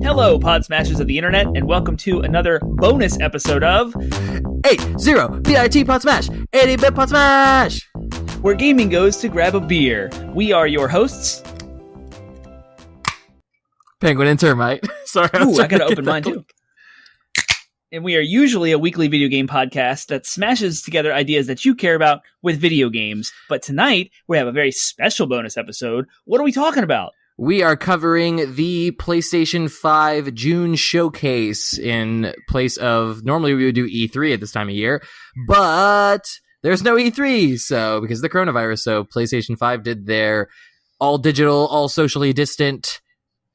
Hello, Podsmashers of the internet, and welcome to another bonus episode of 80-bit Podsmash, 80-bit Podsmash, where gaming goes to grab a beer. We are your hosts. Penguin and Termite. Sorry, I gotta open mine too. And we are usually a weekly video game podcast that smashes together ideas that you care about with video games. But tonight, we have a very special bonus episode. What are we talking about? We are covering the PlayStation 5 June showcase in place of, normally we would do E3 at this time of year, but there's no E3, so because of the coronavirus, so PlayStation 5 did their all digital, all socially distant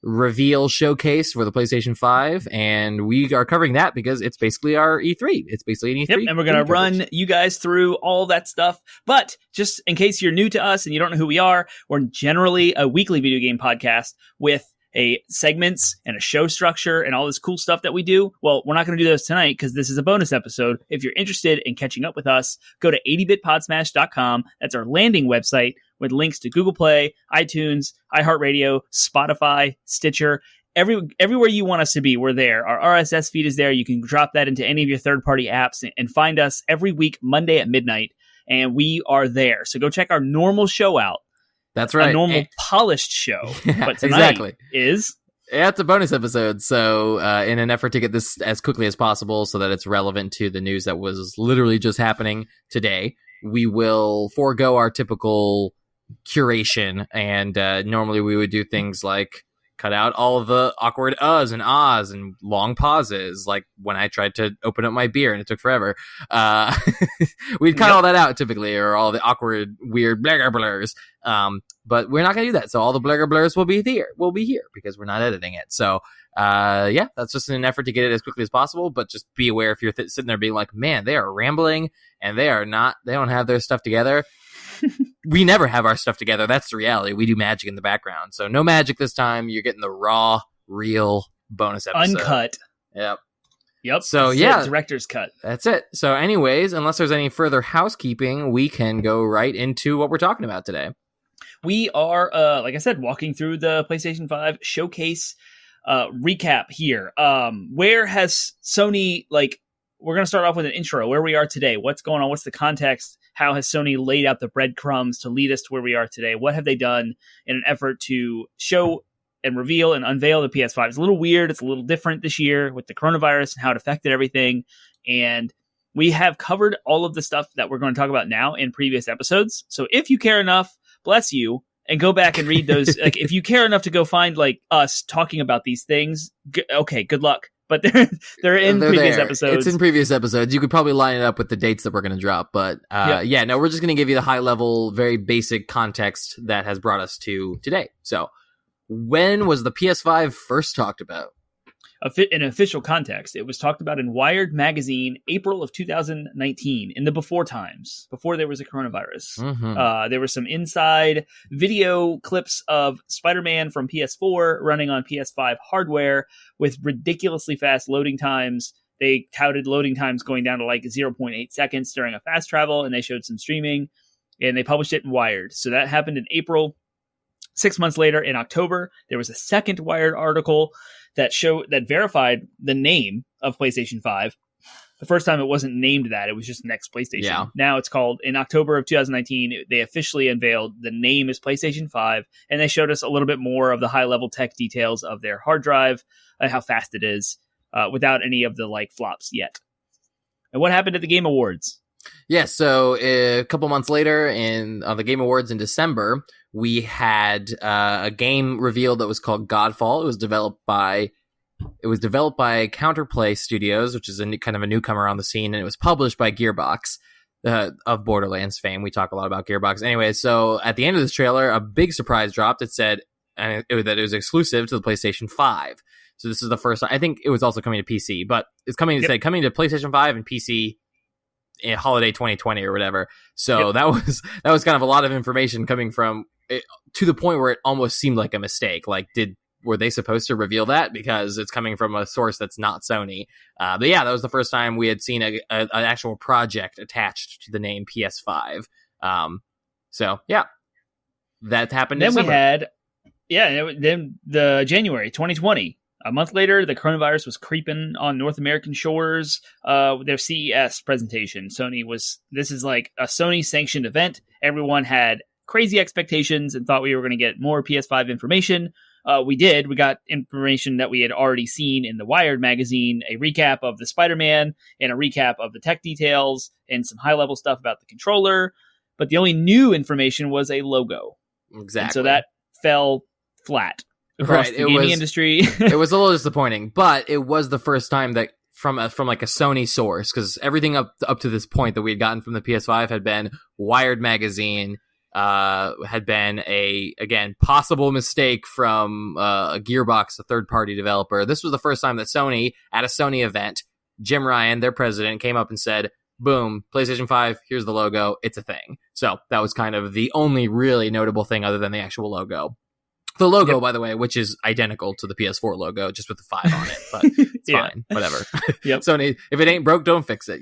reveal showcase for the PlayStation 5, and we are covering that because it's basically our E3. It's basically an E3. Yep, and we're going to run you guys through all that stuff. But just in case you're new to us and you don't know who we are, we're generally a weekly video game podcast with a segments and a show structure and all this cool stuff that we do. Well, we're not going to do those tonight because this is a bonus episode. If you're interested in catching up with us, go to 80bitpodsmash.com. That's our landing website with links to Google Play, iTunes, iHeartRadio, Spotify, Stitcher. Everywhere you want us to be, we're there. Our RSS feed is there. You can drop that into any of your third-party apps and find us every week, Monday at midnight, and we are there. So go check our normal show out. That's right. A normal polished show. Yeah, but tonight exactly. is... Yeah, it's a bonus episode, so in an effort to get this as quickly as possible so that it's relevant to the news that was literally just happening today, we will forego our typical curation, and normally we would do things like cut out all of the awkward uhs and ahs and long pauses, like when I tried to open up my beer and it took forever. We'd cut all that out typically, or all the awkward, weird blur blurs. But we're not going to do that. So all the blur blurs will be here because we're not editing it. So yeah, that's just in an effort to get it as quickly as possible. But just be aware if you're sitting there being like, man, they are rambling and they don't have their stuff together. We never have our stuff together. That's the reality. We do magic in the background. So no magic this time. You're getting the raw, real bonus episode. Uncut. Yep. So yeah. Director's cut. That's it. So anyways, unless there's any further housekeeping, we can go right into what we're talking about today. We are, like I said, walking through the PlayStation 5 showcase recap here. Where has Sony, we're going to start off with an intro. Where we are today. What's going on? What's the context? How has Sony laid out the breadcrumbs to lead us to where we are today? What have they done in an effort to show and reveal and unveil the PS5? It's a little weird. It's a little different this year with the coronavirus and how it affected everything. And we have covered all of the stuff that we're going to talk about now in previous episodes. So if you care enough, bless you, and go back and read those. If you care enough to go find us talking about these things, okay, good luck. But they're in previous episodes. It's in previous episodes. You could probably line it up with the dates that we're going to drop. But yeah, no, we're just going to give you the high level, very basic context that has brought us to today. So when was the PS5 first talked about? In official context, it was talked about in Wired magazine, April of 2019, in the before times, before there was a coronavirus. Mm-hmm. There were some inside video clips of Spider-Man from PS4 running on PS5 hardware with ridiculously fast loading times. They touted loading times going down to 0.8 seconds during a fast travel, and they showed some streaming, and they published it in Wired. So that happened in April. 6 months later, in October, there was a second Wired article that verified the name of PlayStation 5. The first time it wasn't named that, it was just Next PlayStation. Yeah. Now it's called, in October of 2019, they officially unveiled the name is PlayStation 5, and they showed us a little bit more of the high-level tech details of their hard drive and how fast it is, without any of the flops yet. And what happened at the Game Awards? Yeah, so a couple months later, on the Game Awards in December, we had a game revealed that was called Godfall. It was developed by Counterplay Studios, which is kind of a newcomer on the scene, and it was published by Gearbox, of Borderlands fame. We talk a lot about Gearbox. Anyway, so at the end of this trailer, a big surprise dropped. It said that it was exclusive to the PlayStation 5. So this is the first. I think it was also coming to PC, but it's coming to PlayStation 5 and PC in holiday 2020 or whatever. So that was kind of a lot of information coming from it, to the point where it almost seemed like a mistake. Were they supposed to reveal that because it's coming from a source that's not Sony? But yeah, that was the first time we had seen an actual project attached to the name PS5. So yeah, that happened. Then we had then the January 2020 A month later, the coronavirus was creeping on North American shores. With their CES presentation, this is like a Sony sanctioned event. Everyone had crazy expectations and thought we were going to get more PS5 information. We did. We got information that we had already seen in the Wired magazine, a recap of the Spider-Man and a recap of the tech details and some high-level stuff about the controller. But the only new information was a logo. Exactly. And so that fell flat across the gaming industry. It was a little disappointing, but it was the first time that from like a Sony source, because everything up to this point that we had gotten from the PS5 had been Wired magazine, had been again possible mistake from a Gearbox, a third-party developer. This was the first time that Sony, at a Sony event, Jim Ryan, their president, came up and said, boom, PlayStation 5, here's the logo, it's a thing. So that was kind of the only really notable thing other than the actual logo. The logo, by the way, which is identical to the PS4 logo, just with the 5 on it, but it's fine, whatever. Yep. Sony, if it ain't broke, don't fix it,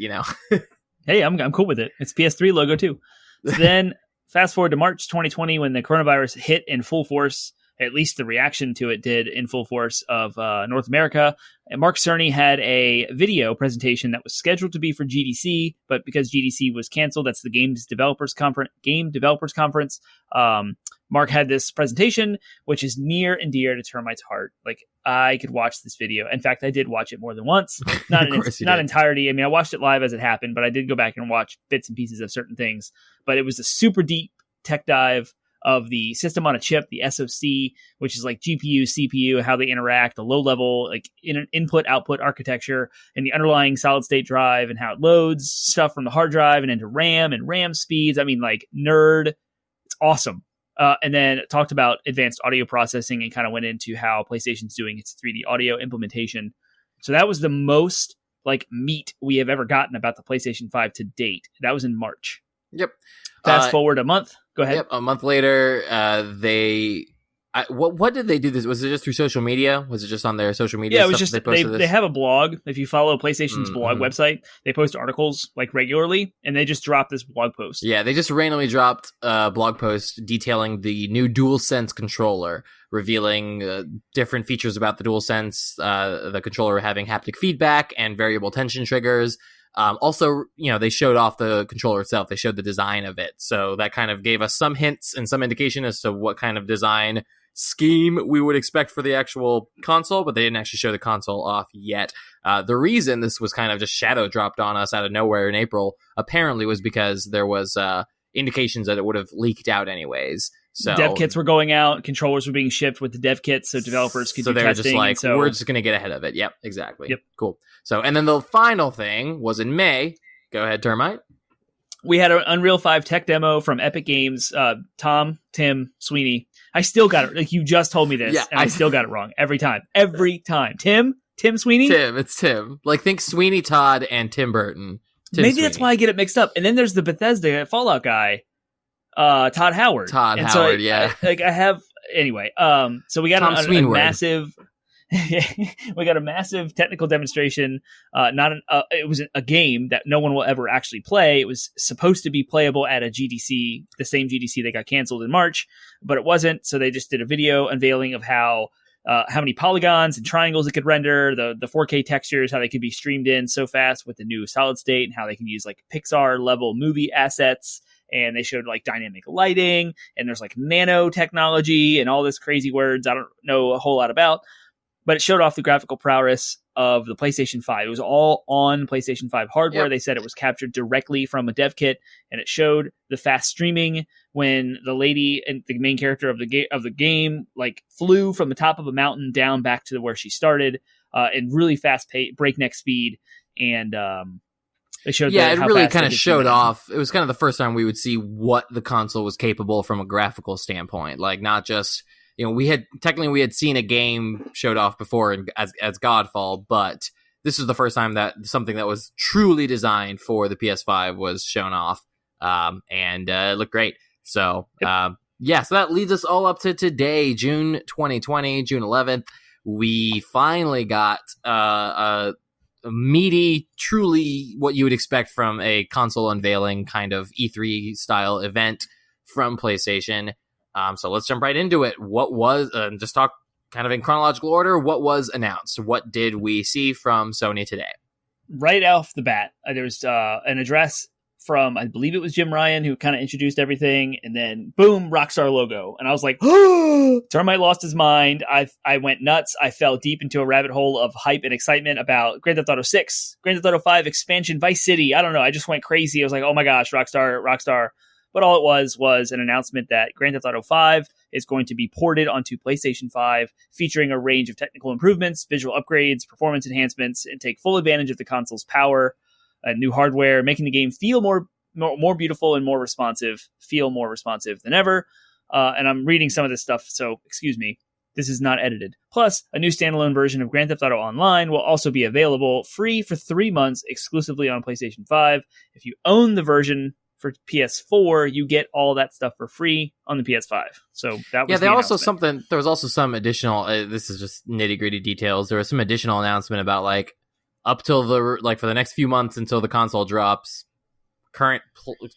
Hey, I'm cool with it. It's PS3 logo too. So then, fast forward to March 2020 when the coronavirus hit in full force. At least the reaction to it did in full force of North America. And Mark Cerny had a video presentation that was scheduled to be for GDC, but because GDC was canceled, that's the Game Developers Conference. Mark had this presentation, which is near and dear to Termite's heart. Like, I could watch this video. In fact, I did watch it more than once. Not entirety. I mean, I watched it live as it happened, but I did go back and watch bits and pieces of certain things. But it was a super deep tech dive of the system on a chip, the SoC, which is like GPU, CPU, how they interact, the low level, like input-output architecture, and the underlying solid-state drive and how it loads stuff from the hard drive and into RAM and RAM speeds. I mean, like, nerd. It's awesome. And then talked about advanced audio processing and kind of went into how PlayStation's doing its 3D audio implementation. So that was the most like meat we have ever gotten about the PlayStation 5 to date. That was in March. Yep. Fast forward a month. Go ahead. Yep. A month later, what did they do this? Was it just through social media? Was it just on their social media? Yeah, it was just they have a blog. If you follow PlayStation's blog website, they post articles like regularly, and they just dropped this blog post. Yeah, they just randomly dropped a blog post detailing the new DualSense controller, revealing different features about the DualSense, the controller having haptic feedback and variable tension triggers. Also, they showed off the controller itself. They showed the design of it. So that kind of gave us some hints and some indication as to what kind of design scheme we would expect for the actual console, but they didn't actually show the console off yet. The reason this was kind of just shadow dropped on us out of nowhere in April apparently was because there was indications that it would have leaked out anyways. So dev kits were going out, controllers were being shipped with the dev kits, so developers could do testing. So they were just like, we're just going to get ahead of it. Yep, exactly. Yep. Cool. So, and then the final thing was in May. Go ahead, Termite. We had an Unreal 5 tech demo from Epic Games. Tim Sweeney. I still got it. Like, you just told me this, and I still got it wrong every time. Every time. Tim Sweeney? It's Tim. Like, think Sweeney Todd and Tim Burton. Maybe Sweeney. That's why I get it mixed up. And then there's the Bethesda Fallout guy. Todd Howard. Yeah. Anyway, so we got a massive we got a massive technical demonstration. It was a game that no one will ever actually play. It was supposed to be playable at a GDC, the same GDC that got canceled in March, but it wasn't. So they just did a video unveiling of how many polygons and triangles it could render, the 4K textures, how they could be streamed in so fast with the new solid state, and how they can use like Pixar level movie assets. And they showed like dynamic lighting, and there's like nanotechnology and all this crazy words I don't know a whole lot about, but it showed off the graphical prowess of the PlayStation 5. It was all on PlayStation 5 hardware. Yep. They said it was captured directly from a dev kit, and it showed the fast streaming when the lady and the main character of the game like flew from the top of a mountain down back to where she started in really fast breakneck speed. And it showed it really kind of showed off. It was kind of the first time we would see what the console was capable from a graphical standpoint. Like, not just, we had seen a game showed off before as Godfall, but this was the first time that something that was truly designed for the PS5 was shown off, and it looked great. So, so that leads us all up to today, June 2020, June 11th. We finally got a meaty, truly what you would expect from a console unveiling kind of E3 style event from PlayStation. So let's jump right into it. What was, just talk kind of in chronological order, what was announced? What did we see from Sony today? Right off the bat, there was an address from, I believe it was Jim Ryan, who kind of introduced everything, and then boom, Rockstar logo. And I was like, Termite lost his mind. I went nuts. I fell deep into a rabbit hole of hype and excitement about Grand Theft Auto 6, Grand Theft Auto 5 expansion, Vice City. I don't know. I just went crazy. I was like, oh my gosh, Rockstar. But all it was an announcement that Grand Theft Auto 5 is going to be ported onto PlayStation 5, featuring a range of technical improvements, visual upgrades, performance enhancements, and take full advantage of the console's power and new hardware, making the game feel more beautiful and more responsive than ever. And I'm reading some of this stuff, so excuse me. This is not edited. Plus, a new standalone version of Grand Theft Auto Online will also be available free for 3 months exclusively on PlayStation 5. If you own the version for PS4, you get all that stuff for free on the PS5. So that was there was also some additional, this is just nitty gritty details. There was some additional announcement about like up till for the next few months until the console drops, current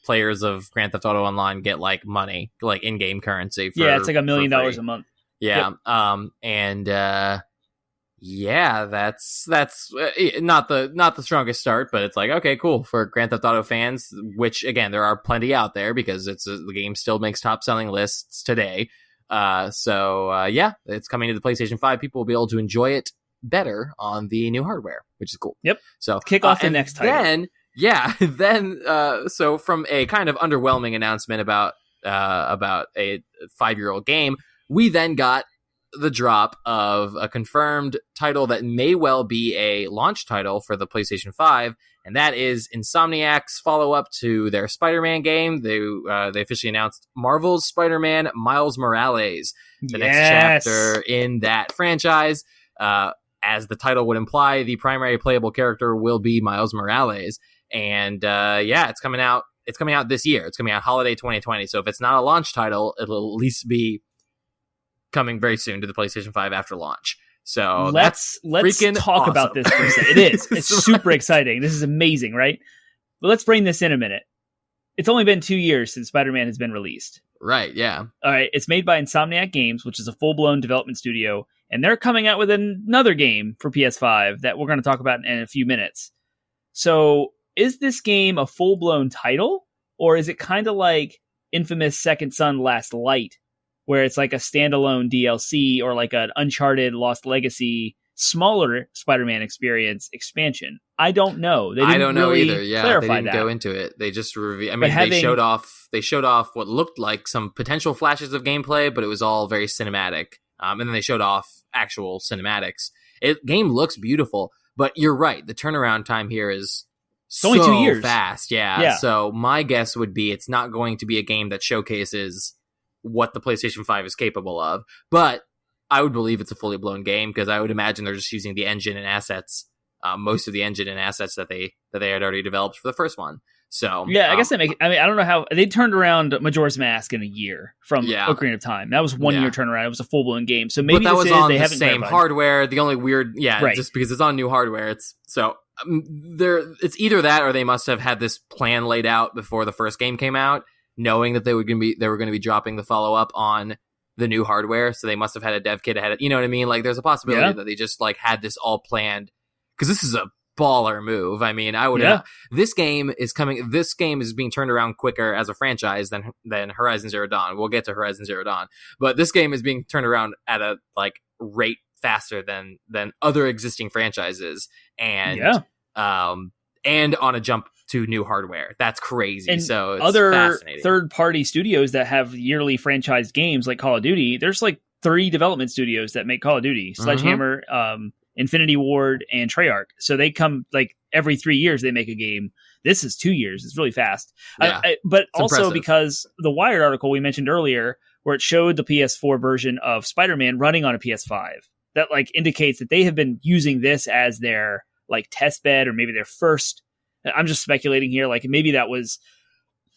players of Grand Theft Auto Online get like money, like in-game currency. It's like $1 million a month. Yeah. Yep. That's not the strongest start, but it's like, okay, cool for Grand Theft Auto fans, which again, there are plenty out there because the game still makes top selling lists today. It's coming to the PlayStation 5. People will be able to enjoy it better on the new hardware, which is cool. Yep. So kick off the next title. So from a kind of underwhelming announcement about a 5-year-old game, we then got the drop of a confirmed title that may well be a launch title for the PlayStation 5, and that is Insomniac's follow-up to their Spider-Man game. They officially announced Marvel's Spider-Man Miles Morales, the next chapter in that franchise. As the title would imply, the primary playable character will be Miles Morales, and it's coming out. It's coming out this year. It's coming out holiday 2020. So if it's not a launch title, it'll at least be coming very soon to the PlayStation 5 after launch. So let's talk about this for a second. It is. It's super exciting. This is amazing, right? But let's bring this in a minute. It's only been 2 years since Spider-Man has been released. Right, yeah. All right, it's made by Insomniac Games, which is a full-blown development studio, and they're coming out with another game for PS5 that we're going to talk about in a few minutes. So is this game a full-blown title, or is it kind of like Infamous Second Son Last Light, where it's like a standalone DLC or like an Uncharted Lost Legacy smaller Spider-Man experience expansion? I don't know. I don't know either. Yeah, they didn't go into it. They just they showed off what looked like some potential flashes of gameplay, but it was all very cinematic. And then they showed off actual cinematics. Game looks beautiful, but you're right. The turnaround time here is only 2 years fast. Yeah. So my guess would be it's not going to be a game that showcases what the PlayStation 5 is capable of, but I would believe it's a fully blown game because I would imagine they're just using the engine and assets, most of the engine and assets that they had already developed for the first one. So I guess I don't know how they turned around Majora's Mask in a year from Ocarina of Time. That was 1 year turnaround. It was a full blown game. So maybe that was on they the haven't same clarified. hardware. The only weird, right. Just because it's on new hardware, it's either that or they must have had this plan laid out before the first game came out, knowing that they were going to be dropping the follow up on the new hardware. So they must have had a dev kit ahead. You know what I mean? Like there's a possibility that they just like had this all planned because this is a baller move. I mean, this game is being turned around quicker as a franchise than Horizon Zero Dawn. We'll get to Horizon Zero Dawn, but this game is being turned around at a like rate faster than other existing franchises, and on a jump to new hardware. That's crazy. And so it's other third-party studios that have yearly franchised games like Call of Duty, there's like 3 development studios that make Call of Duty: Sledgehammer, Infinity Ward, and Treyarch. So they come like every 3 years they make a game. This is 2 years. It's really fast. But also impressive. Because the Wired article we mentioned earlier, where it showed the PS4 version of Spider-Man running on a PS5, that like indicates that they have been using this as their like test bed, or maybe their first. I'm just speculating here. Like maybe that was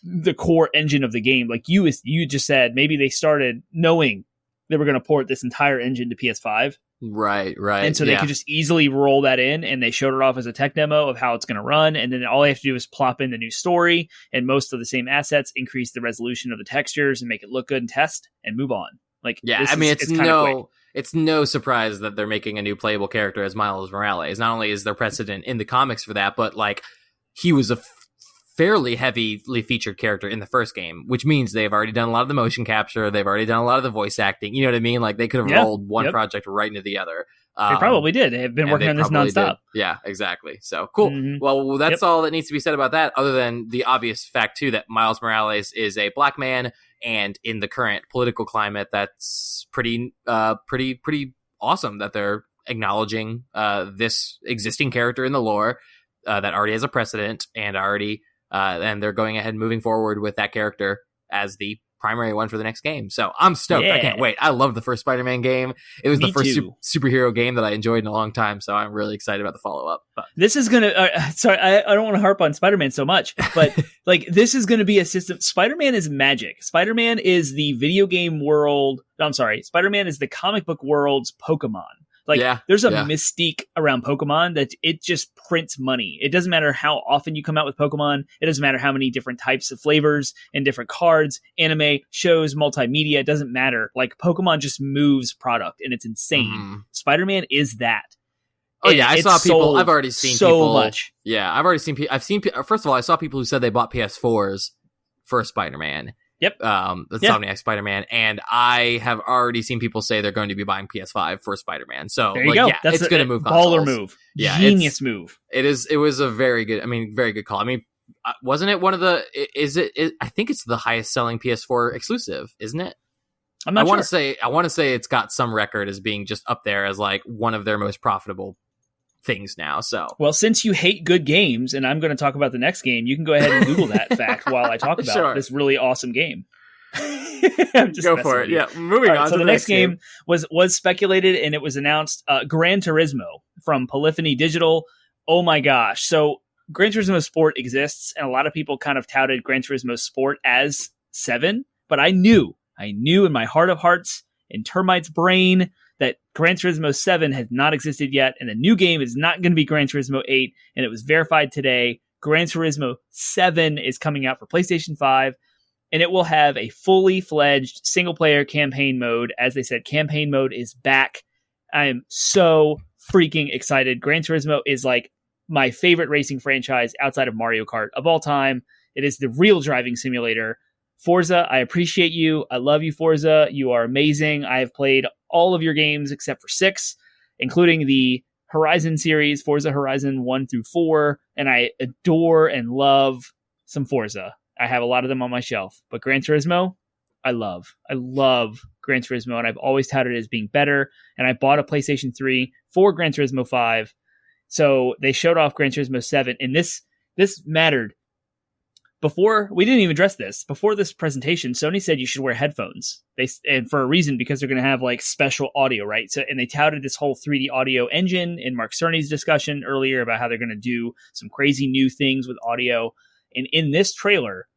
the core engine of the game. Like you just said, maybe they started knowing they were going to port this entire engine to PS5. Right. And so they could just easily roll that in, and they showed it off as a tech demo of how it's going to run. And then all they have to do is plop in the new story and most of the same assets, increase the resolution of the textures and make it look good and test and move on. Like, it's it's no surprise that they're making a new playable character as Miles Morales. Not only is there precedent in the comics for that, but like he was a fairly heavily featured character in the first game, which means they've already done a lot of the motion capture. They've already done a lot of the voice acting. You know what I mean? Like they could have rolled one project right into the other. They probably did. They have been working on this nonstop. Did. Yeah, exactly. So cool. Mm-hmm. Well, that's all that needs to be said about that, other than the obvious fact too that Miles Morales is a black man, and in the current political climate, that's pretty awesome that they're acknowledging this existing character in the lore that already has a precedent and already. And they're going ahead and moving forward with that character as the primary one for the next game. So I'm stoked. Yeah. I can't wait. I love the first Spider-Man game. It was the first superhero game that I enjoyed in a long time. So I'm really excited about the follow-up. But this is going to... sorry, I don't want to harp on Spider-Man so much, but like this is going to be a system... Spider-Man is magic. Spider-Man is the video game world... No, I'm sorry. Spider-Man is the comic book world's Pokemon. Like, there's a mystique around Pokemon that it just prints money. It doesn't matter how often you come out with Pokemon. It doesn't matter how many different types of flavors and different cards, anime, shows, multimedia. It doesn't matter. Like, Pokemon just moves product, and it's insane. Mm. Spider-Man is that. Oh, yeah, I saw people. I've already seen people. So much. Yeah, I've already seen people. First of all, I saw people who said they bought PS4s for Spider-Man. Yep. The Insomniac Spider-Man, and I have already seen people say they're going to be buying PS5 for Spider-Man. So there you go. Yeah, that's it's going to move consoles. Baller move. Yeah, genius move. It was a very good. I mean, very good call. I mean, wasn't it one of the? Is it? I think it's the highest selling PS4 exclusive, isn't it? I'm not sure. I want to say it's got some record as being just up there as like one of their most profitable things now. So well, since you hate good games, and I'm going to talk about the next game, you can go ahead and Google that fact while I talk about this really awesome game. Go for it. Yeah, moving on. So the next game was speculated, and it was announced. Gran Turismo from Polyphony Digital. Oh my gosh! So Gran Turismo Sport exists, and a lot of people kind of touted Gran Turismo Sport as 7, but I knew in my heart of hearts, in Termite's brain, that Gran Turismo 7 has not existed yet, and the new game is not going to be Gran Turismo 8, and it was verified today. Gran Turismo 7 is coming out for PlayStation 5, and it will have a fully fledged single-player campaign mode. As they said, campaign mode is back. I am so freaking excited. Gran Turismo is like my favorite racing franchise outside of Mario Kart of all time. It is the real driving simulator. Forza, I appreciate you. I love you, Forza. You are amazing. I have played all of your games except for 6, including the Horizon series, Forza Horizon 1 through 4, and I adore and love some Forza. I have a lot of them on my shelf, but Gran Turismo, I love. I love Gran Turismo, and I've always touted it as being better, and I bought a PlayStation 3 for Gran Turismo 5, so they showed off Gran Turismo 7, and this mattered. Before, we didn't even address this. Before this presentation, Sony said you should wear headphones. And for a reason, because they're going to have like special audio, right? So, and they touted this whole 3D audio engine in Mark Cerny's discussion earlier about how they're going to do some crazy new things with audio. And in this trailer,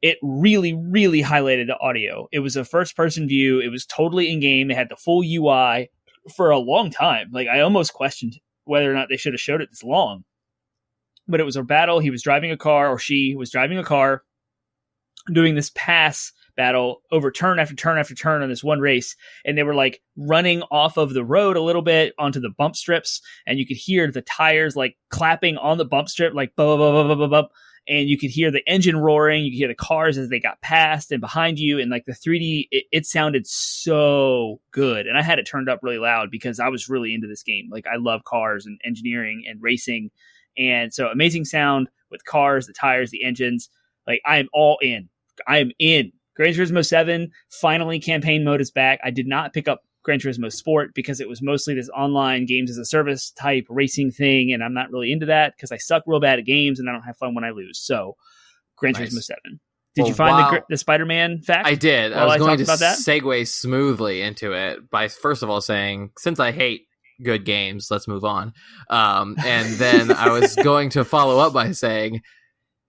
it really, really highlighted the audio. It was a first-person view. It was totally in-game. They had the full UI for a long time. Like, I almost questioned whether or not they should have showed it this long. But it was a battle. He was driving a car, or she was driving a car, doing this pass battle over turn after turn after turn on this one race. And they were like running off of the road a little bit onto the bump strips. And you could hear the tires like clapping on the bump strip, like bump, bump, bump, bump, bump. And you could hear the engine roaring. You could hear the cars as they got past and behind you. And like the 3D, it sounded so good. And I had it turned up really loud because I was really into this game. Like, I love cars and engineering and racing. And so amazing sound with cars, the tires, the engines. Like, I am all in. I am in. Gran Turismo 7, finally campaign mode is back. I did not pick up Gran Turismo Sport because it was mostly this online games as a service type racing thing. And I'm not really into that because I suck real bad at games and I don't have fun when I lose. So Gran Turismo 7. Did you find the Spider-Man fact? I did. I was going to segue smoothly into it by first of all saying, since I hate good games, let's move on. And then I was going to follow up by saying,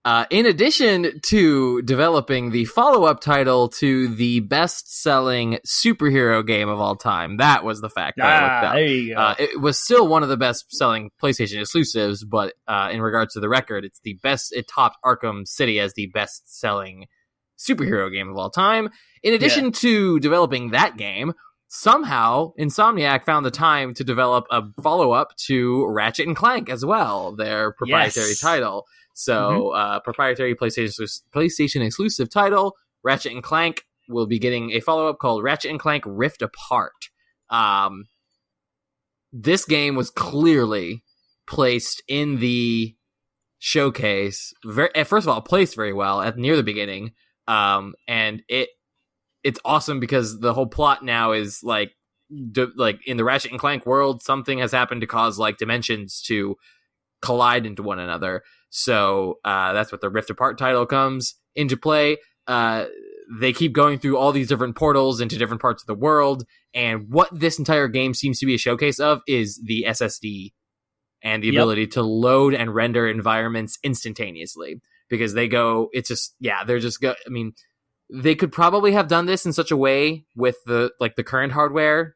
in addition to developing the follow-up title to the best-selling superhero game of all time, that was the fact that I looked up. There you go. It was still one of the best-selling PlayStation exclusives, but in regards to the record, it's the best. It topped Arkham City as the best-selling superhero game of all time. In addition to developing that game, somehow Insomniac found the time to develop a follow-up to Ratchet and Clank as well, their proprietary title. So, proprietary PlayStation exclusive title, Ratchet and Clank will be getting a follow-up called Ratchet and Clank Rift Apart. This game was clearly placed in the showcase. First of all, placed very well near the beginning. And it's awesome because the whole plot now is like in the Ratchet and Clank world, something has happened to cause like dimensions to collide into one another. So that's what the Rift Apart title comes into play. They keep going through all these different portals into different parts of the world, and what this entire game seems to be a showcase of is the SSD and the ability to load and render environments instantaneously. Because they could probably have done this in such a way with the current hardware,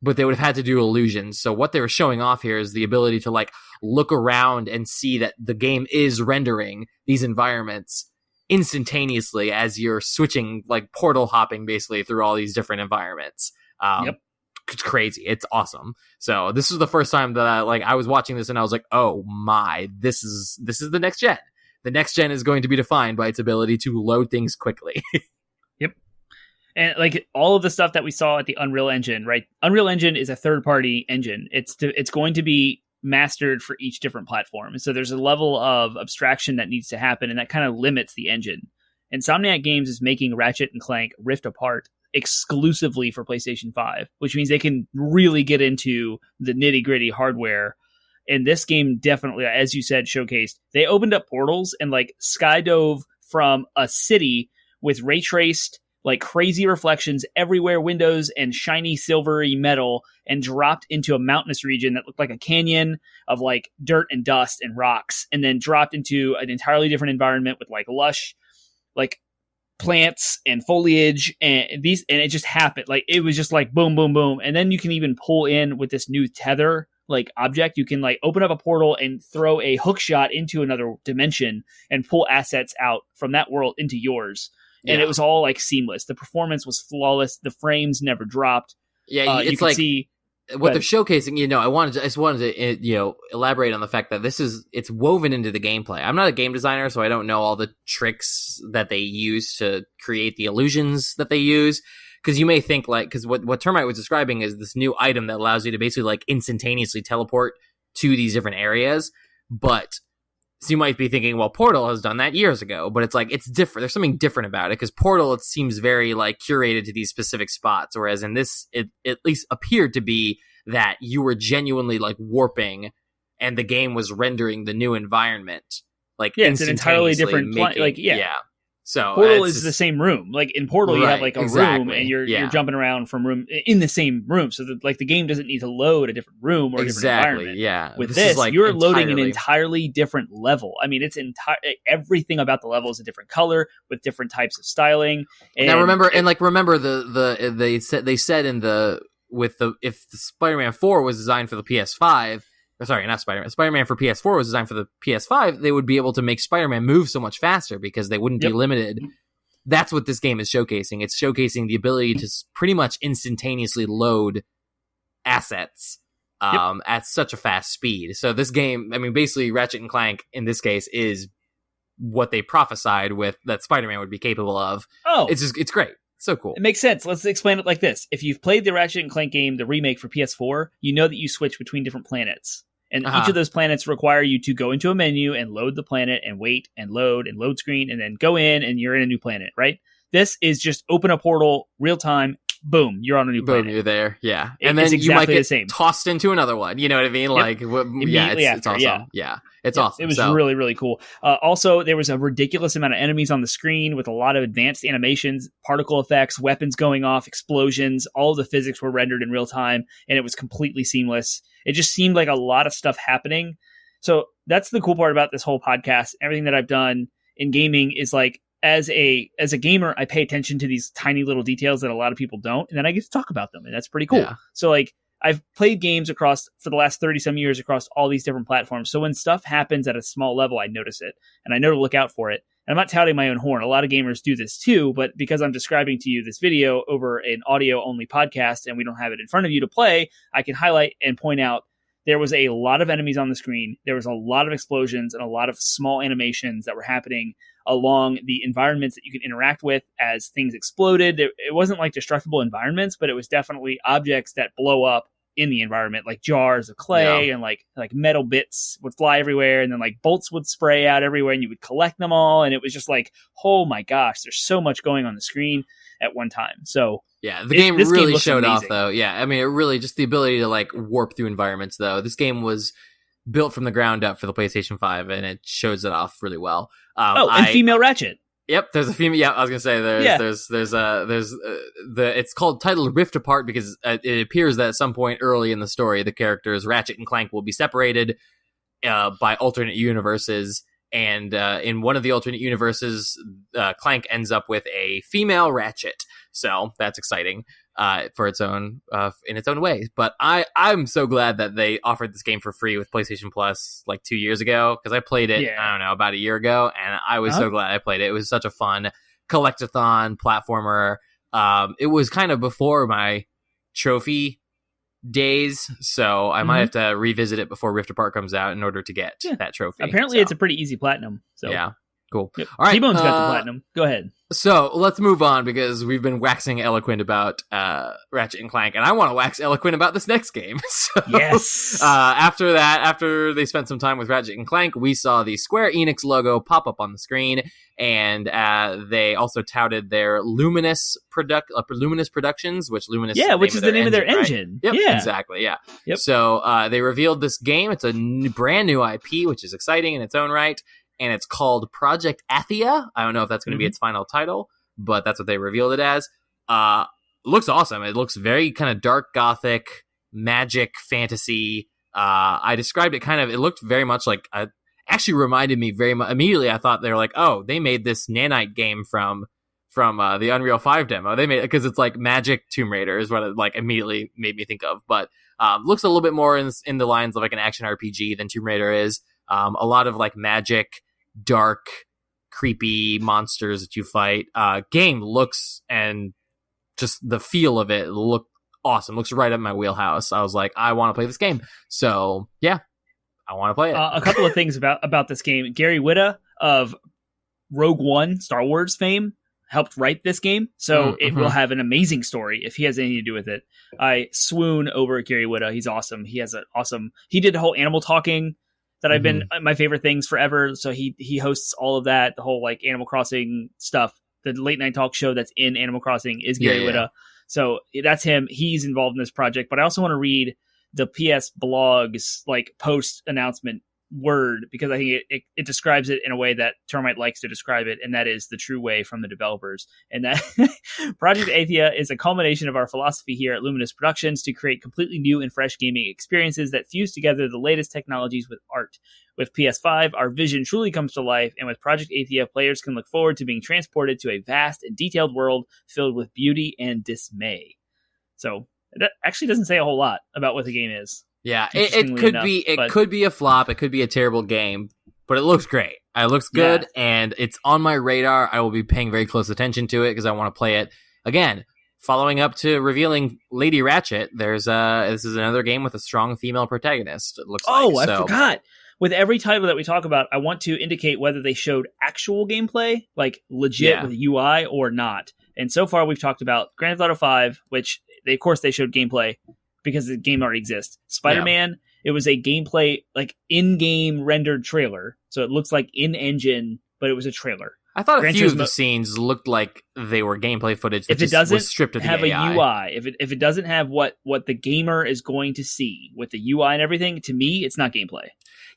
but they would have had to do illusions. So what they were showing off here is the ability to like look around and see that the game is rendering these environments instantaneously as you're switching, like portal hopping basically through all these different environments. It's crazy. It's awesome. So this is the first time that I was watching this and I was like, oh my, this is the next gen. The next gen is going to be defined by its ability to load things quickly. Yep. And like all of the stuff that we saw at the Unreal Engine, right? Unreal Engine is a third-party engine. It's going to be mastered for each different platform. And so there's a level of abstraction that needs to happen, and that kind of limits the engine. Insomniac Games is making Ratchet and Clank Rift Apart exclusively for PlayStation 5, which means they can really get into the nitty-gritty hardware. And this game definitely, as you said, showcased. They opened up portals and like skydove from a city with ray traced, like crazy reflections everywhere, windows and shiny silvery metal, and dropped into a mountainous region that looked like a canyon of like dirt and dust and rocks, and then dropped into an entirely different environment with like lush, like plants and foliage and it just happened. Like it was just like boom, boom, boom. And then you can even pull in with this new tether like object. You can like open up a portal and throw a hook shot into another dimension and pull assets out from that world into yours. And it was all like seamless. The performance was flawless. The frames never dropped. Yeah, it's like see what they're showcasing. I just wanted to elaborate on the fact that it's woven into the gameplay. I'm not a game designer, so I don't know all the tricks that they use to create the illusions that they use. Because you may think because what Termite was describing is this new item that allows you to basically like instantaneously teleport to these different areas, but. So you might be thinking, well, Portal has done that years ago, but it's like, it's different. There's something different about it because Portal, it seems very like curated to these specific spots. Whereas in this, it at least appeared to be that you were genuinely like warping and the game was rendering the new environment. Like, it's an entirely different, So Portal is the same room. Like in Portal, you have like a room and you're jumping around from room in the same room. So that like the game doesn't need to load a different room or a different environment. Yeah. With this you're loading an entirely different level. I mean, it's everything about the level is a different color with different types of styling. And now remember they said in the if the Spider-Man 4 was designed for the PS5. Sorry, not Spider-Man. Spider-Man for PS4 was designed for the PS5. They would be able to make Spider-Man move so much faster because they wouldn't be limited. That's what this game is showcasing. It's showcasing the ability to pretty much instantaneously load assets at such a fast speed. So this game, I mean, basically Ratchet and Clank in this case is what they prophesied with that Spider-Man would be capable of. Oh, it's great. So cool. It makes sense. Let's explain it like this. If you've played the Ratchet and Clank game, the remake for PS4, you know that you switch between different planets. And each of those planets require you to go into a menu and load the planet and wait and load screen and then go in and you're in a new planet, right? This is just open a portal, real time, boom, you're on a new planet. Boom, you're there, yeah. And then you might get tossed into another one. You know what I mean? Like, it's awesome. Yeah. It's awesome. It was really, really cool. Also, there was a ridiculous amount of enemies on the screen with a lot of advanced animations, particle effects, weapons going off, explosions. All of the physics were rendered in real time, and it was completely seamless. It just seemed like a lot of stuff happening. So that's the cool part about this whole podcast. Everything that I've done in gaming is like, as a gamer, I pay attention to these tiny little details that a lot of people don't, and then I get to talk about them, and that's pretty cool. Yeah. So like, I've played games for the last 30 some years across all these different platforms. So when stuff happens at a small level, I notice it and I know to look out for it. I'm not touting my own horn. A lot of gamers do this too, but because I'm describing to you this video over an audio-only podcast and we don't have it in front of you to play, I can highlight and point out there was a lot of enemies on the screen. There was a lot of explosions and a lot of small animations that were happening along the environments that you can interact with as things exploded. It wasn't like destructible environments, but it was definitely objects that blow up in the environment, like jars of clay and like metal bits would fly everywhere, and then like bolts would spray out everywhere, and you would collect them all, and it was just like, oh my gosh, there's so much going on the screen at one time. So yeah, the game really showed amazing. off, though. Yeah, I mean, it really just the ability to like warp through environments, though. This game was built from the ground up for the PlayStation 5, and it shows it off really well. And female Ratchet. Yep, there's a female. Yeah, I was gonna say there's it's called titled Rift Apart because it appears that at some point early in the story, the characters Ratchet and Clank will be separated by alternate universes, and in one of the alternate universes, Clank ends up with a female Ratchet. So that's exciting for its own in its own way. But I'm so glad that they offered this game for free with PlayStation Plus like 2 years ago, because I played it I don't know, about a year ago, and I was so glad I played it. It was such a fun collectathon platformer. It was kind of before my trophy days, so I might have to revisit it before Rift Apart comes out in order to get that trophy. Apparently it's a pretty easy platinum. So yeah, cool. Yep. All right, T-Bone's got the platinum. Go ahead. So let's move on, because we've been waxing eloquent about Ratchet and Clank, and I want to wax eloquent about this next game. So, yes. After they spent some time with Ratchet and Clank, we saw the Square Enix logo pop up on the screen, and they also touted their Luminous Productions, which Luminous is the name of their engine. Right? Yep, yeah, exactly. Yeah. Yep. So they revealed this game. It's a brand new IP, which is exciting in its own right. And it's called Project Athia. I don't know if that's going to be its final title, but that's what they revealed it as. Looks awesome. It looks very kind of dark gothic, magic, fantasy. I described it it looked very much like, actually reminded me very much. Immediately I thought they were like, oh, they made this Nanite game from the Unreal 5 demo. They made it because it's like Magic Tomb Raider is what it like immediately made me think of. But looks a little bit more in the lines of like an action RPG than Tomb Raider is. A lot of like magic, dark, creepy monsters that you fight. Game looks, and just the feel of it looked awesome. Looks right up my wheelhouse. I was like, I want to play this game. So yeah, I want to play it. A couple of things about this game. Gary Whitta of Rogue One Star Wars fame helped write this game, so it will have an amazing story if he has anything to do with it. I swoon over Gary Whitta. He's awesome. He did the whole animal talking that I've been my favorite things forever. So he hosts all of that, the whole like Animal Crossing stuff. The late night talk show that's in Animal Crossing is Gary Whitta. So that's him. He's involved in this project. But I also want to read the PS Blog's like post announcement word, because I think it describes it in a way that Termite likes to describe it, and that is the true way from the developers. And that Project Athia is a culmination of our philosophy here at Luminous Productions to create completely new and fresh gaming experiences that fuse together the latest technologies with art. With PS5, our vision truly comes to life, and with Project Athia, players can look forward to being transported to a vast and detailed world filled with beauty and dismay. So that actually doesn't say a whole lot about what the game is. Yeah, it could be a flop. It could be a terrible game, but it looks great. It looks good, and it's on my radar. I will be paying very close attention to it because I want to play it. Again, following up to revealing Lady Ratchet, this is another game with a strong female protagonist, it looks like. I forgot. With every title that we talk about, I want to indicate whether they showed actual gameplay, like legit with UI or not. And so far, we've talked about Grand Theft Auto 5, which, of course, they showed gameplay, because the game already exists. Spider-Man, it was a gameplay, like in-game rendered trailer. So it looks like in-engine, but it was a trailer. I thought a few of the scenes looked like they were gameplay footage that was stripped of the AI. If it doesn't have a UI, if it doesn't have what the gamer is going to see with the UI and everything, to me, it's not gameplay.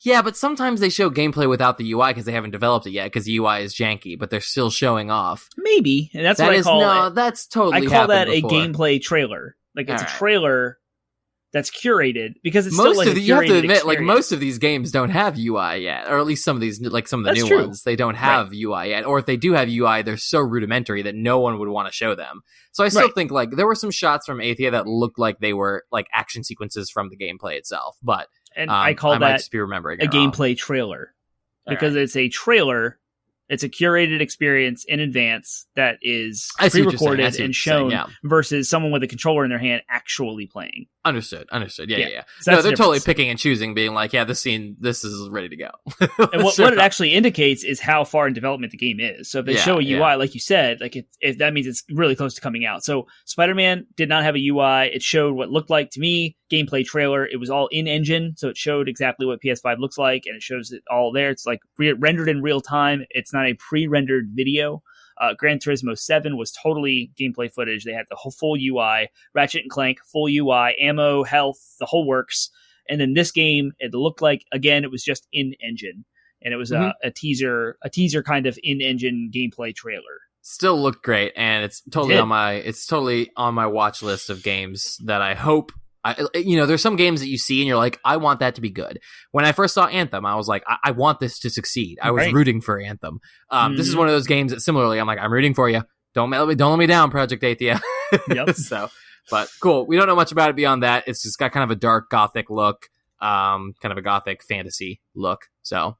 Yeah, but sometimes they show gameplay without the UI because they haven't developed it yet, because the UI is janky, but they're still showing off. Maybe, and that's what I call it. No, that's totally I call that before. A gameplay trailer. Like, it's a trailer that's curated, because it's most still like of you have to admit, like, most of these games don't have UI yet, or at least some of these, like some of the new ones, they don't have UI yet, or if they do have UI, they're so rudimentary that no one would want to show them. So I still think like there were some shots from Athia that looked like they were like action sequences from the gameplay itself, but I call that be remembering a gameplay trailer, because it's a trailer It's a curated experience in advance that is I see what you're pre-recorded saying. and shown yeah. versus someone with a controller in their hand actually playing. Understood. Yeah. So No, they're totally picking and choosing, being like, yeah, this is ready to go. And what it actually indicates is how far in development the game is. So if they show a UI, like you said, like if that means it's really close to coming out. So Spider-Man did not have a UI. It showed what looked like to me gameplay trailer. It was all in engine, so it showed exactly what PS5 looks like, and it shows it all there. It's like rendered in real time. It's not a pre-rendered video. Gran Turismo 7 was totally gameplay footage. They had the whole full UI, Ratchet and Clank, full UI, ammo, health, the whole works. And then this game, it looked like, again, it was just in-engine. And it was a teaser kind of in-engine gameplay trailer. Still looked great, and it's totally on my watch list of games that I hope. There's some games that you see and you're like, I want that to be good. When I first saw Anthem, I was like, I want this to succeed. I was rooting for Anthem. This is one of those games that similarly, I'm like, I'm rooting for you. Don't let me down, Project Athia. Yep. So, but cool. We don't know much about it beyond that. It's just got kind of a dark gothic look, kind of a gothic fantasy look. So,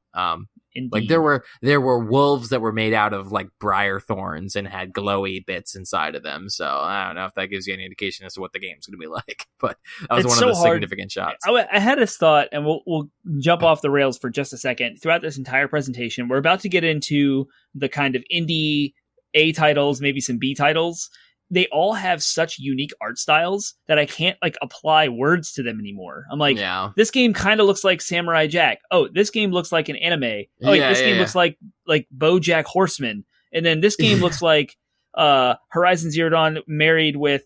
Indeed. like there were wolves that were made out of like briar thorns and had glowy bits inside of them. So I don't know if that gives you any indication as to what the game's going to be like, but that was one of the significant shots. I had this thought, and we'll jump off the rails for just a second. Throughout this entire presentation, we're about to get into the kind of indie A titles, maybe some B titles. They all have such unique art styles that I can't like apply words to them anymore. I'm like, this game kind of looks like Samurai Jack. Oh, this game looks like an anime. Oh, this game looks like BoJack Horseman. And then this game looks like Horizon Zero Dawn married with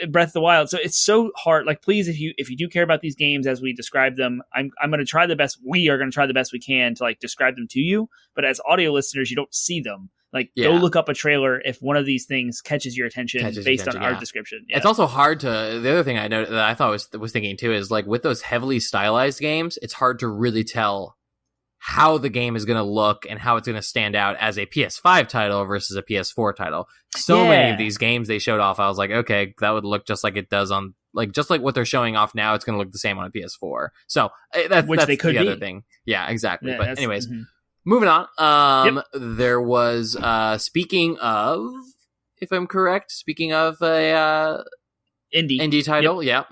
Breath of the Wild. So it's so hard. Like, please, if you do care about these games as we describe them, I'm going to try the best. We are going to try the best we can to like describe them to you. But as audio listeners, you don't see them. Like, go look up a trailer if one of these things catches your attention based on our description. Yeah. It's also hard to. The other thing I know that I thought was thinking too is like with those heavily stylized games, it's hard to really tell how the game is going to look and how it's going to stand out as a PS5 title versus a PS4 title. So many of these games they showed off, I was like, okay, that would look just like it does on just like what they're showing off now. It's going to look the same on a PS4. So that's the other thing. Yeah, exactly. Yeah, but anyways. Mm-hmm. Moving on, there was, speaking of, if I'm correct, a indie title, Yeah,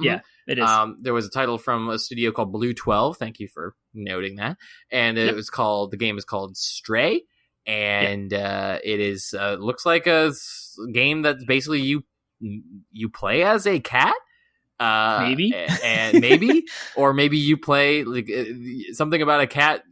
it is. There was a title from a studio called Blue 12, thank you for noting that, and the game is called Stray, and it is, looks like a game that basically you play as a cat? Maybe. And maybe, or maybe you play, like, something about a cat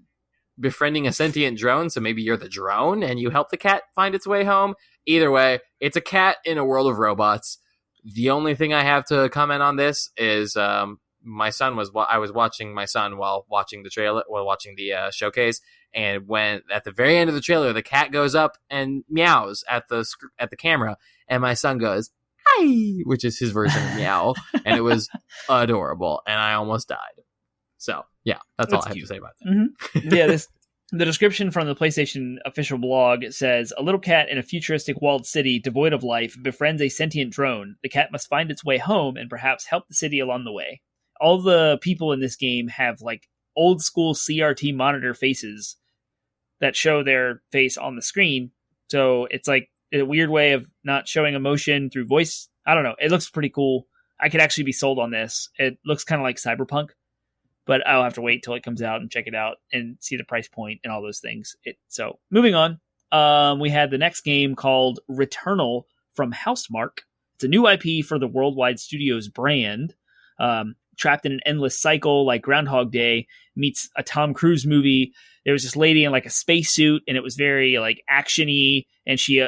befriending a sentient drone, so maybe you're the drone and you help the cat find its way home. Either way, it's a cat in a world of robots. The only thing I have to comment on this is I was watching my son while watching the showcase, and when at the very end of the trailer the cat goes up and meows at the camera, and my son goes hi, which is his version of meow, and it was adorable, and I almost died. So, yeah, that's all I have to say about that. Mm-hmm. Yeah, the description from the PlayStation official blog says, a little cat in a futuristic walled city devoid of life befriends a sentient drone. The cat must find its way home and perhaps help the city along the way. All the people in this game have like old school CRT monitor faces that show their face on the screen. So it's like a weird way of not showing emotion through voice. I don't know. It looks pretty cool. I could actually be sold on this. It looks kind of like Cyberpunk. But I'll have to wait till it comes out and check it out and see the price point and all those things. So moving on, we had the next game called Returnal from Housemarque. It's a new IP for the Worldwide Studios brand. Trapped in an endless cycle like Groundhog Day meets a Tom Cruise movie. There was this lady in like a spacesuit, and it was very like action-y, and she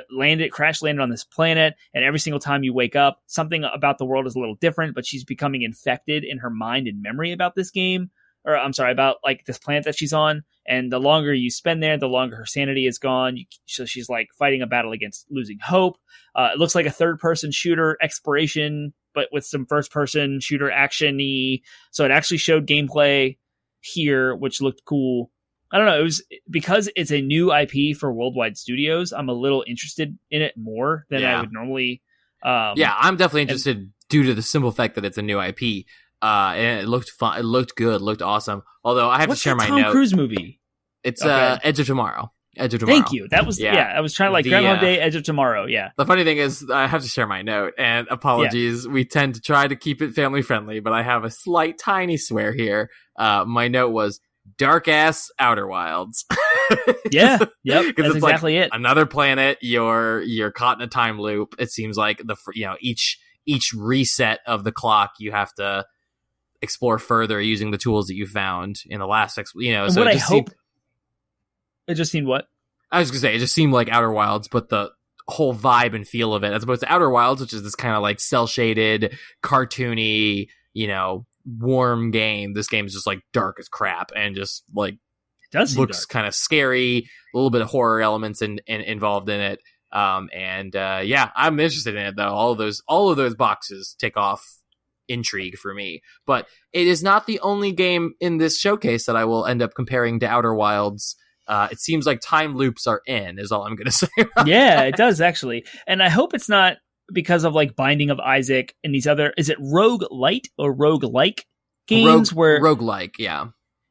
crash landed on this planet, and every single time you wake up, something about the world is a little different, but she's becoming infected in her mind and memory about this game, or I'm sorry, about like this planet that she's on, and the longer you spend there, the longer her sanity is gone, so she's like fighting a battle against losing hope. It looks like a third-person shooter exploration, but with some first-person shooter action-y, so it actually showed gameplay here, which looked cool. I don't know. It was because it's a new IP for Worldwide Studios. I'm a little interested in it more than I would normally. I'm definitely interested due to the simple fact that it's a new IP. And it looked fun. It looked good. Looked awesome. Although I have to share my note. Tom Cruise movie? It's Edge of Tomorrow. Edge of Tomorrow. Thank you. That was I was trying to like Groundhog Day, Edge of Tomorrow. Yeah. The funny thing is, I have to share my note, and apologies. We tend to try to keep it family friendly, but I have a slight, tiny swear here. My note was dark ass Outer Wilds. Yeah. Yep. That's it's exactly like it. Another planet. You're caught in a time loop. It seems like each reset of the clock, you have to explore further using the tools that you found in the last And so what it I just hope. seemed, It just seemed what? I was gonna say, it just seemed like Outer Wilds, but the whole vibe and feel of it, as opposed to Outer Wilds, which is this kind of like cel shaded, cartoony, warm game. This game is just like dark as crap and just like It does looks kind of scary, a little bit of horror elements involved in it. I'm interested in it though. All of those boxes tick off intrigue for me, but it is not the only game in this showcase that I will end up comparing to Outer Wilds. It seems like time loops are in, is all I'm going to say. Yeah, it does actually. And I hope it's not because of like Binding of Isaac and these other, is it rogue light or rogue like games roguelike, yeah.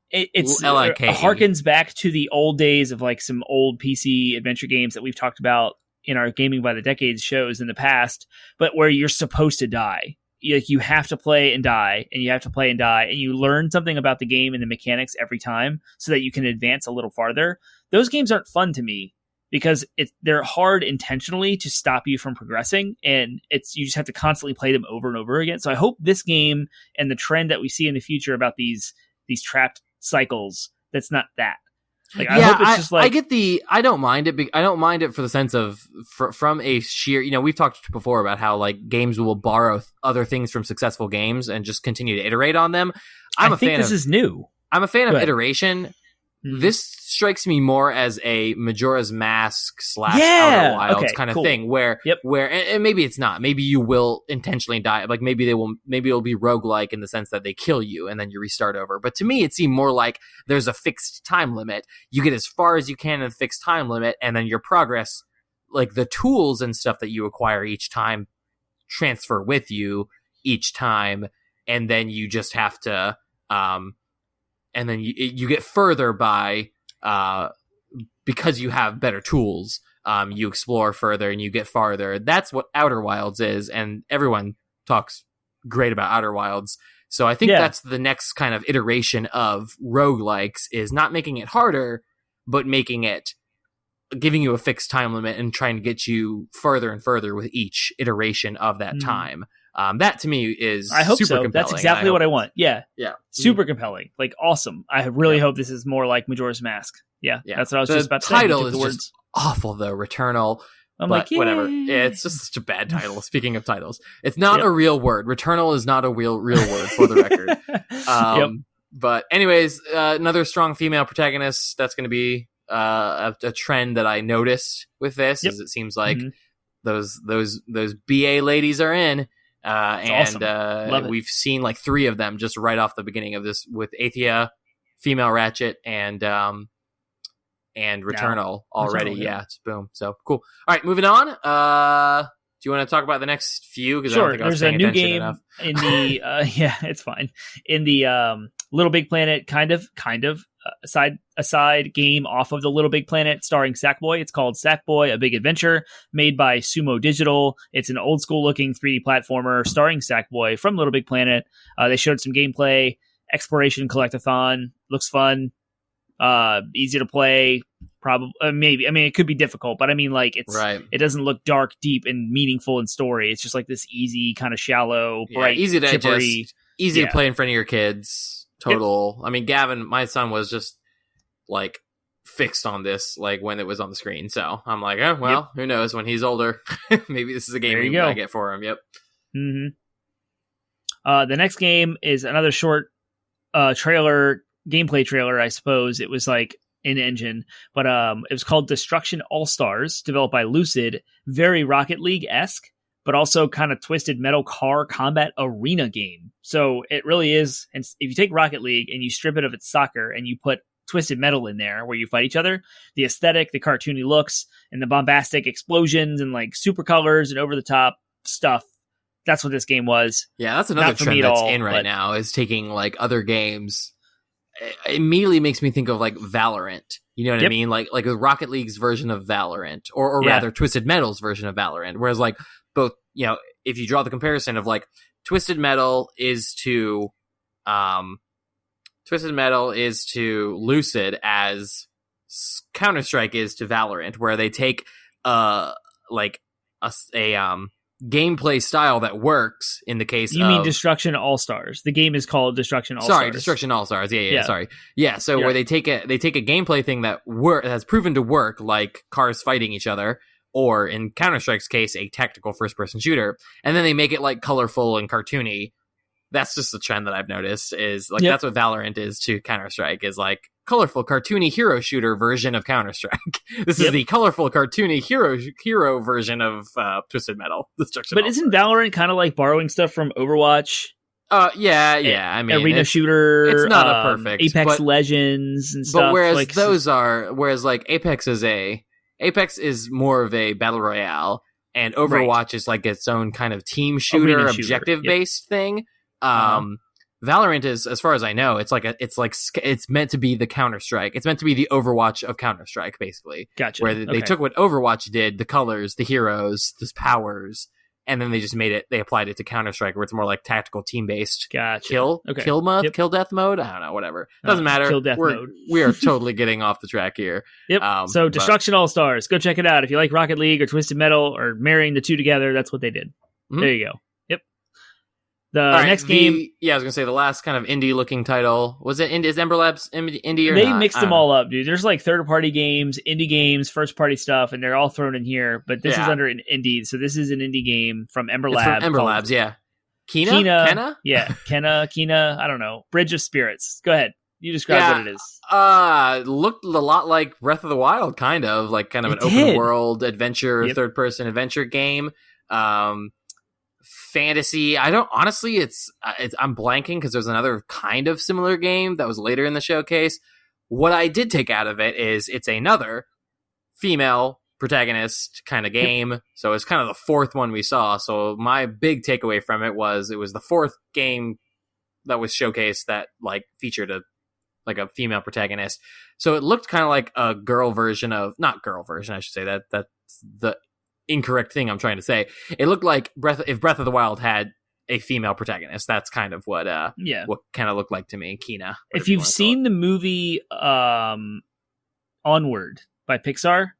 It L-I-K-E. harkens back to the old days of like some old PC adventure games that we've talked about in our Gaming by the Decades shows in the past, but where you're supposed to die. You have to play and die, and you have to play and die, and you learn something about the game and the mechanics every time so that you can advance a little farther. Those games aren't fun to me because they're hard intentionally to stop you from progressing, and you just have to constantly play them over and over again. So I hope this game and the trend that we see in the future about these trapped cycles, that's not that. Like, I hope it's just like I don't mind it. I don't mind it for the sense of from a sheer. We've talked before about how like games will borrow other things from successful games and just continue to iterate on them. I think this is new. I'm a fan of iteration. Mm-hmm. This strikes me more as a Majora's Mask / Outer Wilds kind of thing, where and maybe it's not. Maybe you will intentionally die. Like maybe it'll be roguelike in the sense that they kill you and then you restart over. But to me, it seemed more like there's a fixed time limit. You get as far as you can in a fixed time limit, and then your progress, like the tools and stuff that you acquire each time, transfer with you each time, and then you just have to and then you get further by because you have better tools. You explore further and you get farther. That's what Outer Wilds is, and everyone talks great about Outer Wilds. So I think that's the next kind of iteration of roguelikes, is not making it harder, but giving you a fixed time limit and trying to get you further and further with each iteration of that time. That to me is I hope super so. compelling. That's exactly what I want. Yeah. Super Mm-hmm. compelling. Like awesome. I really hope this is more like Majora's Mask. Yeah. That's what I was just about to say. The title is just awful though, Returnal. I'm but like, whatever. It's just such a bad title. Speaking of titles, it's not a real word. Returnal is not a real word, for the record. But anyways, another strong female protagonist. That's going to be a trend that I noticed with this. Is it seems like those BA ladies are in. Awesome. We've seen like 3 of them just right off the beginning of this, with Athia, female Ratchet, and Returnal already. Yeah, it's boom. So cool. All right, moving on. Do you want to talk about the next few? Because sure. I don't think I was There's a new game enough. in the it's fine. In the Little Big Planet kind of aside game off of the Little Big Planet, starring Sackboy. It's called Sackboy: A Big Adventure, made by Sumo Digital. It's an old school looking 3D platformer starring Sackboy from Little Big Planet. They showed some gameplay, exploration, collectathon. Looks fun, easy to play. Probably, maybe. I mean, it could be difficult, but I mean, like it doesn't look dark, deep, and meaningful in story. It's just like this easy, kind of shallow, bright, easy to chippery, digest, easy to play in front of your kids. Total. Yep. I mean, Gavin, my son, was just like fixed on this, like when it was on the screen. So I'm like, oh well, who knows? When he's older, maybe this is a game I get for him. Yep. Mm-hmm. The next game is another short gameplay trailer, I suppose. It was like in engine, but it was called Destruction All Stars, developed by Lucid. Very Rocket League-esque, but also kind of twisted metal car combat arena game. So it really is. And if you take Rocket League and you strip it of its soccer and you put Twisted Metal in there where you fight each other, the aesthetic, the cartoony looks, and the bombastic explosions and like super colors and over the top stuff, that's what this game was. Yeah, that's another trend that's in right now, is taking like other games immediately makes me think of like Valorant. You know what I mean? Like Rocket League's version of Valorant, or rather Twisted Metal's version of Valorant. Whereas like both, if you draw the comparison of like Twisted Metal is to Lucid as Counter-Strike is to Valorant, where they take like a gameplay style that works in the case You mean Destruction All-Stars. The game is called Destruction All-Stars. Sorry, Destruction All-Stars. Yeah, sorry. Yeah, so where they take a gameplay thing that has proven to work, like cars fighting each other, or in Counter-Strike's case, a tactical first-person shooter, and then they make it like colorful and cartoony. That's just the trend that I've noticed, is like that's what Valorant is to Counter-Strike, is like colorful, cartoony hero shooter version of Counter-Strike. This is the colorful, cartoony hero version of Twisted Metal. But isn't Valorant kind of like borrowing stuff from Overwatch? Yeah. I mean, arena shooter. It's not a perfect Apex Legends and stuff. But whereas like Apex is more of a battle royale, and Overwatch is like its own kind of team shooter, objective based thing. Valorant is, as far as I know, it's meant to be the Counter-Strike. It's meant to be the Overwatch of Counter-Strike, basically. Gotcha. Where they took what Overwatch did, the colors, the heroes, the powers, and then they just they applied it to Counter-Strike, where it's more like tactical team-based kill death mode. I don't know, whatever. Doesn't matter. Kill death mode. We are totally getting off the track here. Yep. So Destruction All-Stars, go check it out. If you like Rocket League or Twisted Metal or marrying the two together, that's what they did. Mm-hmm. There you go. The next game... I was going to say the last kind of indie-looking title. Was it indie? Is Ember Labs indie or They not? mixed them all up, dude. There's like third-party games, indie games, first-party stuff, and they're all thrown in here. But this is under an indie, so this is an indie game from Ember Labs. From Ember Labs, yeah. Kena? Yeah, Kena, I don't know. Bridge of Spirits. Go ahead. You describe what it is. Looked a lot like Breath of the Wild, kind of an open-world adventure, third-person adventure game. Fantasy. I don't honestly. I'm blanking because there's another kind of similar game that was later in the showcase. What I did take out of it is it's another female protagonist kind of game. So it's kind of the fourth one we saw. So my big takeaway from it was the fourth game that was showcased that like featured a female protagonist. So it looked kind of like a girl version of, not girl version, I should say. That's the incorrect thing I'm trying to say. It looked like if Breath of the Wild had a female protagonist. That's kind of what kind of looked like to me. Kena. If you've seen the movie Onward by Pixar,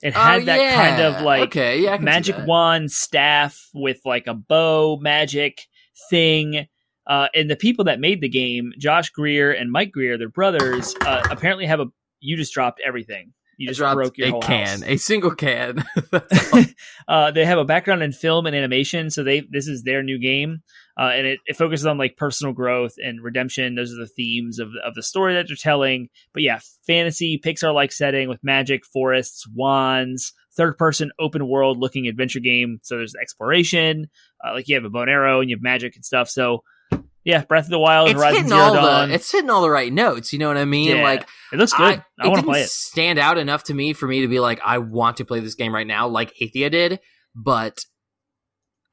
it had that kind of like magic wand staff with like a bow magic thing. And the people that made the game, Josh Greer and Mike Greer, their brothers, apparently have you just dropped everything. You just broke your whole house. A single can. They have a background in film and animation, so this is their new game, and it focuses on like personal growth and redemption. Those are the themes of the story that they're telling. But yeah, fantasy Pixar-like setting with magic, forests, wands, third-person open world looking adventure game. So there's exploration, like you have a bow and arrow and you have magic and stuff. So. Yeah, Breath of the Wild, Horizon Zero Dawn. It's hitting all the right notes, you know what I mean? Yeah, like it looks good. I want to play it. It didn't stand out enough to me for me to be like, I want to play this game right now, like Athia did, but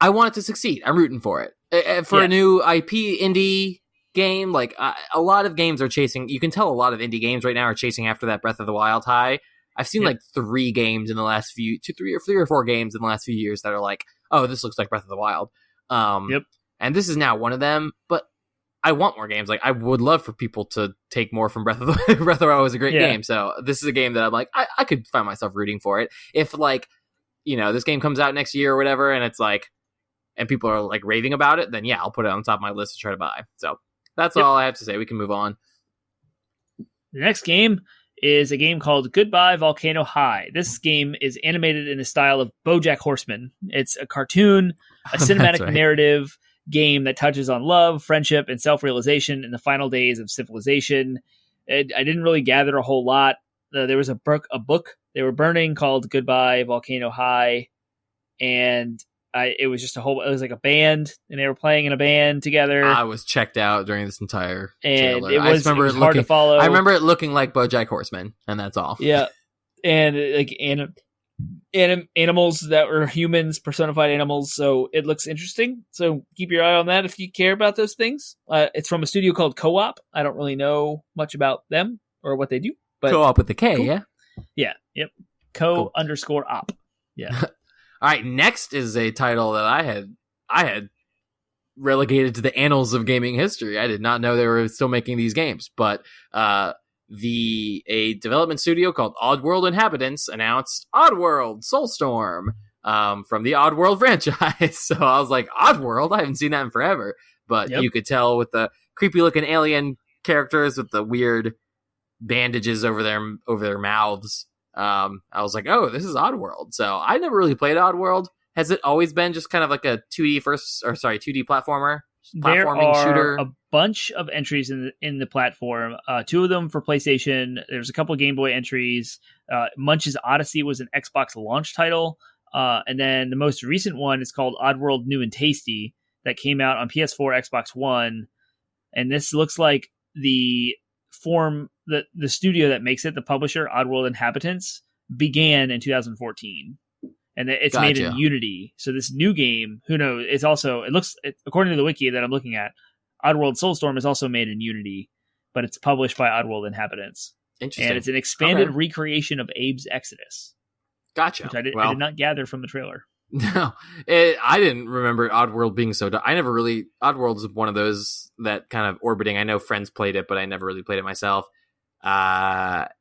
I want it to succeed. I'm rooting for it. For a new IP indie game, like a lot of games are chasing, you can tell a lot of indie games right now are chasing after that Breath of the Wild high. I've seen like three or four games in the last few years that are like, oh, this looks like Breath of the Wild. And this is now one of them, but I want more games. Like, I would love for people to take more from Breath of the Wild. Was a great game. So this is a game that I'm like, I could find myself rooting for it. If like, this game comes out next year or whatever, and it's like, and people are like raving about it, then I'll put it on top of my list to try to buy. So that's all I have to say. We can move on. The next game is a game called Goodbye Volcano High. This game is animated in the style of BoJack Horseman. It's a cartoon, a cinematic narrative game that touches on love, friendship, and self-realization in the final days of civilization. I didn't really gather a whole lot. There was a book they were burning called Goodbye Volcano High, and it was just it was like a band, and they were playing in a band together. I was checked out during this entire trailer. It was hard to follow. I remember it looking like BoJack Horseman, and that's all. Yeah, and animals that were humans, personified animals. So it looks interesting. So keep your eye on that if you care about those things. It's from a studio called Co-op. I don't really know much about them or what they do, but Co-op with the K, cool. yeah? Yeah. Yep. Co_op. Yeah. All right. Next is a title that I had relegated to the annals of gaming history. I did not know they were still making these games, but a development studio called Oddworld Inhabitants announced Oddworld Soulstorm from the Oddworld franchise. So I was like, Oddworld? I haven't seen that in forever. But you could tell with the creepy looking alien characters with the weird bandages over their mouths. I was like, oh, this is Oddworld. So I never really played Oddworld. Has it always been just kind of like a 2D platformer? There are shooter? a bunch of entries in the platform. Two of them for PlayStation. There's a couple of Game Boy entries. Munch's Odyssey was an Xbox launch title. And then the most recent one is called Oddworld New and Tasty that came out on PS4, Xbox One. And this looks like the studio that makes it, the publisher, Oddworld Inhabitants, began in 2014. And it's made in Unity. So this new game, who knows? According to the wiki that I'm looking at, Oddworld Soulstorm is also made in Unity, but it's published by Oddworld Inhabitants. Interesting. And it's an expanded recreation of Abe's Exodus. Gotcha. Which I did not gather from the trailer. No, I didn't remember Oddworld being so. Oddworld is one of those that kind of orbiting. I know friends played it, but I never really played it myself.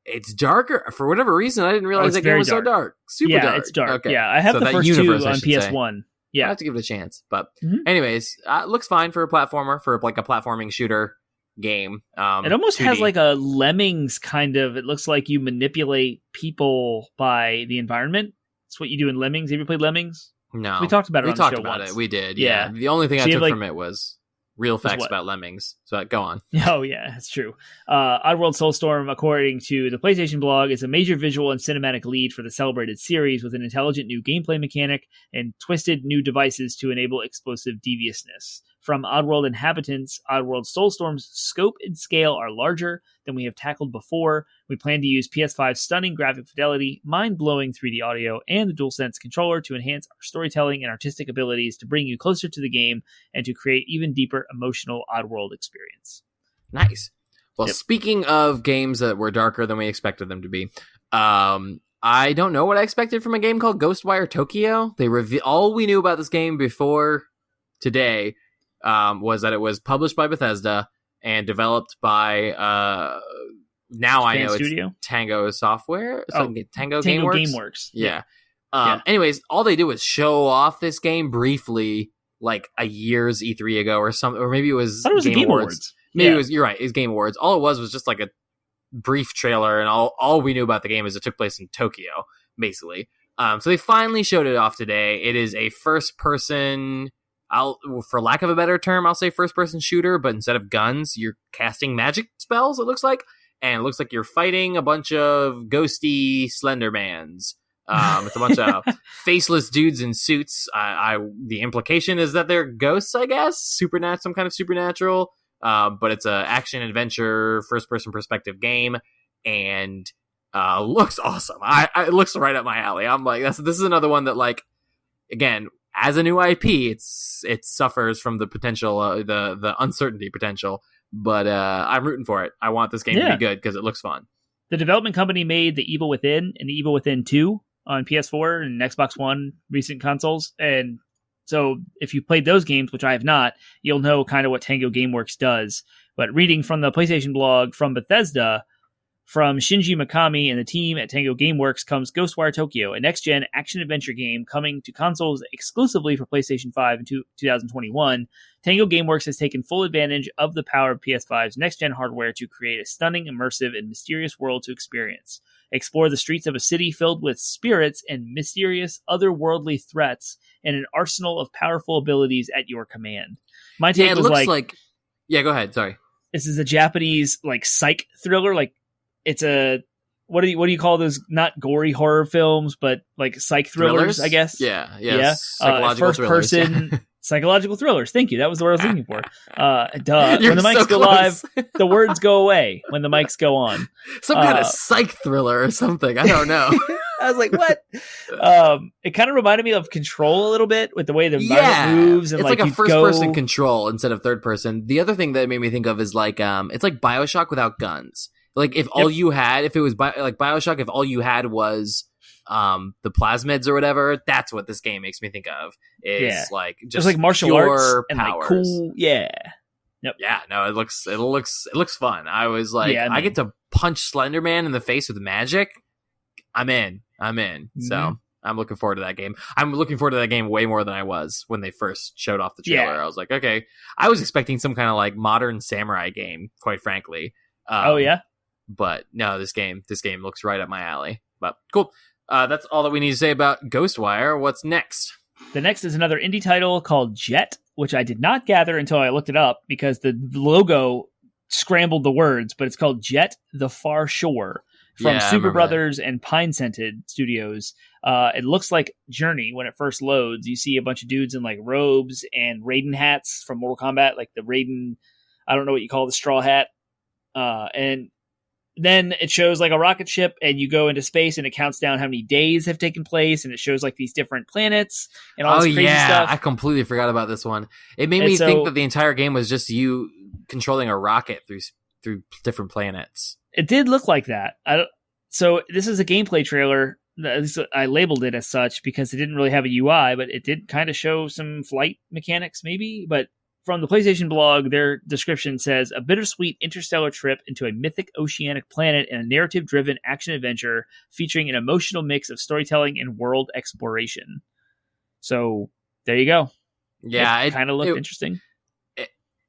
It's darker for whatever reason. I didn't realize that game was so dark. Super dark. It's dark. Okay. Yeah, I have the first two on PS1. Yeah, I have to give it a chance. But anyways, it looks fine for a platformer, for like a platforming shooter game. It almost 2D. has like a Lemmings kind of. It looks like you manipulate people by the environment. That's what you do in Lemmings. Have you played Lemmings? No, we talked about it. We talked about it. We did. Yeah. The only thing I took from it was real facts about Lemmings. So go on. Oh, yeah, that's true. Oddworld Soulstorm, according to the PlayStation blog, is a major visual and cinematic lead for the celebrated series with an intelligent new gameplay mechanic and twisted new devices to enable explosive deviousness. From Oddworld Inhabitants, Oddworld Soulstorm's scope and scale are larger than we have tackled before. We plan to use PS5's stunning graphic fidelity, mind-blowing 3D audio, and the DualSense controller to enhance our storytelling and artistic abilities to bring you closer to the game and to create even deeper emotional Oddworld experience. Nice. Well, Speaking of games that were darker than we expected them to be, I don't know what I expected from a game called Ghostwire Tokyo. All we knew about this game before today was that it was published by Bethesda and developed by now I know Studio? It's Tango Software. Tango Gameworks. Yeah. Anyways, all they did was show off this game briefly, like a year's E3 ago or something, or maybe it was Game Awards. Maybe it was. You're right. It was Game Awards. All it was just like a brief trailer, and all we knew about the game is it took place in Tokyo, basically. So they finally showed it off today. It is a first-person, for lack of a better term, I'll say first-person shooter, but instead of guns, you're casting magic spells, it looks like. And it looks like you're fighting a bunch of ghosty Slendermans. It's a bunch of faceless dudes in suits. The implication is that they're ghosts, I guess? Some kind of supernatural. But it's a action-adventure, first-person perspective game. And looks awesome. It looks right up my alley. I'm like, this is another one that, like, again, as a new IP, it suffers from the potential, the uncertainty potential. But I'm rooting for it. I want this game to be good because it looks fun. The development company made The Evil Within and The Evil Within 2 on PS4 and Xbox One recent consoles. And so if you played those games, which I have not, you'll know kind of what Tango Gameworks does. But reading from the PlayStation blog from Bethesda, from Shinji Mikami and the team at Tango Gameworks comes Ghostwire Tokyo, a next-gen action-adventure game coming to consoles exclusively for PlayStation 5 in 2021. Tango Gameworks has taken full advantage of the power of PS5's next-gen hardware to create a stunning, immersive, and mysterious world to experience. Explore the streets of a city filled with spirits and mysterious, otherworldly threats, and an arsenal of powerful abilities at your command. My take was like... Yeah, go ahead, sorry. This is a Japanese, like, psych thriller, like, it's a what do you call those? Not gory horror films, but like psych thrillers, I guess. Yeah. Psychological first person Psychological thrillers. Thank you. That was the word I was looking for. Duh. You're When the mics so go close. live, the words go away when the mics go on. Some kind of psych thriller or something. I don't know. I was like, what? It kind of reminded me of Control a little bit with the way the environment moves. And it's like a you first-person control instead of third-person. The other thing that it made me think of is like, it's like BioShock without guns. Like if all you had, if it was like BioShock, if all you had was the plasmids or whatever, that's what this game makes me think of. Is like just like martial arts and powers. like cool, Yep. Yeah, no, it looks fun. I was like, I get to punch Slender Man in the face with magic. I'm in. Mm-hmm. So I'm looking forward to that game. I'm looking forward to that game way more than I was when they first showed off the trailer. I was like, okay, I was expecting some kind of like modern samurai game, quite frankly. But no, this game looks right up my alley. But cool. That's all that we need to say about Ghostwire. What's next? The next is another indie title called Jet, which I did not gather until I looked it up because the logo scrambled the words, but it's called Jet the Far Shore from Super Brothers and Pine Scented Studios. It looks like Journey when it first loads. You see a bunch of dudes in like robes and Raiden hats from Mortal Kombat, like the Raiden, I don't know what you call the straw hat. And then it shows like a rocket ship and you go into space and it counts down how many days have taken place and it shows like these different planets and all this crazy stuff. I completely forgot about this one. It made me think that the entire game was just you controlling a rocket through different planets. It did look like that. So this is a gameplay trailer. At least I labeled it as such because it didn't really have a UI, but it did kind of show some flight mechanics maybe. But from the PlayStation blog, their description says, a bittersweet interstellar trip into a mythic oceanic planet and a narrative-driven action-adventure featuring an emotional mix of storytelling and world exploration. So, there you go. Yeah. It kind of looked interesting.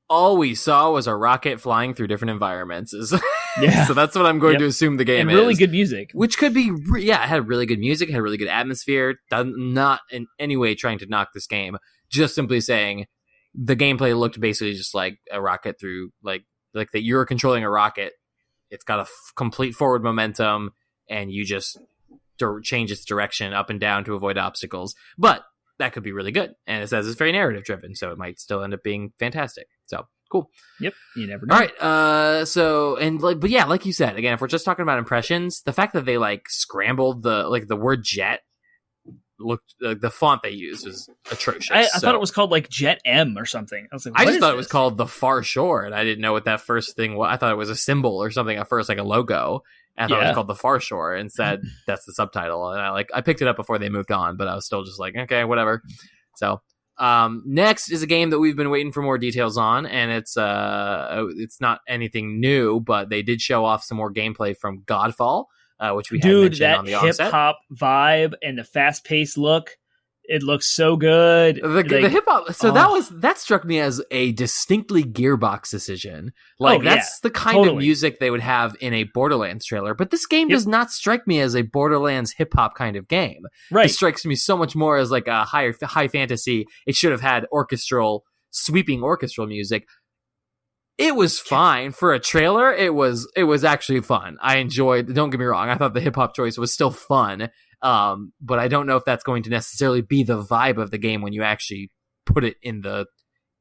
All we saw was a rocket flying through different environments. Yeah. So that's what I'm going to assume the game is. And really good music. Which could be, it had really good music, had really good atmosphere. Not in any way trying to knock this game. Just simply saying, the gameplay looked basically just like a rocket through, like that you're controlling a rocket. It's got a complete forward momentum, and you just change its direction up and down to avoid obstacles. But that could be really good, and it says it's very narrative driven, so it might still end up being fantastic. So cool. Yep, you never know. All right, but yeah, like you said, again, if we're just talking about impressions, the fact that they like scrambled the word jet. Looked the font they used was atrocious. I thought it was called like Jet M or something. I was like, I just thought it was called the Far Shore, and I didn't know what that first thing was. I thought it was a symbol or something at first, like a logo. And I thought it was called the Far Shore, and said that's the subtitle. And I picked it up before they moved on, but I was still just like, okay, whatever. So next is a game that we've been waiting for more details on, and it's not anything new, but they did show off some more gameplay from Godfall. Which we had mentioned on the onset. Hip hop vibe and the fast paced look, it looks so good. The hip hop, so that struck me as a distinctly Gearbox decision. Like that's the kind of music they would have in a Borderlands trailer. But this game does not strike me as a Borderlands hip hop kind of game. Right, it strikes me so much more as like a high fantasy. It should have had sweeping orchestral music. It was fine for a trailer. It was actually fun. I enjoyed. Don't get me wrong. I thought the hip hop choice was still fun. But I don't know if that's going to necessarily be the vibe of the game when you actually put it in the.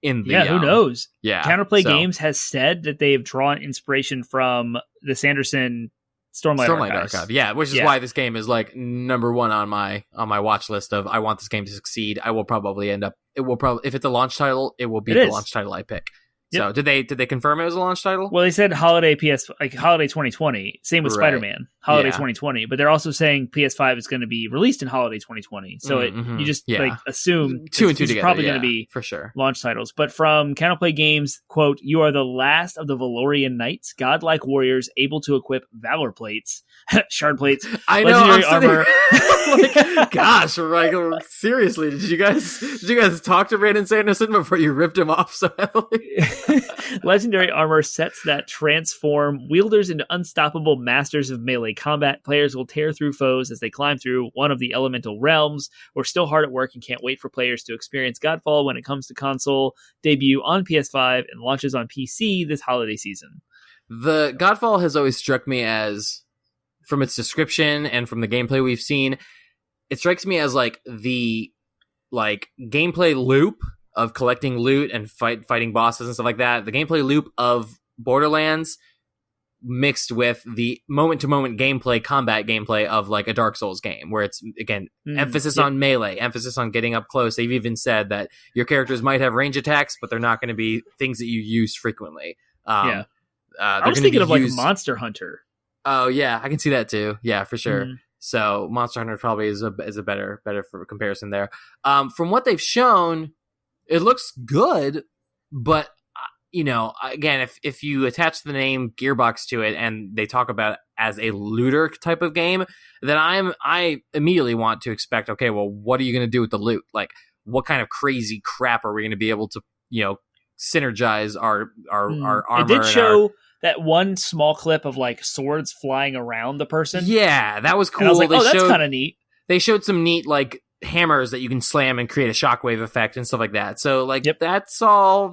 Who knows? Yeah. Counterplay Games has said that they have drawn inspiration from the Sanderson Stormlight Archive. Yeah, which is why this game is like number one on my watch list of I want this game to succeed. I will probably end up. It will probably, if it's a launch title, it will be the launch title I pick. So did they confirm it was a launch title? Well, they said holiday 2020. Same with Spider-Man, holiday 2020. But they're also saying PS5 is going to be released in holiday 2020. So you just assume two and two together. Probably going to be for sure launch titles. But from Counterplay Games, quote, "You are the last of the Valorian knights, godlike warriors able to equip valor plates, shard plates, legendary armor." Like, gosh, seriously, did you guys talk to Brandon Sanderson before you ripped him off so heavily? Legendary armor sets that transform wielders into unstoppable masters of melee combat. Players will tear through foes as they climb through one of the elemental realms. We're still hard at work and can't wait for players to experience Godfall when it comes to console debut on PS5 and launches on PC this holiday season. The Godfall has always struck me as, from its description and from the gameplay we've seen, it strikes me as like the gameplay loop of collecting loot and fighting bosses and stuff like that. The gameplay loop of Borderlands mixed with the moment-to-moment combat gameplay of like a Dark Souls game, where it's, again, emphasis on melee, emphasis on getting up close. They've even said that your characters might have range attacks, but they're not going to be things that you use frequently. I was thinking of like Monster Hunter. Oh yeah, I can see that too. Yeah, for sure. So Monster Hunter probably is a better for comparison there. From what they've shown, it looks good, but again, if you attach the name Gearbox to it and they talk about it as a looter type of game, then I immediately want to expect, okay, well, what are you going to do with the loot? Like, what kind of crazy crap are we going to be able to, synergize our armor? It did show that one small clip of like swords flying around the person. Yeah, that was cool. And I was like, that's kind of neat. They showed some neat like hammers that you can slam and create a shockwave effect and stuff like that. So like that's all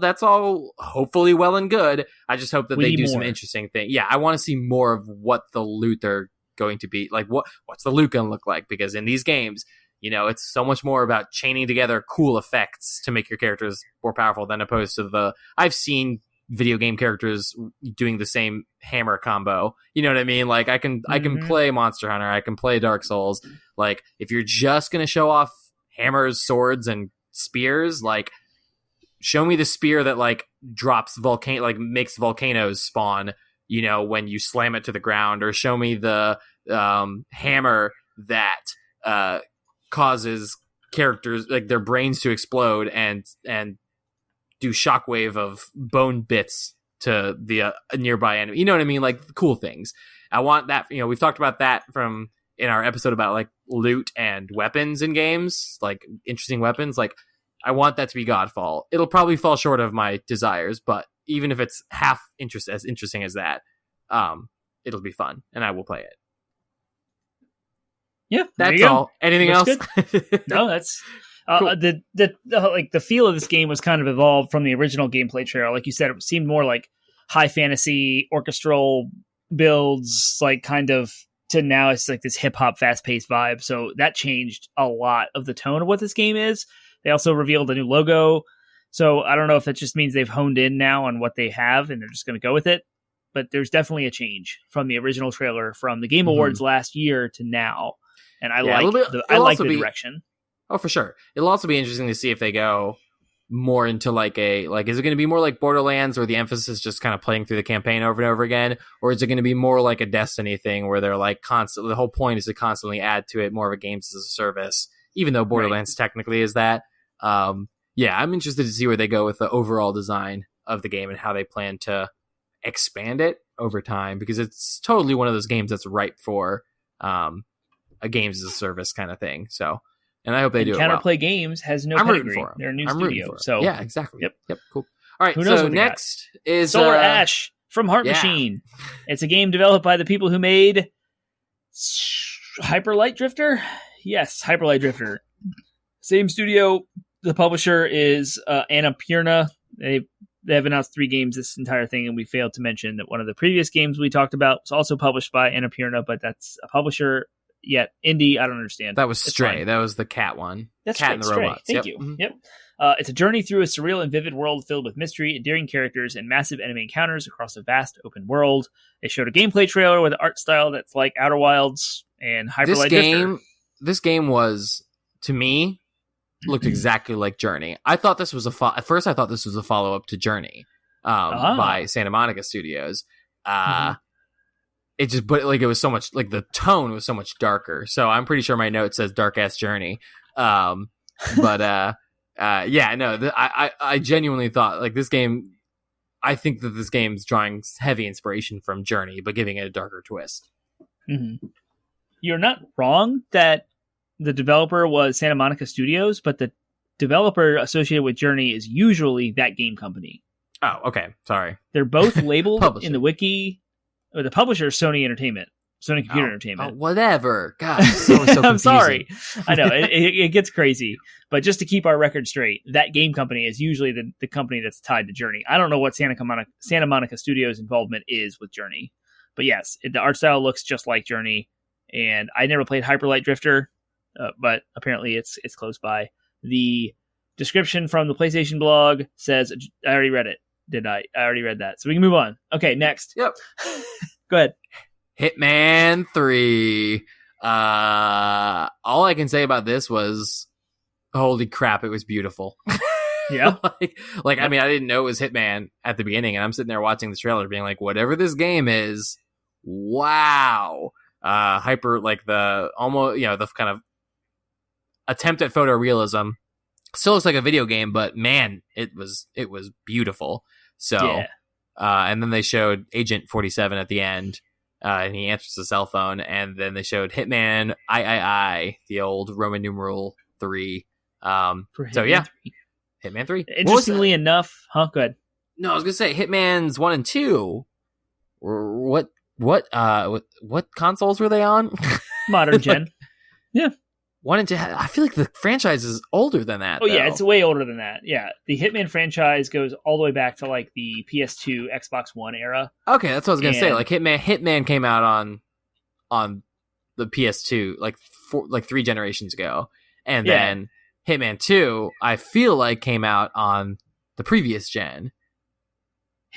hopefully well and good. I just hope that they do some interesting things. Yeah, I want to see more of what the loot they're going to be. Like what's the loot going to look like? Because in these games, it's so much more about chaining together cool effects to make your characters more powerful than opposed to I've seen video game characters doing the same hammer combo. You know what I mean? Like I can play Monster Hunter, I can play Dark Souls. Like if you're just going to show off hammers, swords, and spears, like show me the spear that like drops makes volcanoes spawn, when you slam it to the ground, or show me the hammer that causes characters like their brains to explode and do shockwave of bone bits to the nearby enemy. You know what I mean? Like cool things. I want that. We've talked about that in our episode about like loot and weapons in games, like interesting weapons. Like I want that to be Godfall. It'll probably fall short of my desires, but even if it's half as interesting as that, it'll be fun and I will play it. Yeah, that's all. Anything else? No, that's cool. The feel of this game was kind of evolved from the original gameplay trailer. Like you said, it seemed more like high fantasy orchestral builds, like kind of, to now it's like this hip hop fast paced vibe. So that changed a lot of the tone of what this game is. They also revealed a new logo. So I don't know if that just means they've honed in now on what they have and they're just going to go with it. But there's definitely a change from the original trailer from the Game Awards last year to now. And I like the direction. Oh, for sure. It'll also be interesting to see if they go more into is it going to be more like Borderlands, where the emphasis is just kind of playing through the campaign over and over again, or is it going to be more like a Destiny thing where they're like constantly, the whole point is to constantly add to it, more of a games as a service, even though Borderlands technically is that. I'm interested to see where they go with the overall design of the game and how they plan to expand it over time, because it's totally one of those games that's ripe for a games as a service kind of thing. So, and I hope they do it well. Counterplay Games has no pedigree. They're a new studio. So yeah, exactly. Yep, cool. All right, who knows so next is Solar Ash from Heart Machine. It's a game developed by the people who made Hyper Light Drifter. Yes, Hyper Light Drifter. Same studio. The publisher is Annapurna. They have announced 3 games this entire thing, and we failed to mention that one of the previous games we talked about was also published by Annapurna, but that's a publisher. Yet indie, I don't understand. That was Stray. That was the cat one. That's Cat right, and the Stray. Robots. Thank you. Mm-hmm. Yep. It's a journey through a surreal and vivid world filled with mystery, endearing characters, and massive enemy encounters across a vast open world. They showed a gameplay trailer with an art style that's like Outer Wilds and Hyper Light Drifter. This game was, to me, looked exactly like Journey. I thought this was at first I thought this was a follow-up to Journey by Santa Monica Studios. It just, but like it was so much, like the tone was so much darker. So I'm pretty sure my note says Dark Ass Journey. I genuinely thought like this game. I think that this game's drawing heavy inspiration from Journey, but giving it a darker twist. Mm-hmm. You're not wrong that the developer was Santa Monica Studios, but the developer associated with Journey is usually that game company. Oh, okay. Sorry. They're both labeled in the wiki. The publisher is Sony Entertainment, Sony Computer Entertainment. Whatever. God, so I'm sorry. I know it gets crazy, but just to keep our record straight, that game company is usually the company that's tied to Journey. I don't know what Santa Monica Studios' involvement is with Journey, but yes, the art style looks just like Journey. And I never played Hyper Light Drifter, but apparently it's close by. The Description from the PlayStation blog says, I already read it. Did I? I already read that. So we can move on. Okay, next. Yep. Go ahead. Hitman 3. All I can say about this was, holy crap, it was beautiful. Yeah. like I mean, I didn't know it was Hitman at the beginning, and I'm sitting there watching the trailer being like, whatever this game is, wow. Hyper, like the almost, the kind of attempt at photorealism. Still looks like a video game, but man, it was beautiful. So, yeah. And then they showed Agent 47 at the end, and he answers the cell phone, and then they showed Hitman I, the old Roman numeral 3. So yeah, 3. Hitman 3. Interestingly enough, go ahead. No, I was gonna say Hitman's 1 and 2. What consoles were they on? Modern gen. Yeah. 1 and 2. I feel like the franchise is older than that. Oh yeah, it's way older than that. Yeah, the Hitman franchise goes all the way back to like the PS2, Xbox One era. Okay, that's what I was gonna say. Like Hitman came out on the PS2 like 3 generations ago, and then Hitman 2, I feel like came out on the previous gen.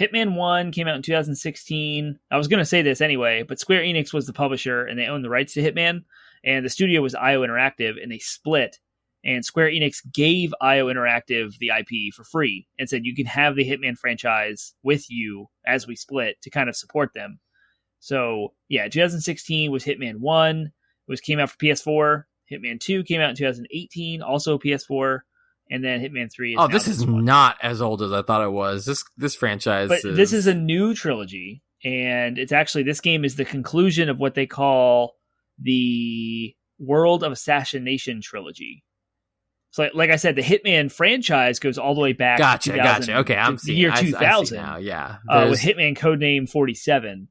Hitman 1 came out in 2016. I was going to say this anyway, but Square Enix was the publisher, and they owned the rights to Hitman, and the studio was IO Interactive, and they split, and Square Enix gave IO Interactive the IP for free, and said, you can have the Hitman franchise with you as we split to kind of support them. So, yeah, 2016 was Hitman 1, came out for PS4. Hitman 2 came out in 2018, also PS4, and then Hitman 3 is this is not as old as I thought it was. This franchise this is a new trilogy, and it's actually, this game is the conclusion of what they call the World of Assassination trilogy. So like I said, the Hitman franchise goes all the way back to 2000, gotcha. Okay, I'm seeing the year 2000 I see now, yeah. With Hitman Codename 47.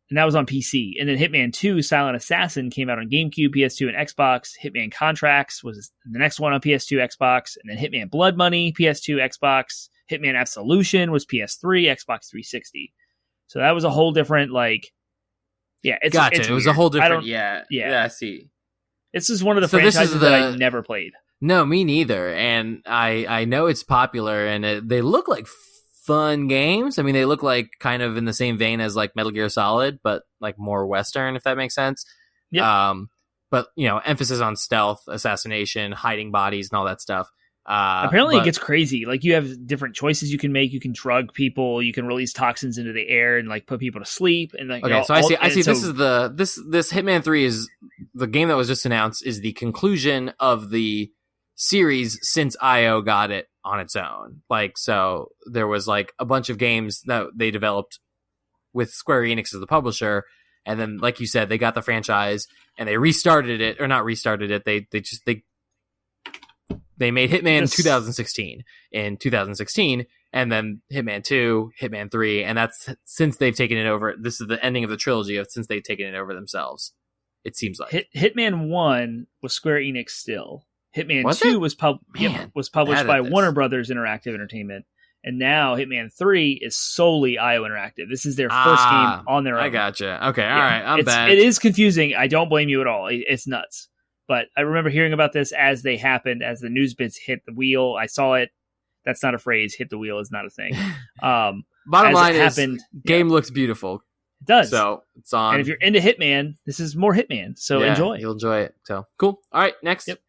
And that was on PC. And then Hitman 2, Silent Assassin, came out on GameCube, PS2, and Xbox. Hitman Contracts was the next one on PS2, Xbox. And then Hitman Blood Money, PS2, Xbox. Hitman Absolution was PS3, Xbox 360. So that was a whole different, it's gotcha. It's it was weird. a whole different, yeah, I see. This is one of the franchises that I never played. No, me neither. And I know it's popular, and they look like fun games. I mean, they look like kind of in the same vein as like Metal Gear Solid, but like more Western, if that makes sense. Yeah. But emphasis on stealth, assassination, hiding bodies, and all that stuff. Apparently, it gets crazy. Like, you have different choices you can make. You can drug people. You can release toxins into the air and like put people to sleep. And like, okay, so I see. This is this Hitman 3 is the game that was just announced. Is the conclusion of the series since IO got it on its own. Like, so there was like a bunch of games that they developed with Square Enix as the publisher, and then like you said, they got the franchise and they restarted it, or not restarted it. They made Hitman 2016 in 2016, and then Hitman 2, Hitman 3, and that's since they've taken it over. This is the ending of the trilogy of since they've taken it over themselves. It seems like Hitman 1 was Square Enix still. Hitman 2 was published by Warner Brothers Interactive Entertainment, and now Hitman 3 is solely IO Interactive. This is their first game on their own. I gotcha. Okay, all right, I'm bad. It is confusing. I don't blame you at all. It's nuts. But I remember hearing about this as they happened, as the news bits hit the wheel. I saw it. That's not a phrase. Hit the wheel is not a thing. Bottom line is, game looks beautiful. It does. So it's on. And if you're into Hitman, this is more Hitman. So enjoy. You'll enjoy it. So cool. All right, next. Yep.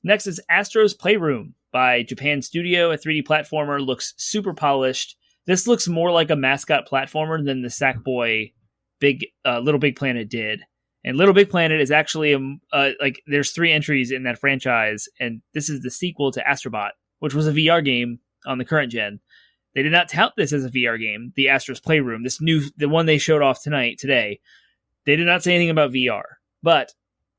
Next is Astro's Playroom by Japan Studio, a 3D platformer. Looks super polished. This looks more like a mascot platformer than the Sackboy Little Big Planet did. And Little Big Planet is actually there's 3 entries in that franchise, and this is the sequel to Astrobot, which was a VR game on the current gen. They did not tout this as a VR game, the Astro's Playroom, the one they showed off today. They did not say anything about VR, but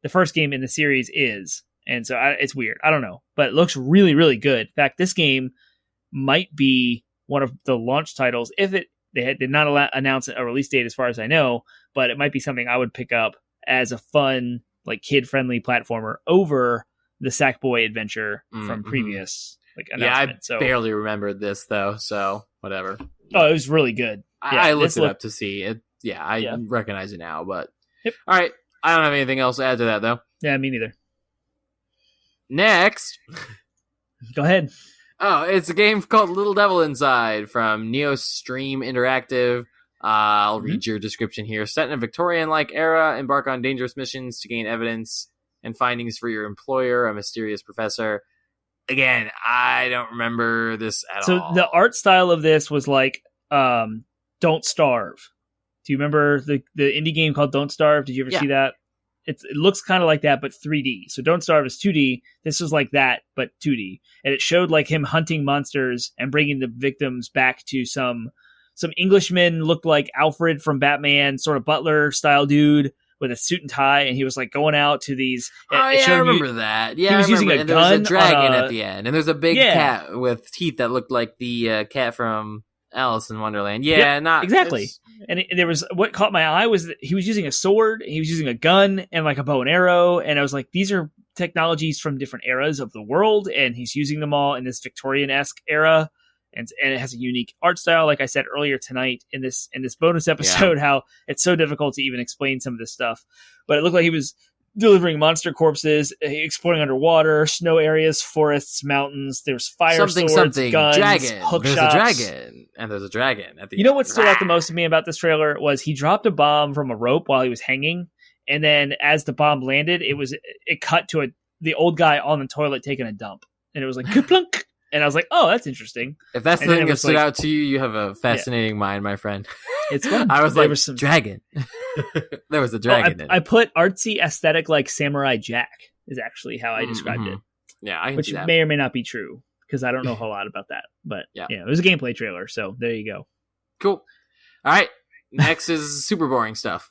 the first game in the series is, and so it's weird. I don't know, but it looks really, really good. In fact, this game might be one of the launch titles if they did not announce a release date as far as I know, but it might be something I would pick up as a fun, like kid-friendly platformer over the Sackboy adventure from previous announcement. Yeah, I barely remembered this though, so whatever. Oh, it was really good. Yeah, I looked it up to see it. Yeah, I recognize it now, but yep. All right. I don't have anything else to add to that though. Yeah, me neither. Next, Go ahead. Oh, it's a game called Little Devil Inside from Neostream Interactive. I'll read your description here. Set in a Victorian-like era, embark on dangerous missions to gain evidence and findings for your employer, a mysterious professor. Again, I don't remember this at all. So the art style of this was like Don't Starve. Do you remember the indie game called Don't Starve? Did you ever see that? It looks kind of like that, but 3D. So Don't Starve is 2D. This was like that, but 2D. And it showed like him hunting monsters and bringing the victims back to some Englishman looked like Alfred from Batman, sort of butler style dude with a suit and tie, and he was like going out to these. I remember that. Yeah, he was using a gun. There was a dragon at the end, and there's a big cat with teeth that looked like the cat from Alice in Wonderland. Yeah, not exactly. And there was what caught my eye was that he was using a sword, he was using a gun, and like a bow and arrow. And I was like, these are technologies from different eras of the world, and he's using them all in this Victorian-esque era. And it has a unique art style, like I said earlier tonight in this bonus episode, how it's so difficult to even explain some of this stuff. But it looked like he was delivering monster corpses, exploring underwater, snow areas, forests, mountains. There's fire swords, guns, dragon. hook There's shots. A dragon, and there's a dragon at the end. You know what stood out the most to me about this trailer was he dropped a bomb from a rope while he was hanging, and then as the bomb landed, it cut to the old guy on the toilet taking a dump, and it was like kaplunk. And I was like, oh, that's interesting. If that's the thing that stood out to you, you have a fascinating mind, my friend. It's fun. I was like, dragon. There was a dragon in it. I put artsy aesthetic like Samurai Jack is actually how I described it. Yeah, I can which see that. May or may not be true because I don't know a whole lot about that. But yeah, it was a gameplay trailer. So there you go. Cool. All right. Next is super boring stuff.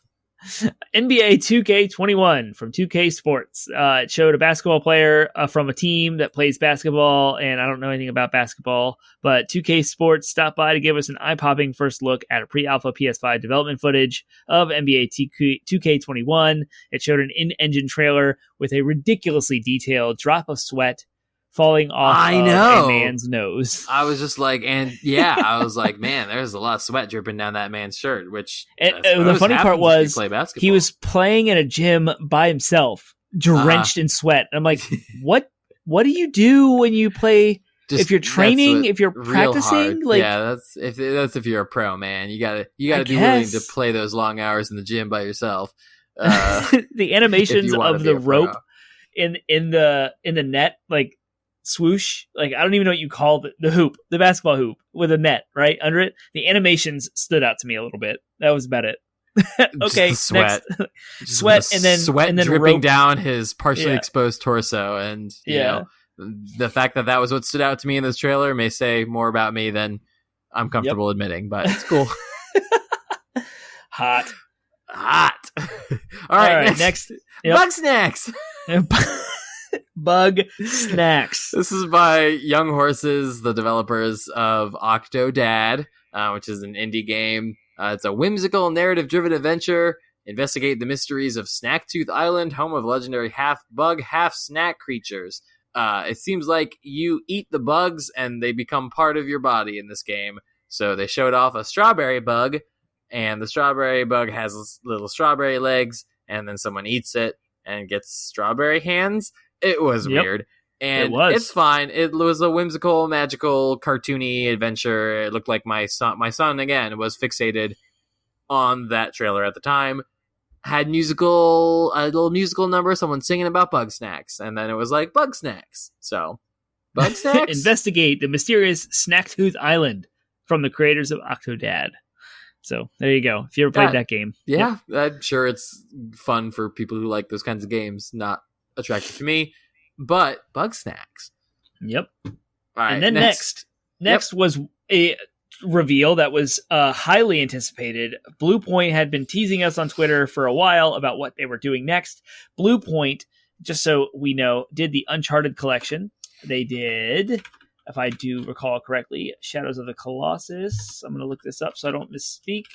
NBA 2K21 from 2K Sports. It showed a basketball player from a team that plays basketball, and I don't know anything about basketball, but 2K Sports stopped by to give us an eye-popping first look at a pre-alpha PS5 development footage of NBA 2K21. It showed an in-engine trailer with a ridiculously detailed drop of sweat falling off of a man's nose. I was just like, I was like, man, there's a lot of sweat dripping down that man's shirt, which the funny part was he was playing in a gym by himself, drenched in sweat. And I'm like, what do you do when you play? If you're training, if you're practicing, like, yeah, that's if you're a pro, man. You gotta be willing to play those long hours in the gym by yourself. The animations of the rope in the net, like, swoosh, like I don't even know what you call the hoop, the basketball hoop with a net right under it. The animations stood out to me a little bit. That was about it. Okay, sweat, sweat, and then dripping rope down his partially exposed torso, and you know, the fact that was what stood out to me in this trailer may say more about me than I'm comfortable admitting, but it's cool. Hot. All right, next. Bug snacks. Bug snacks. This is by Young Horses, the developers of Octodad, which is an indie game. It's a whimsical narrative-driven adventure. Investigate the mysteries of Snacktooth Island, home of legendary half-bug, half-snack creatures. It seems like you eat the bugs and they become part of your body in this game. So they showed off a strawberry bug, and the strawberry bug has little strawberry legs, and then someone eats it and gets strawberry hands. It was weird, and it's fine. It was a whimsical, magical, cartoony adventure. It looked like my son again was fixated on that trailer at the time. Had a little musical number, someone singing about bug snacks, and then it was like bug snacks. So, bug snacks. Investigate the mysterious Snacktooth Island from the creators of Octodad. So there you go. If you ever played that game, I'm sure it's fun for people who like those kinds of games. Not attractive to me, but bug snacks. Yep. All right, and then next was a reveal that was highly anticipated. Blue Point had been teasing us on Twitter for a while about what they were doing next. Blue Point, just so we know, did the Uncharted collection. They did, if I do recall correctly, Shadows of the Colossus. I'm going to look this up so I don't misspeak.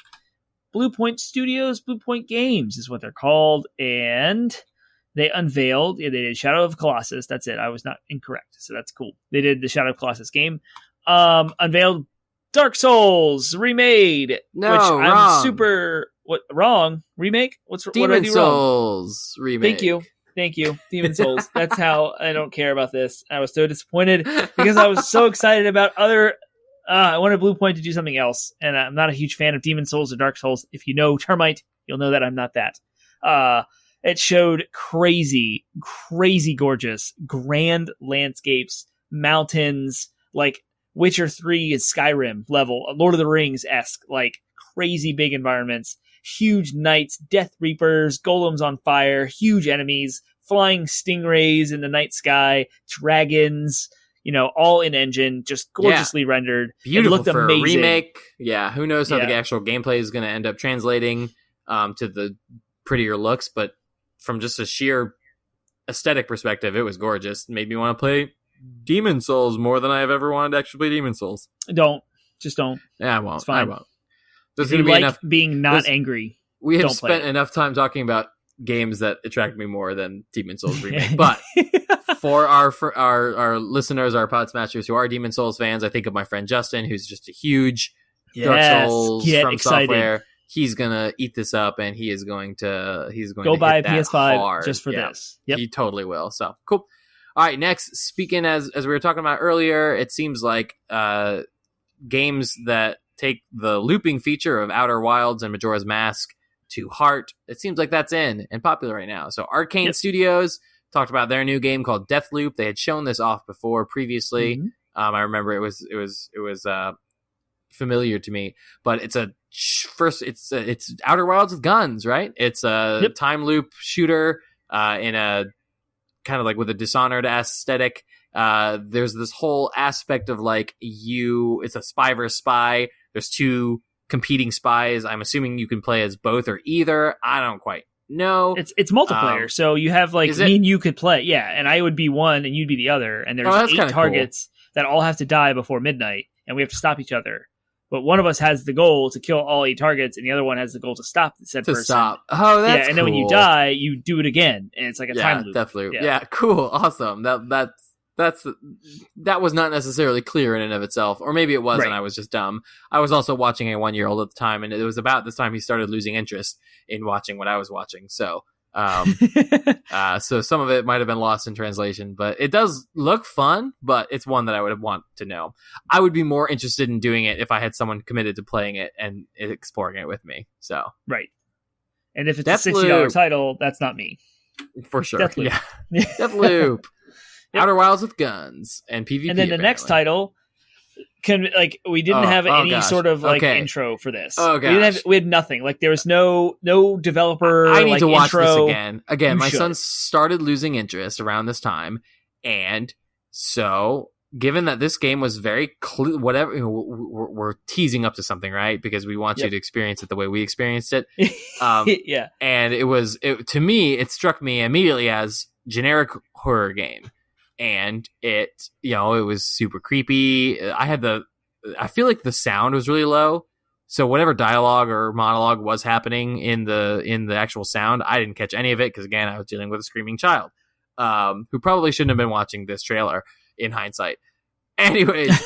Blue Point Studios, Blue Point Games is what they're called, and they unveiled, they did Shadow of Colossus. That's it. I was not incorrect. So that's cool. They did the Shadow of Colossus game. Unveiled Dark Souls remade. No, which wrong. I'm super... What, wrong? Remake? What did I do Souls wrong? remake. Thank you. Thank you, Demon Souls. That's how I don't care about this. I was so disappointed because I was so excited about other. I wanted Blue Point to do something else, and I'm not a huge fan of Demon Souls or Dark Souls. If you know Termite, you'll know that I'm not that. It showed crazy gorgeous, grand landscapes, mountains, like Witcher 3 is Skyrim level, Lord of the Rings-esque, like crazy big environments, huge knights, death reapers, golems on fire, huge enemies, flying stingrays in the night sky, dragons, all in engine, just gorgeously rendered. Beautiful. It looked for amazing. A remake. Yeah, who knows how the actual gameplay is going to end up translating to the prettier looks, but from just a sheer aesthetic perspective, it was gorgeous. Made me want to play Demon Souls more than I have ever wanted to actually play Demon Souls. Just don't. Yeah, I won't. It's fine. I won't. There's going to be enough being not angry. We have spent enough time talking about games that attract me more than Demon Souls remake. But for our listeners, our Podsmashers who are Demon Souls fans, I think of my friend Justin, who's just a huge Dark Souls from software. He's gonna eat this up, and he's going to go buy a PS5 hard. just for this. Yep. He totally will. So cool. All right, next, speaking as we were talking about earlier, it seems like games that take the looping feature of Outer Wilds and Majora's Mask to heart, it seems like that's in and popular right now. So Arcane Studios talked about their new game called Deathloop. They had shown this off before previously. Mm-hmm. I remember it was familiar to me, but it's Outer Wilds with guns, right? It's a time loop shooter in a kind of like with a Dishonored aesthetic. There's this whole aspect of like it's a spy versus spy. There's two competing spies. I'm assuming you can play as both or either. I don't quite know. It's multiplayer, so you have like me and you could play, and I would be one and you'd be the other, and there's 8 targets that all have to die before midnight, and we have to stop each other. But one of us has the goal to kill all 8 targets, and the other one has the goal to stop said person. Stop. Oh, that's and then when you die, you do it again, and it's like a time loop. Deathloop. Yeah, cool, awesome. That was not necessarily clear in and of itself, or maybe it was, and I was just dumb. I was also watching a 1-year-old at the time, and it was about this time he started losing interest in watching what I was watching. So, so some of it might have been lost in translation, but it does look fun. But it's one that I would want to know. I would be more interested in doing it if I had someone committed to playing it and exploring it with me. So right, and if it's a $60 title, that's not me for sure. Deathloop. Yeah, Deathloop. Outer Wilds with guns and PvP. And then the next title we didn't have any sort of intro for this. Oh gosh. We had nothing. Like there was no developer. I need to watch intro. this again. Again, my son started losing interest around this time, and so given that this game was very whatever, we're teasing up to something, right? Because we want you to experience it the way we experienced it. Yeah. And to me, it struck me immediately as generic horror game. And it was super creepy. I feel like the sound was really low. So whatever dialogue or monologue was happening in the actual sound, I didn't catch any of it because, again, I was dealing with a screaming child who probably shouldn't have been watching this trailer in hindsight. Anyways,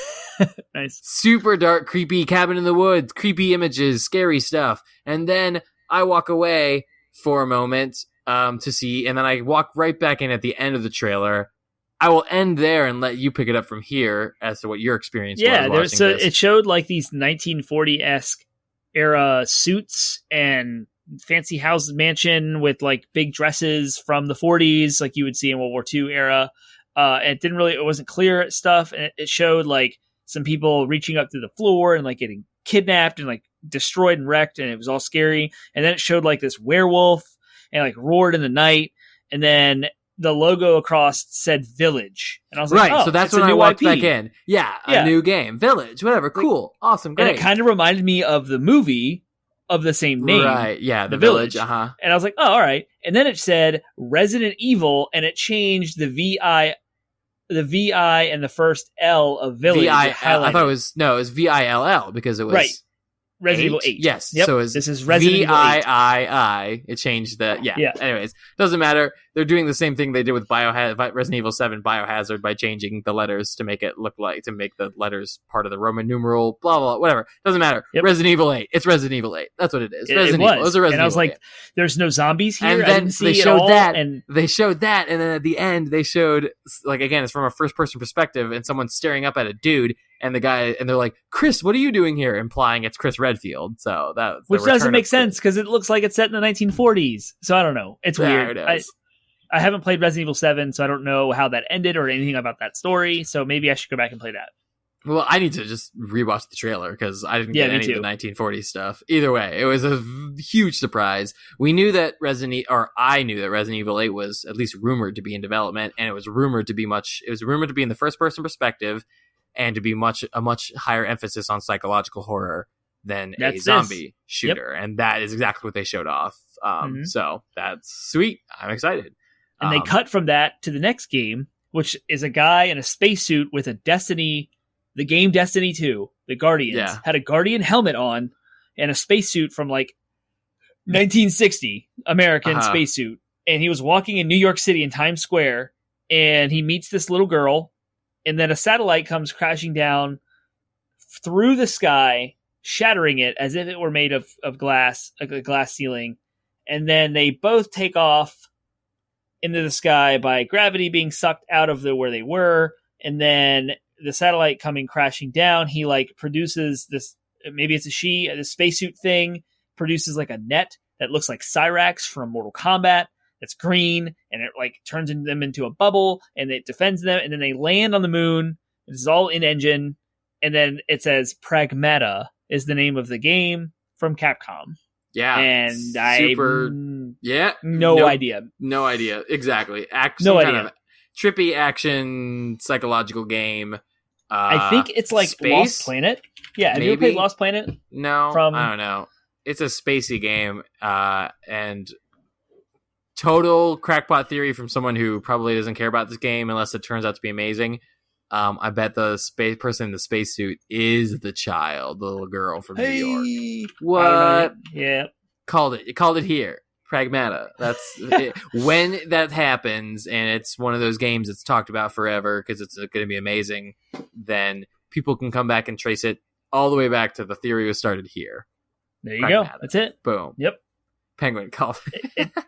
nice. Super dark, creepy cabin in the woods, creepy images, scary stuff. And then I walk away for a moment to see, and then I walk right back in at the end of the trailer. I will end there and let you pick it up from here as to what your experience was watching this. It showed like these 1940-esque era suits and fancy house mansion with like big dresses from the 40s, like you would see in World War II era. And it wasn't clear stuff. And it showed like some people reaching up through the floor and like getting kidnapped and like destroyed and wrecked. And it was all scary. And then it showed like this werewolf and like roared in the night. And then the logo across said Village. And I was like, so that's when I walked back in. Yeah, a new game. Village, whatever. Cool. Awesome. Great. And it kind of reminded me of the movie of the same name. Right, yeah, the Village. Uh-huh. And I was like, oh, all right. And then it said Resident Evil, and it changed the VI and the first L of Village. I thought it was VILL because it was... Right. Resident Evil 8. Yes. Yep. So this is Resident Evil 8. VIII. It changed the Yeah. Anyways, doesn't matter. They're doing the same thing they did with Resident Evil 7 Biohazard by changing the letters to make the letters part of the Roman numeral. Blah blah. Whatever. Doesn't matter. Yep. Resident Evil 8. It's Resident Evil 8. That's what it is. It was. And I was Evil like, 8. "There's no zombies here." And I then didn't see they it showed all, that. and They showed that, and then at the end they showed, like, again, it's from a first person perspective, and someone's staring up at a dude. And the guy, and they're like, "Chris, what are you doing here?" Implying it's Chris Redfield. So that, which doesn't make sense because it looks like it's set in the 1940s. So I don't know. It's weird. I haven't played Resident Evil 7, so I don't know how that ended or anything about that story. So maybe I should go back and play that. Well, I need to just rewatch the trailer because I didn't get any of the 1940s stuff. Either way, it was a huge surprise. I knew that Resident Evil 8 was at least rumored to be in development, and it was rumored to be in the first person perspective. And to be a much higher emphasis on psychological horror than a zombie shooter. Yep. And that is exactly what they showed off. So that's sweet. I'm excited. And they cut from that to the next game, which is a guy in a spacesuit with the game Destiny 2, the Guardians, had a Guardian helmet on and a spacesuit from like 1960 American spacesuit. And he was walking in New York City in Times Square, and he meets this little girl. And then a satellite comes crashing down through the sky, shattering it as if it were made of glass, like a glass ceiling. And then they both take off into the sky by gravity being sucked out of where they were. And then the satellite coming crashing down, he like produces this, maybe it's the spacesuit thing, produces like a net that looks like Cyrax from Mortal Kombat. That's green, and it like turns them into a bubble, and it defends them, and then they land on the moon. This is all in engine, and then it says Pragmata is the name of the game from Capcom. Yeah, and no idea. No idea exactly. Trippy action psychological game. I think it's like space? Lost Planet. Yeah, have you ever played Lost Planet? No, I don't know. It's a spacey game, and. Total crackpot theory from someone who probably doesn't care about this game unless it turns out to be amazing. I bet the person in the spacesuit is the little girl from New York. What? Yeah. Called it here. Pragmata. That's it. When that happens, and it's one of those games that's talked about forever because it's going to be amazing, then people can come back and trace it all the way back to the theory was started here. There you go. That's it. Boom. Yep. Penguin called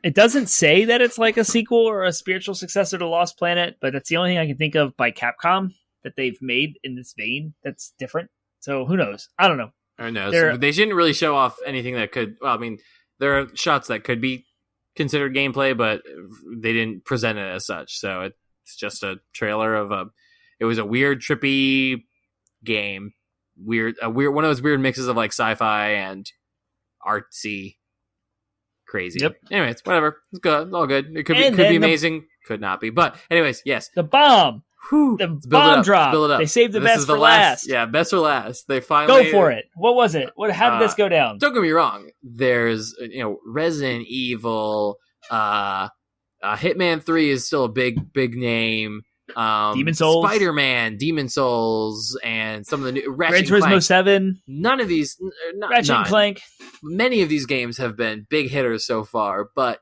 it doesn't say that it's like a sequel or a spiritual successor to Lost Planet, but that's the only thing I can think of by Capcom that they've made in this vein that's different. So who knows? I don't know. I know. So they shouldn't really show off anything that could. Well, I mean, there are shots that could be considered gameplay, but they didn't present it as such. So it's just a trailer of It was a weird, trippy game. Weird one of those weird mixes of like sci-fi and artsy. Crazy. Yep. Anyways, whatever. It's good. It's all good. It could be amazing. Could not be. But anyways, yes. The bomb. Whew. The bomb drop. They saved the best for last. Yeah, best for last. They finally go for it. What was it? How did this go down? Don't get me wrong. There's Resident Evil. Hitman 3 is still a big name. Demon Souls, Spider-Man, Demon Souls, and some of the new Gran Turismo 7. None of these, Ratchet and Clank. Many of these games have been big hitters so far, but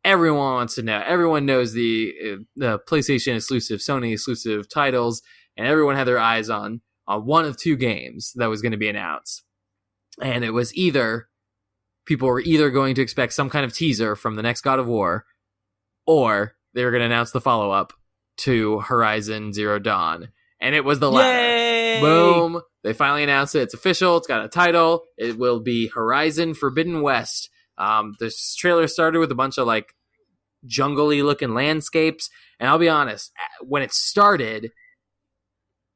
everyone wants to know. Everyone knows the PlayStation exclusive, Sony exclusive titles, and everyone had their eyes on one of two games that was going to be announced, and it was people were either going to expect some kind of teaser from the next God of War, or they were going to announce the follow-up to Horizon Zero Dawn, and it was the latter. Yay! Boom! They finally announced it. It's official. It's got a title. It will be Horizon Forbidden West. This trailer started with a bunch of like jungly looking landscapes, and I'll be honest, when it started,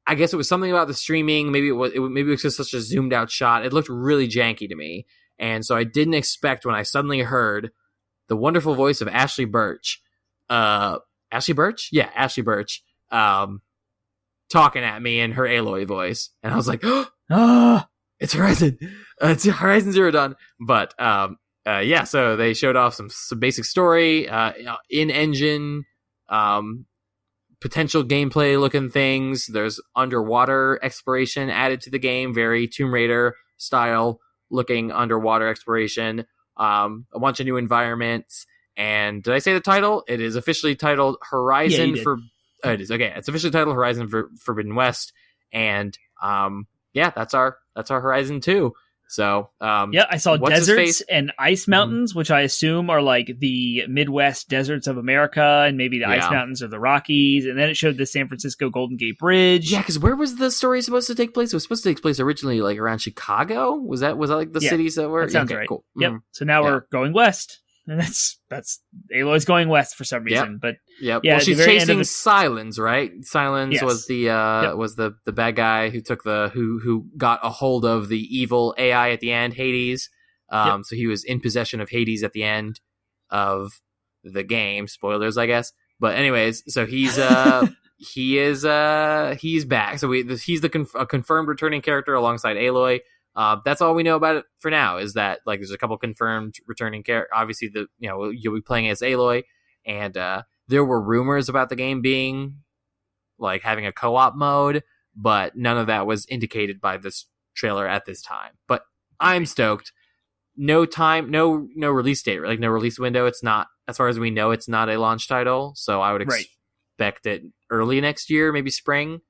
I guess it was something about the streaming. Maybe it was just such a zoomed out shot. It looked really janky to me, and so I didn't expect when I suddenly heard the wonderful voice of Ashley Birch. Ashley Birch? Yeah, Ashley Birch. Talking at me in her Aloy voice. And I was like, it's Horizon. It's Horizon Zero Dawn. But, yeah, so they showed off some basic story, in-engine, potential gameplay looking things. There's underwater exploration added to the game, very Tomb Raider style. looking underwater exploration, a bunch of new environments. And did I say the title? It is officially titled Horizon it is okay. It's officially titled Horizon Forbidden West, and that's our Horizon 2. So I saw deserts and ice mountains, which I assume are like the Midwest deserts of America, and maybe the ice mountains are the Rockies. And then it showed the San Francisco Golden Gate Bridge. Yeah, because where was the story supposed to take place? It was supposed to take place originally like around Chicago. Was that like the cities that were? That sounds right. Cool. Yep. So now we're going west. And that's Aloy's going west for some reason, but yeah, well, she's chasing Silence, right? Silence was the bad guy who took who got a hold of the evil AI at the end, Hades. So he was in possession of Hades at the end of the game. Spoilers, I guess. But anyways, so he's he's back. So he's a confirmed returning character alongside Aloy. That's all we know about it for now, is that like there's a couple confirmed returning characters. Obviously, you'll be playing as Aloy, and there were rumors about the game being like having a co-op mode, but none of that was indicated by this trailer at this time. But I'm stoked. No release date, like no release window. It's not, as far as we know, it's not a launch title, so I would expect it early next year, maybe spring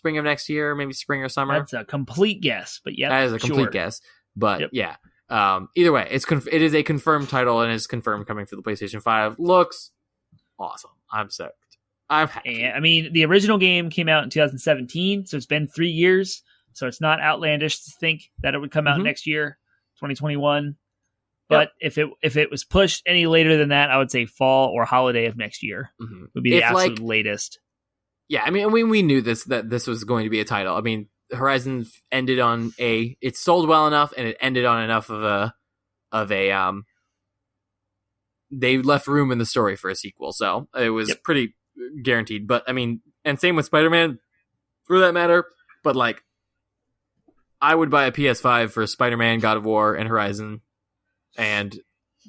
of next year, maybe spring or summer. That's a complete guess, but yeah, that is a complete guess. But either way, it is a confirmed title and is confirmed coming for the PlayStation 5. Looks awesome. I'm stoked. I'm happy. And, I mean, the original game came out in 2017, so it's been 3 years. So it's not outlandish to think that it would come out next year, 2021. But if it was pushed any later than that, I would say fall or holiday of next year would be the absolute latest. Yeah, I mean, we knew that this was going to be a title. I mean, Horizon ended on it sold well enough, and it ended on enough of a they left room in the story for a sequel, so it was pretty guaranteed. But I mean, and same with Spider-Man, for that matter. But like, I would buy a PS5 for Spider-Man, God of War, and Horizon, and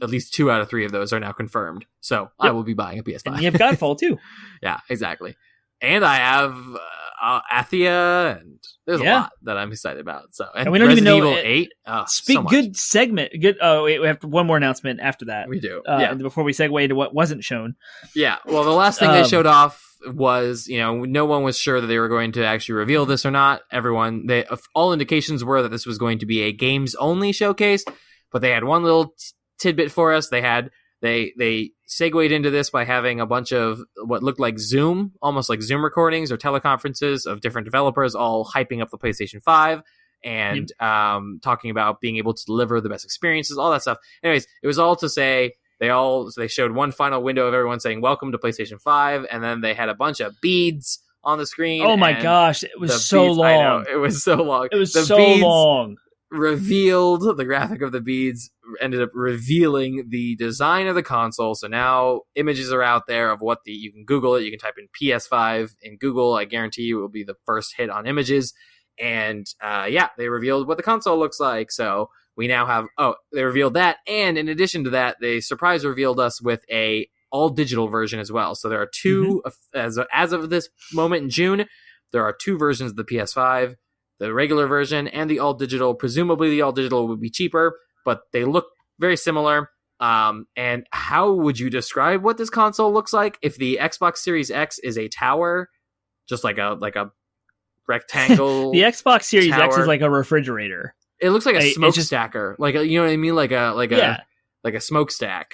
at least 2 out of 3 of those are now confirmed. So I will be buying a PS5. And you have Godfall too. Yeah, exactly. And I have Athia, and there's a lot that I'm excited about. So, and we don't Resident even know Evil 8. Good segment. Good. Oh, wait, we have one more announcement after that. We do. Before we segue into what wasn't shown. Yeah. Well, the last thing they showed off was, no one was sure that they were going to actually reveal this or not. All indications were that this was going to be a games only showcase, but they had one little tidbit for us. They segued into this by having a bunch of what looked like almost like Zoom recordings or teleconferences of different developers all hyping up the PlayStation 5 and talking about being able to deliver the best experiences, all that stuff. Anyways, it was all to say they showed one final window of everyone saying welcome to PlayStation 5, and then they had a bunch of beads on the screen. Oh my gosh, it was so long. I know, it was so long. It was so long. Revealed the graphic of the beads, ended up revealing the design of the console. So now images are out there of you can Google it. You can type in PS5 in Google. I guarantee you it will be the first hit on images. And they revealed what the console looks like. So we now have, they revealed that. And in addition to that, they surprise revealed us with a all digital version as well. So there are two, as of this moment in June, there are 2 versions of the PS5. The regular version and the all-digital. Presumably the all-digital would be cheaper, but they look very similar. And how would you describe what this console looks like? If the Xbox Series X is a tower, just like a rectangle. The Xbox Series X is like a refrigerator. It looks like a smoke stacker. Like you know what I mean? Like a smokestack.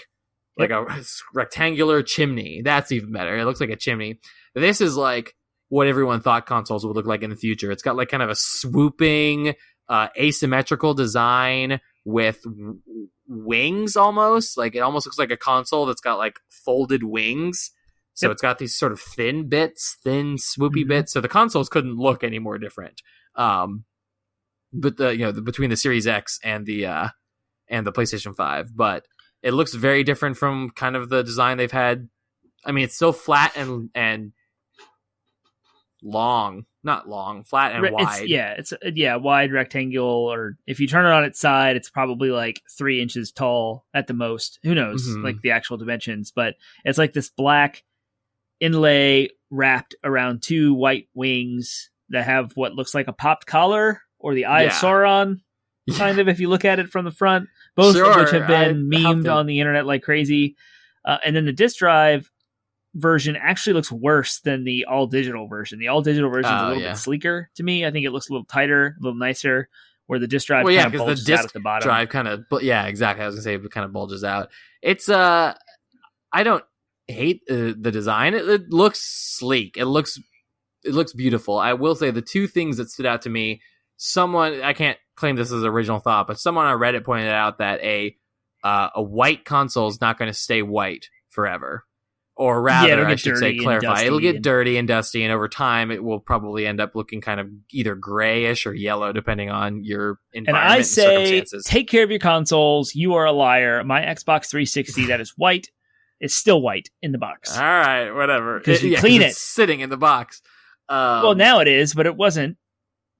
Like a rectangular chimney. That's even better. It looks like a chimney. This is like what everyone thought consoles would look like in the future. It's got like kind of a swooping, asymmetrical design with wings almost. Like it almost looks like a console that's got like folded wings. So it's got these sort of thin swoopy bits. So the consoles couldn't look any more different. But between the Series X and the PlayStation 5, but it looks very different from kind of the design they've had. I mean, it's still flat and long, not long, flat and wide. It's wide rectangle, or if you turn it on its side, it's probably like 3 inches tall at the most. Who knows, like the actual dimensions, but it's like this black inlay wrapped around 2 white wings that have what looks like a popped collar or the Eye of Sauron. kind of, if you look at it from the front. Both of which have been memed on the internet like crazy. And then the disc drive version actually looks worse than the all-digital version. The all-digital version is a little bit sleeker to me. I think it looks a little tighter, a little nicer, where the disc drive kind of bulges out at the bottom. Drive kind of, yeah, exactly. I was going to say it kind of bulges out. It's, I don't hate the design. It looks sleek. It looks beautiful. I will say the two things that stood out to me, I can't claim this as original thought, but someone on Reddit pointed out that a white console is not going to stay white forever. Or rather, I should say, clarify, it'll get dirty and dusty, and over time, it will probably end up looking kind of either grayish or yellow, depending on your environment and circumstances. Take care of your consoles. You are a liar. My Xbox 360 that is white is still white in the box. All right, whatever. Because you clean it. It's sitting in the box. Well, now it is, but it wasn't.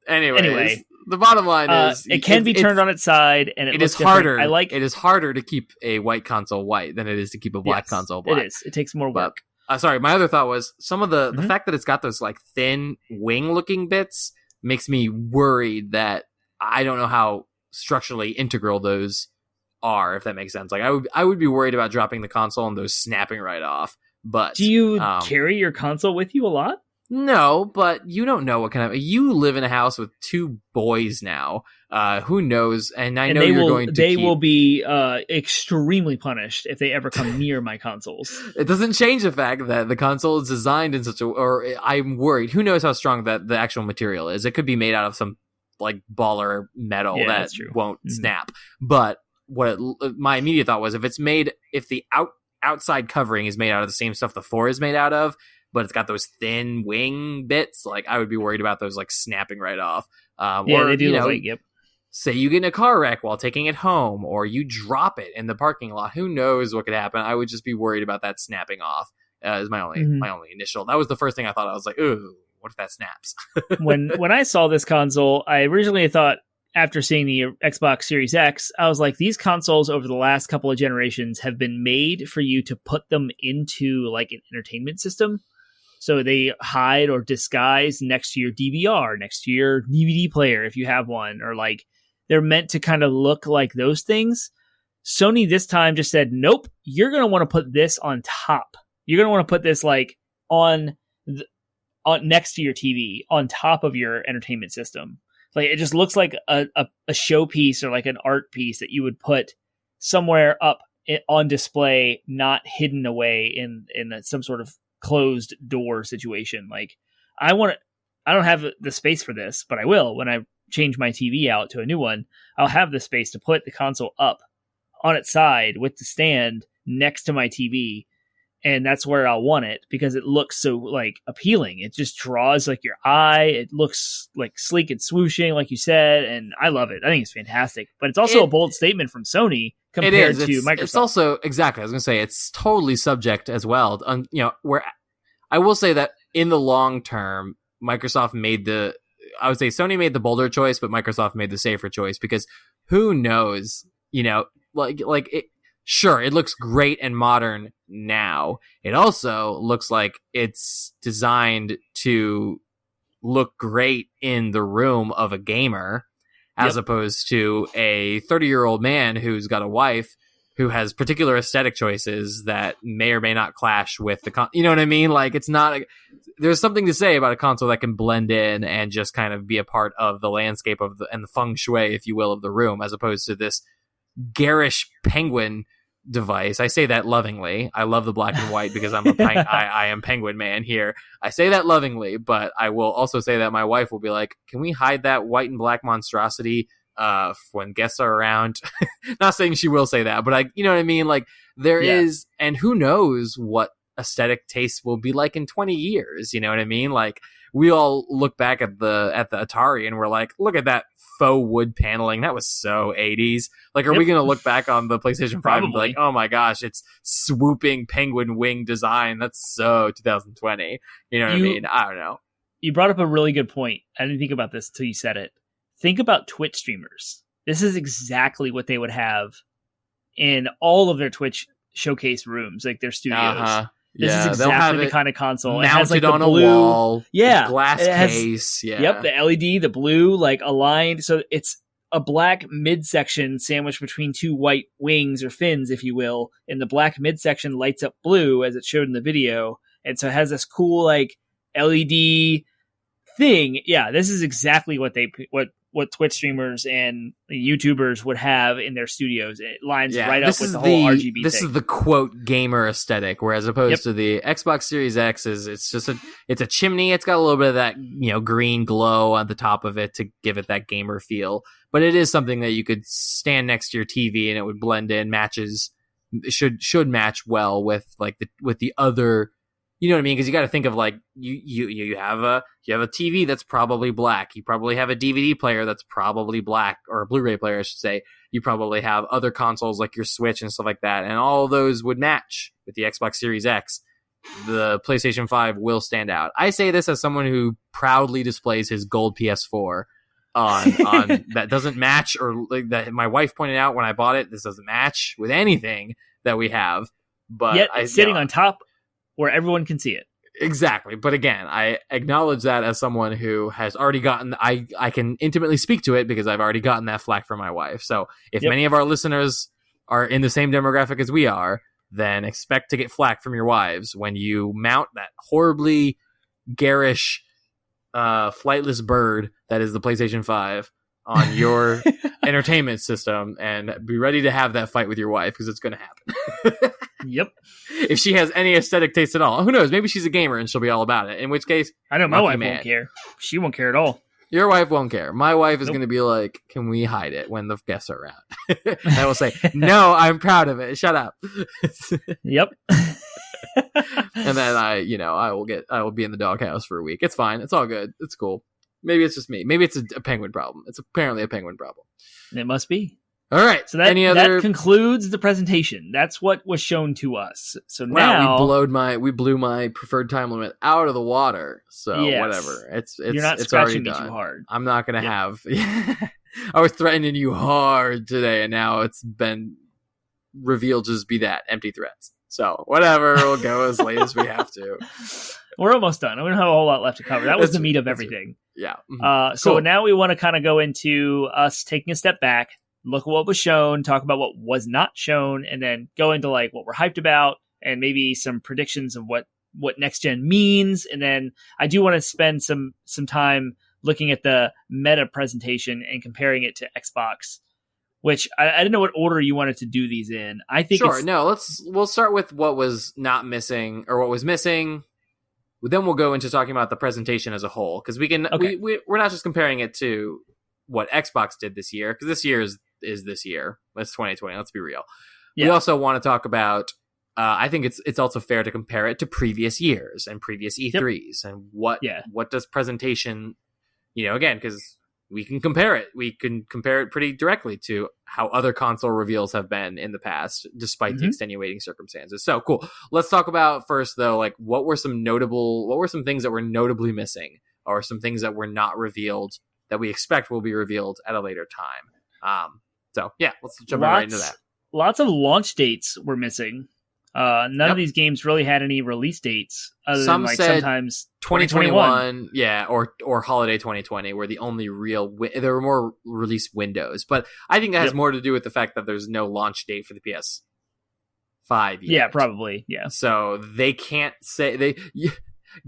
Anyway, the bottom line is it can be turned on its side, and it is harder. It is harder to keep a white console white than it is to keep a black console black. It is. It takes more work. Sorry, my other thought was some of the fact that it's got those like thin wing looking bits makes me worried that I don't know how structurally integral those are, if that makes sense. Like I would be worried about dropping the console and those snapping right off. But do you carry your console with you a lot? No, but you don't know what kind of... You live in a house with two boys now. Who knows? And I know you're going to They will be extremely punished if they ever come near my consoles. It doesn't change the fact that the console is designed in such a... Or I'm worried. Who knows how strong that the actual material is? It could be made out of some like baller metal that won't snap. But my immediate thought was if the outside covering is made out of the same stuff the floor is made out of, but it's got those thin wing bits, like I would be worried about those like snapping right off. They do look like, yep. Say you get in a car wreck while taking it home, or you drop it in the parking lot. Who knows what could happen? I would just be worried about that snapping off. Is my only initial. That was the first thing I thought. I was like, ooh, what if that snaps? when I saw this console, I originally thought, after seeing the Xbox Series X, I was like, these consoles over the last couple of generations have been made for you to put them into like an entertainment system. So they hide or disguise next to your DVR, next to your DVD player if you have one, or like they're meant to kind of look like those things. Sony this time just said, nope, you're going to want to put this on top. You're going to want to put this like on next to your TV, on top of your entertainment system. Like it just looks like a showpiece or like an art piece that you would put somewhere up on display, not hidden away in some sort of closed door situation. Like I don't have the space for this, but I will when I change my TV out to a new one. I'll have the space to put the console up on its side with the stand next to my TV, and that's where I'll want it because it looks so like appealing. It just draws like your eye. It looks like sleek and swooshing, like you said, and I love it. I think it's fantastic. But it's also a bold statement from Sony compared to Microsoft. It's also exactly. I was going to say it's totally subject as well. Where I will say that in the long term, Microsoft I would say Sony made the bolder choice, but Microsoft made the safer choice because who knows? Sure, it looks great and modern now. It also looks like it's designed to look great in the room of a gamer, as opposed to a 30-year-old man who's got a wife who has particular aesthetic choices that may or may not clash with the you know what I mean? Like it's not there's something to say about a console that can blend in and just kind of be a part of the landscape and the feng shui, if you will, of the room, as opposed to this garish penguin device. I say that lovingly. I love the black and white because I'm I am penguin man here. I say that lovingly, but I will also say that my wife will be like, can we hide that white and black monstrosity when guests are around? Not saying she will say that, but you know what I mean? Like there is, and who knows what aesthetic taste will be like in 20 years. You know what I mean? Like we all look back at the Atari and we're like, look at that faux wood paneling. That was so 80s. Like, are we going to look back on the PlayStation 5 and be like, oh my gosh, it's swooping penguin wing design. That's so 2020. You know what I mean? I don't know. You brought up a really good point. I didn't think about this until you said it. Think about Twitch streamers. This is exactly what they would have in all of their Twitch showcase rooms, like their studios. This is exactly the kind of console. Mounted it has like on the blue, a wall. Yeah. Glass case. Yeah. Yep. The LED, the blue, like aligned. So it's a black midsection sandwiched between two white wings or fins, if you will, and the black midsection lights up blue as it showed in the video, and so it has this cool like LED thing. Yeah, this is exactly what what Twitch streamers and YouTubers would have in their studios. It lines right up with the whole RGB This thing. is the quote gamer aesthetic, whereas opposed to the Xbox Series X it's just it's a chimney. It's got a little bit of that, green glow on the top of it to give it that gamer feel. But it is something that you could stand next to your TV and it would blend in, should match well with the other. You know what I mean? Because you got to think of like you have a TV that's probably black. You probably have a DVD player that's probably black, or a Blu-ray player, I should say. You probably have other consoles like your Switch and stuff like that, and all of those would match with the Xbox Series X. The PlayStation 5 will stand out. I say this as someone who proudly displays his gold PS4 on that doesn't match, or like that my wife pointed out when I bought it. This doesn't match with anything that we have, but yet it's sitting on top where everyone can see it. Exactly. But again, I acknowledge that as someone who has already gotten, I can intimately speak to it because I've already gotten that flack from my wife. So if many of our listeners are in the same demographic as we are, then expect to get flack from your wives when you mount that horribly garish, flightless bird that is the PlayStation 5 on your entertainment system, and be ready to have that fight with your wife because it's going to happen. Yep. If she has any aesthetic taste at all. Who knows? Maybe she's a gamer and she'll be all about it. In which case, I know my wife won't care. She won't care at all. Your wife won't care. My wife is going to be like, can we hide it when the guests are around? I will say, no, I'm proud of it. Shut up. Yep. And then I will be in the doghouse for a week. It's fine. It's all good. It's cool. Maybe it's just me. Maybe it's a penguin problem. It's apparently a penguin problem. It must be. All right. So that concludes the presentation. That's what was shown to us. So now we blew my preferred time limit out of the water. So whatever. You're not it's scratching already me done. too hard. I'm not gonna have. I was threatening you hard today, and now it's been revealed to just be that empty threats. So whatever, we'll go as late as we have to. We're almost done. We don't have a whole lot left to cover. That was the meat of everything. Yeah. So now we want to kind of go into us taking a step back, look at what was shown, talk about what was not shown, and then go into like what we're hyped about and maybe some predictions of what next gen means. And then I do want to spend some time looking at the meta presentation and comparing it to Xbox, which I didn't know what order you wanted to do these in. I think sure. No, we'll start with what was not missing or what was missing. Then we'll go into talking about the presentation as a whole, because we can we're not just comparing it to what Xbox did this year, because this year is this year. It's 2020. Let's be real. Yeah. We also want to talk about. I think it's also fair to compare it to previous years and previous E3s and what does presentation. Again, because we can compare it. We can compare it pretty directly to how other console reveals have been in the past, despite the extenuating circumstances. So cool. Let's talk about first, though, like what were some things that were notably missing, or some things that were not revealed that we expect will be revealed at a later time. Let's jump right into that. Lots of launch dates were missing. None of these games really had any release dates, other than like sometimes 2021, or holiday 2020 were the only real. There were more release windows, but I think that has more to do with the fact that there's no launch date for the PS5 yet. Yeah, probably. Yeah, so they can't say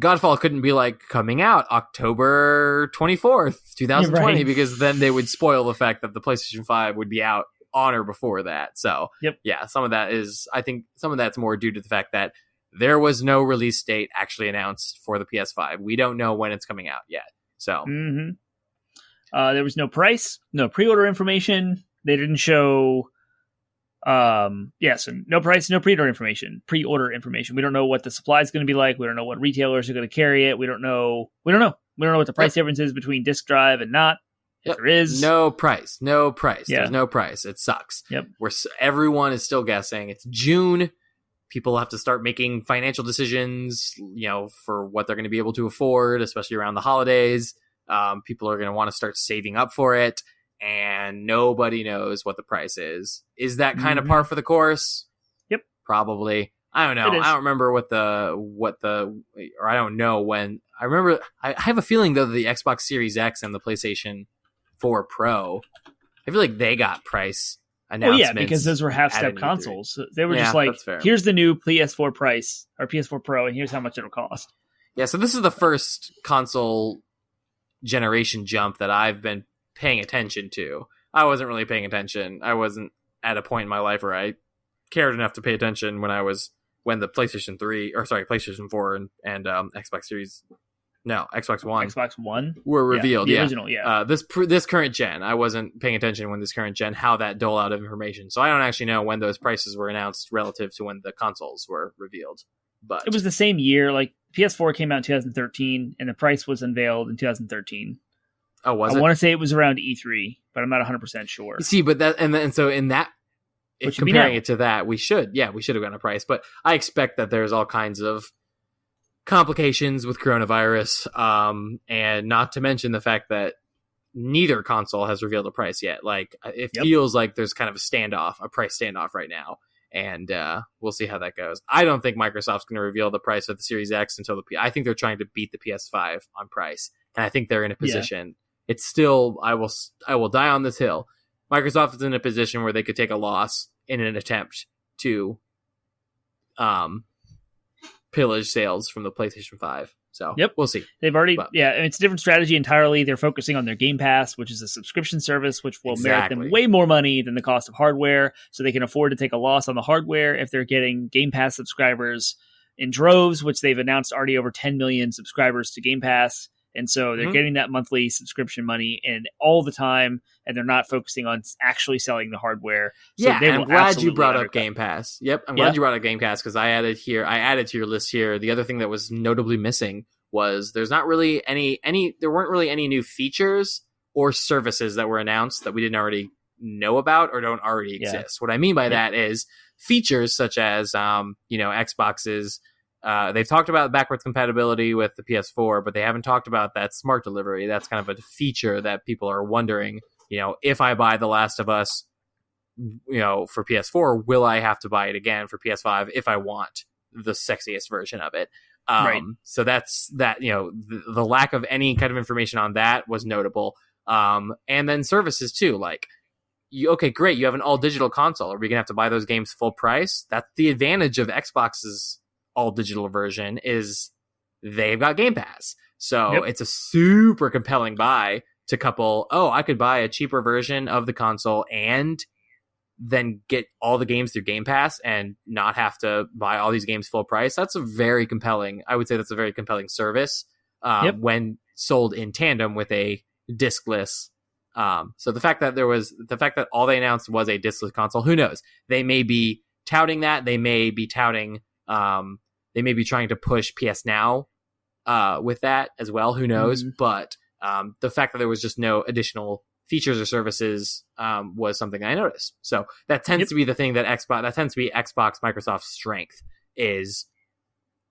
Godfall couldn't be like coming out October 24th, 2020, because then they would spoil the fact that the PlayStation 5 would be out on or before that. So some of that is, I think some of that's more due to the fact that there was no release date actually announced for the PS5. We don't know when it's coming out yet. So there was no price, no pre-order information. They didn't show so no price, no pre-order information. We don't know what the supply is going to be like. We don't know what retailers are going to carry it. We don't know what the price difference is between disc drive and not. There is no price. There's no price. It sucks. Everyone is still guessing. It's June. People have to start making financial decisions, for what they're going to be able to afford, especially around the holidays. People are going to want to start saving up for it, and nobody knows what the price is. Is that kind of par for the course? Yep. Probably. I don't know. I don't remember I don't know when. I remember. I have a feeling though that the Xbox Series X and the PlayStation 4 Pro I feel like they got price Well, announcements. yeah, because those were half-step at an E3. consoles. So they were Yeah, just like, that's fair. here's the new PS4 price, or PS4 Pro, and here's how much it'll cost. Yeah, so this is the first console generation jump that I've been paying attention to. I wasn't really paying attention. I wasn't at a point in my life where I cared enough to pay attention when the PlayStation 4 and Xbox One were revealed. The original, yeah. This current gen, I wasn't paying attention when this current gen, how that dole out of information. So I don't actually know when those prices were announced relative to when the consoles were revealed. But it was the same year. Like PS4 came out in 2013, and the price was unveiled in 2013. Oh, was it? I want to say it was around E3, but I'm not 100% sure. See, but that and so in that, if Which would be comparing now. it to that, we should have gotten a price. But I expect that there's all kinds of complications with coronavirus, and not to mention the fact that neither console has revealed a price yet. Like it feels like there's kind of a price standoff right now. And we'll see how that goes. I don't think Microsoft's going to reveal the price of the Series X until I think they're trying to beat the PS5 on price, and I think they're in a position. Yeah. It's still, I will die on this hill. Microsoft is in a position where they could take a loss in an attempt to pillage sales from the PlayStation 5. So we'll see. They've already, it's a different strategy entirely. They're focusing on their Game Pass, which is a subscription service, which will merit them way more money than the cost of hardware. So they can afford to take a loss on the hardware if they're getting Game Pass subscribers in droves, which they've announced already over 10 million subscribers to Game Pass. And so they're getting that monthly subscription money and all the time, and they're not focusing on actually selling the hardware. So I'm glad you brought up Game Pass. Yep, I'm glad you brought up Game Pass because I added to your list here. The other thing that was notably missing was there's not really there weren't really any new features or services that were announced that we didn't already know about or don't already exist. What I mean by that is features such as Xbox's. They've talked about backwards compatibility with the PS4, but they haven't talked about that smart delivery. That's kind of a feature that people are wondering, if I buy The Last of Us, for PS4, will I have to buy it again for PS5 if I want the sexiest version of it? So that's that, the lack of any kind of information on that was notable. And then services too, like, okay, great, you have an all digital console. Are we gonna have to buy those games full price? That's the advantage of Xbox's all digital version is they've got Game Pass. So it's a super compelling buy to couple, I could buy a cheaper version of the console and then get all the games through Game Pass and not have to buy all these games full price. That's a very compelling service when sold in tandem with a discless. So the fact that all they announced was a discless console, who knows? They may be touting that. They may be touting, they may be trying to push PS Now with that as well. Who knows? But the fact that there was just no additional features or services was something I noticed. So that tends to be the thing that Xbox Microsoft's strength is,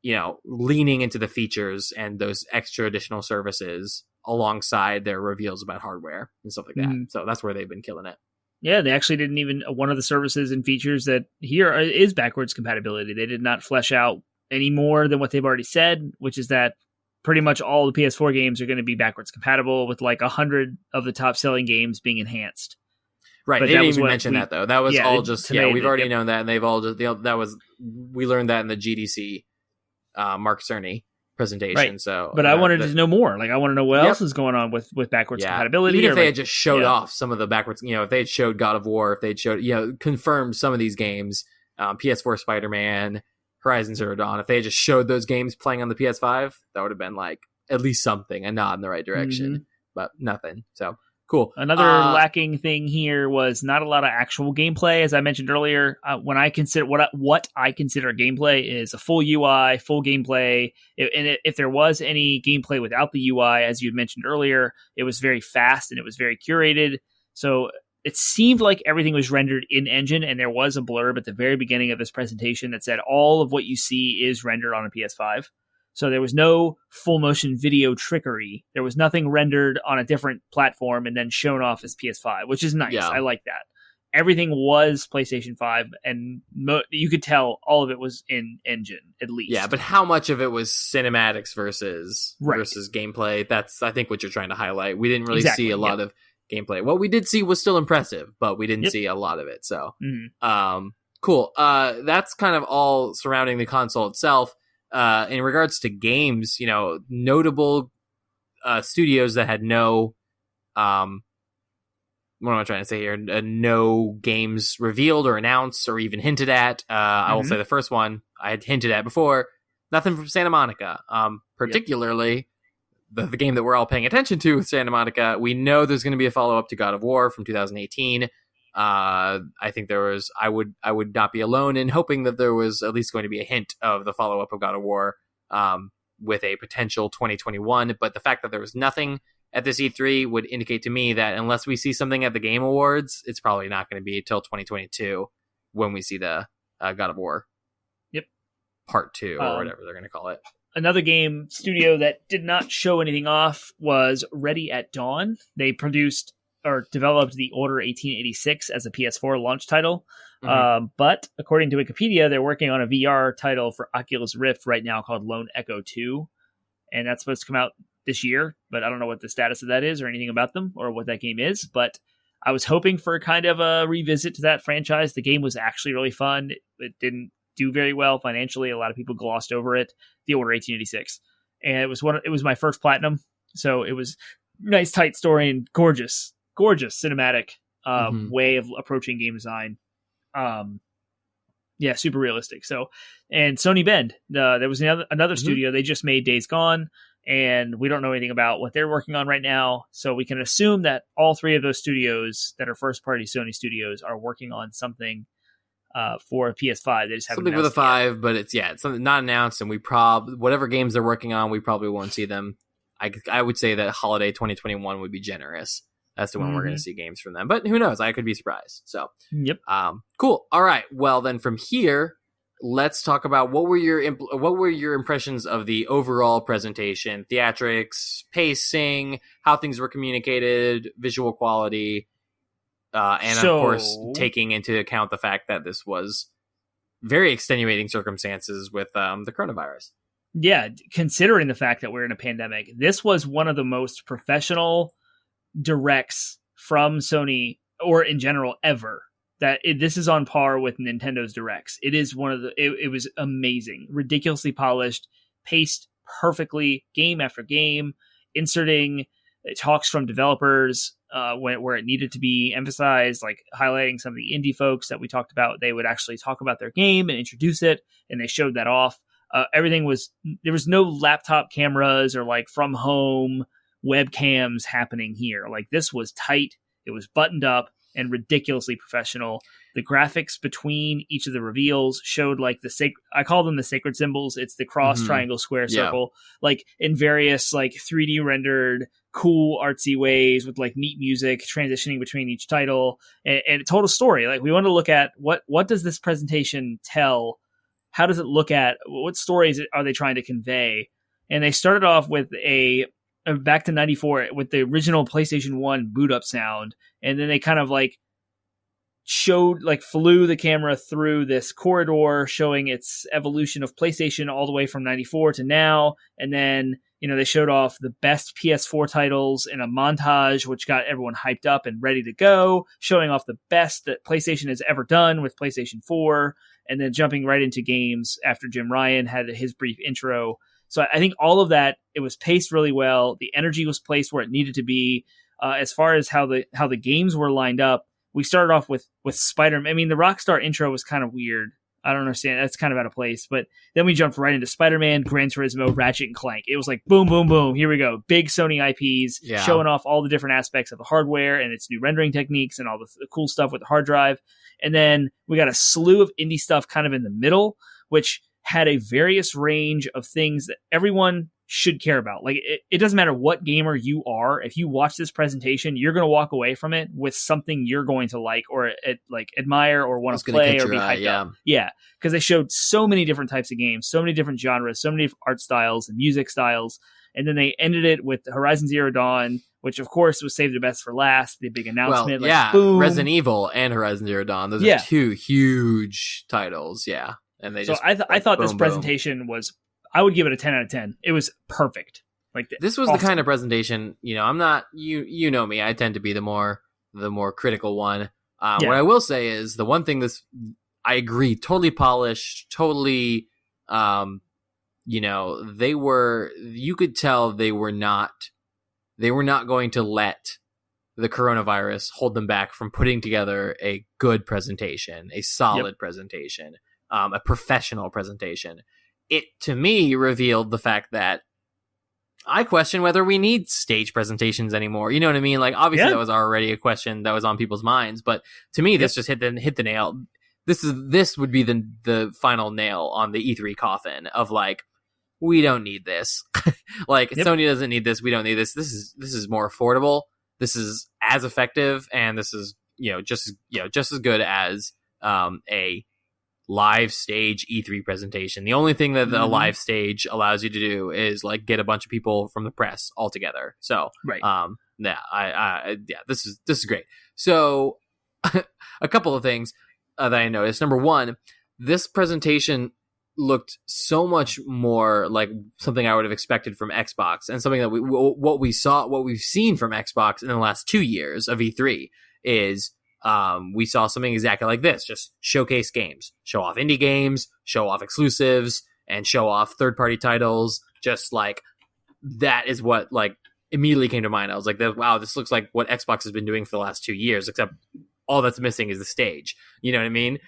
leaning into the features and those extra additional services alongside their reveals about hardware and stuff like that. So that's where they've been killing it. Yeah, they actually didn't even, one of the services and features that here is backwards compatibility. They did not flesh out any more than what they've already said, which is that pretty much all the PS4 games are going to be backwards compatible with like 100 of the top selling games being enhanced. Right. But they didn't even mention that though. That was all just, we've already known that. And they've all just, we learned that in the GDC, Mark Cerny presentation. Right. So, but I wanted to know more. Like I want to know what else is going on with backwards compatibility. Even if they had just showed off some of the backwards, if they had showed God of War, if they'd showed, confirmed some of these games, PS4 Spider-Man, Horizon Zero Dawn, if they had just showed those games playing on the PS5, that would have been like at least something, a nod in the right direction, but nothing. So cool. Another lacking thing here was not a lot of actual gameplay. As I mentioned earlier, when I consider what I consider gameplay is a full UI, full gameplay. And if there was any gameplay without the UI, as you mentioned earlier, it was very fast and it was very curated. So it seemed like everything was rendered in engine, and there was a blurb at the very beginning of this presentation that said all of what you see is rendered on a PS5. So there was no full motion video trickery. There was nothing rendered on a different platform and then shown off as PS5, which is nice. Yeah. I like that. Everything was PlayStation 5, and you could tell all of it was in engine, at least. Yeah, but how much of it was cinematics versus gameplay? That's, I think, what you're trying to highlight. We didn't really see a lot of gameplay. What we did see was still impressive, but we didn't see a lot of it. So, Mm-hmm. Cool. That's kind of all surrounding the console itself. In regards to games, notable studios that had no, what am I trying to say here? No games revealed or announced or even hinted at. I will say the first one I had hinted at before. Nothing from Santa Monica. Particularly the game that we're all paying attention to with Santa Monica. We know there's going to be a follow-up to God of War from 2018. I think I would not be alone in hoping that there was at least going to be a hint of the follow-up of God of War with a potential 2021. But the fact that there was nothing at this E3 would indicate to me that unless we see something at the Game Awards, it's probably not going to be until 2022 when we see the God of War Part 2 or whatever they're going to call it. Another game studio that did not show anything off was Ready at Dawn. They produced or developed The Order 1886 as a PS4 launch title. But according to Wikipedia, they're working on a VR title for Oculus Rift right now called Lone Echo 2. And that's supposed to come out this year, but I don't know what the status of that is or anything about them or what that game is. But I was hoping for kind of a revisit to that franchise. The game was actually really fun. It didn't do very well financially. A lot of people glossed over it. The Order 1886. And it was my first platinum. So it was nice, tight story and gorgeous cinematic way of approaching game design. Super realistic. So, and Sony Bend, there was another studio. They just made Days Gone, and we don't know anything about what they're working on right now. So we can assume that all three of those studios that are first-party Sony studios are working on something for a PS5. They just haven't something for the 5, but it's something not announced, and whatever games they're working on, we probably won't see them. I would say that holiday 2021 would be generous. That's the one we're going to see games from them. But who knows? I could be surprised. So, cool. All right. Well, then from here, let's talk about what were your impressions of the overall presentation, theatrics, pacing, how things were communicated, visual quality, and of course, taking into account the fact that this was very extenuating circumstances with the coronavirus. Yeah, considering the fact that we're in a pandemic, this was one of the most professional directs from Sony or in general ever. This is on par with Nintendo's directs. It is it was amazing, ridiculously polished, paced perfectly, game after game, inserting talks from developers where it needed to be emphasized, like highlighting some of the indie folks that we talked about. They would actually talk about their game and introduce it, and they showed that off. There was no laptop cameras or like from home webcams happening here. Like, this was tight, it was buttoned up and ridiculously professional. The graphics between each of the reveals showed like I call them the sacred symbols. It's the cross, triangle, square, circle, like in various like 3D rendered cool artsy ways with like neat music transitioning between each title, and it told a story. Like, we want to look at what does this presentation tell? How does it look at what stories are they trying to convey? And they started off with back to 94 with the original PlayStation 1 boot up sound. And then they kind of like flew the camera through this corridor showing its evolution of PlayStation all the way from 94 to now. And then, they showed off the best PS4 titles in a montage, which got everyone hyped up and ready to go, showing off the best that PlayStation has ever done with PlayStation 4, and then jumping right into games after Jim Ryan had his brief intro. So I think all of that, it was paced really well. The energy was placed where it needed to be. As far as how the games were lined up, we started off with Spider-Man. I mean, the Rockstar intro was kind of weird. I don't understand. That's kind of out of place. But then we jumped right into Spider-Man, Gran Turismo, Ratchet and Clank. It was like boom, boom, boom. Here we go. Big Sony IPs showing off all the different aspects of the hardware and its new rendering techniques and all the cool stuff with the hard drive. And then we got a slew of indie stuff kind of in the middle, which had a various range of things that everyone should care about. Like, it doesn't matter what gamer you are. If you watch this presentation, you're going to walk away from it with something you're going to like or admire or want to play or be hyped up. Yeah, because they showed so many different types of games, so many different genres, so many different art styles and music styles. And then they ended it with Horizon Zero Dawn, which of course was saved the best for last. The big announcement. Well, boom. Resident Evil and Horizon Zero Dawn. Those are two huge titles. Yeah. And they I thought this presentation was, I would give it a 10 out of 10. It was perfect. Like this was awesome. the kind of presentation, I'm not, you know me, I tend to be the more critical one. What I will say is the one thing I agree, totally polished, totally, you could tell they were not going to let the coronavirus hold them back from putting together a good presentation, a solid presentation, a professional presentation. It, to me, revealed the fact that I question whether we need stage presentations anymore. You know what I mean? Like, obviously that was already a question that was on people's minds, but to me, this just hit the nail. This would be the final nail on the E3 coffin of like, we don't need this. Like, Sony doesn't need this. We don't need this. This is more affordable. This is as effective, and this is just as good as a live stage E3 presentation. The only thing that the live stage allows you to do is like get a bunch of people from the press all together. So this is great. So a couple of things that I noticed. Number one, this presentation looked so much more like something I would have expected from Xbox, and something that what we've seen from Xbox in the last 2 years of E3 is we saw something exactly like this. Just showcase games, show off indie games, show off exclusives, and show off third-party titles. Just like that is what like immediately came to mind. I was like, wow, this looks like what Xbox has been doing for the last 2 years, except all that's missing is the stage. You know what I mean?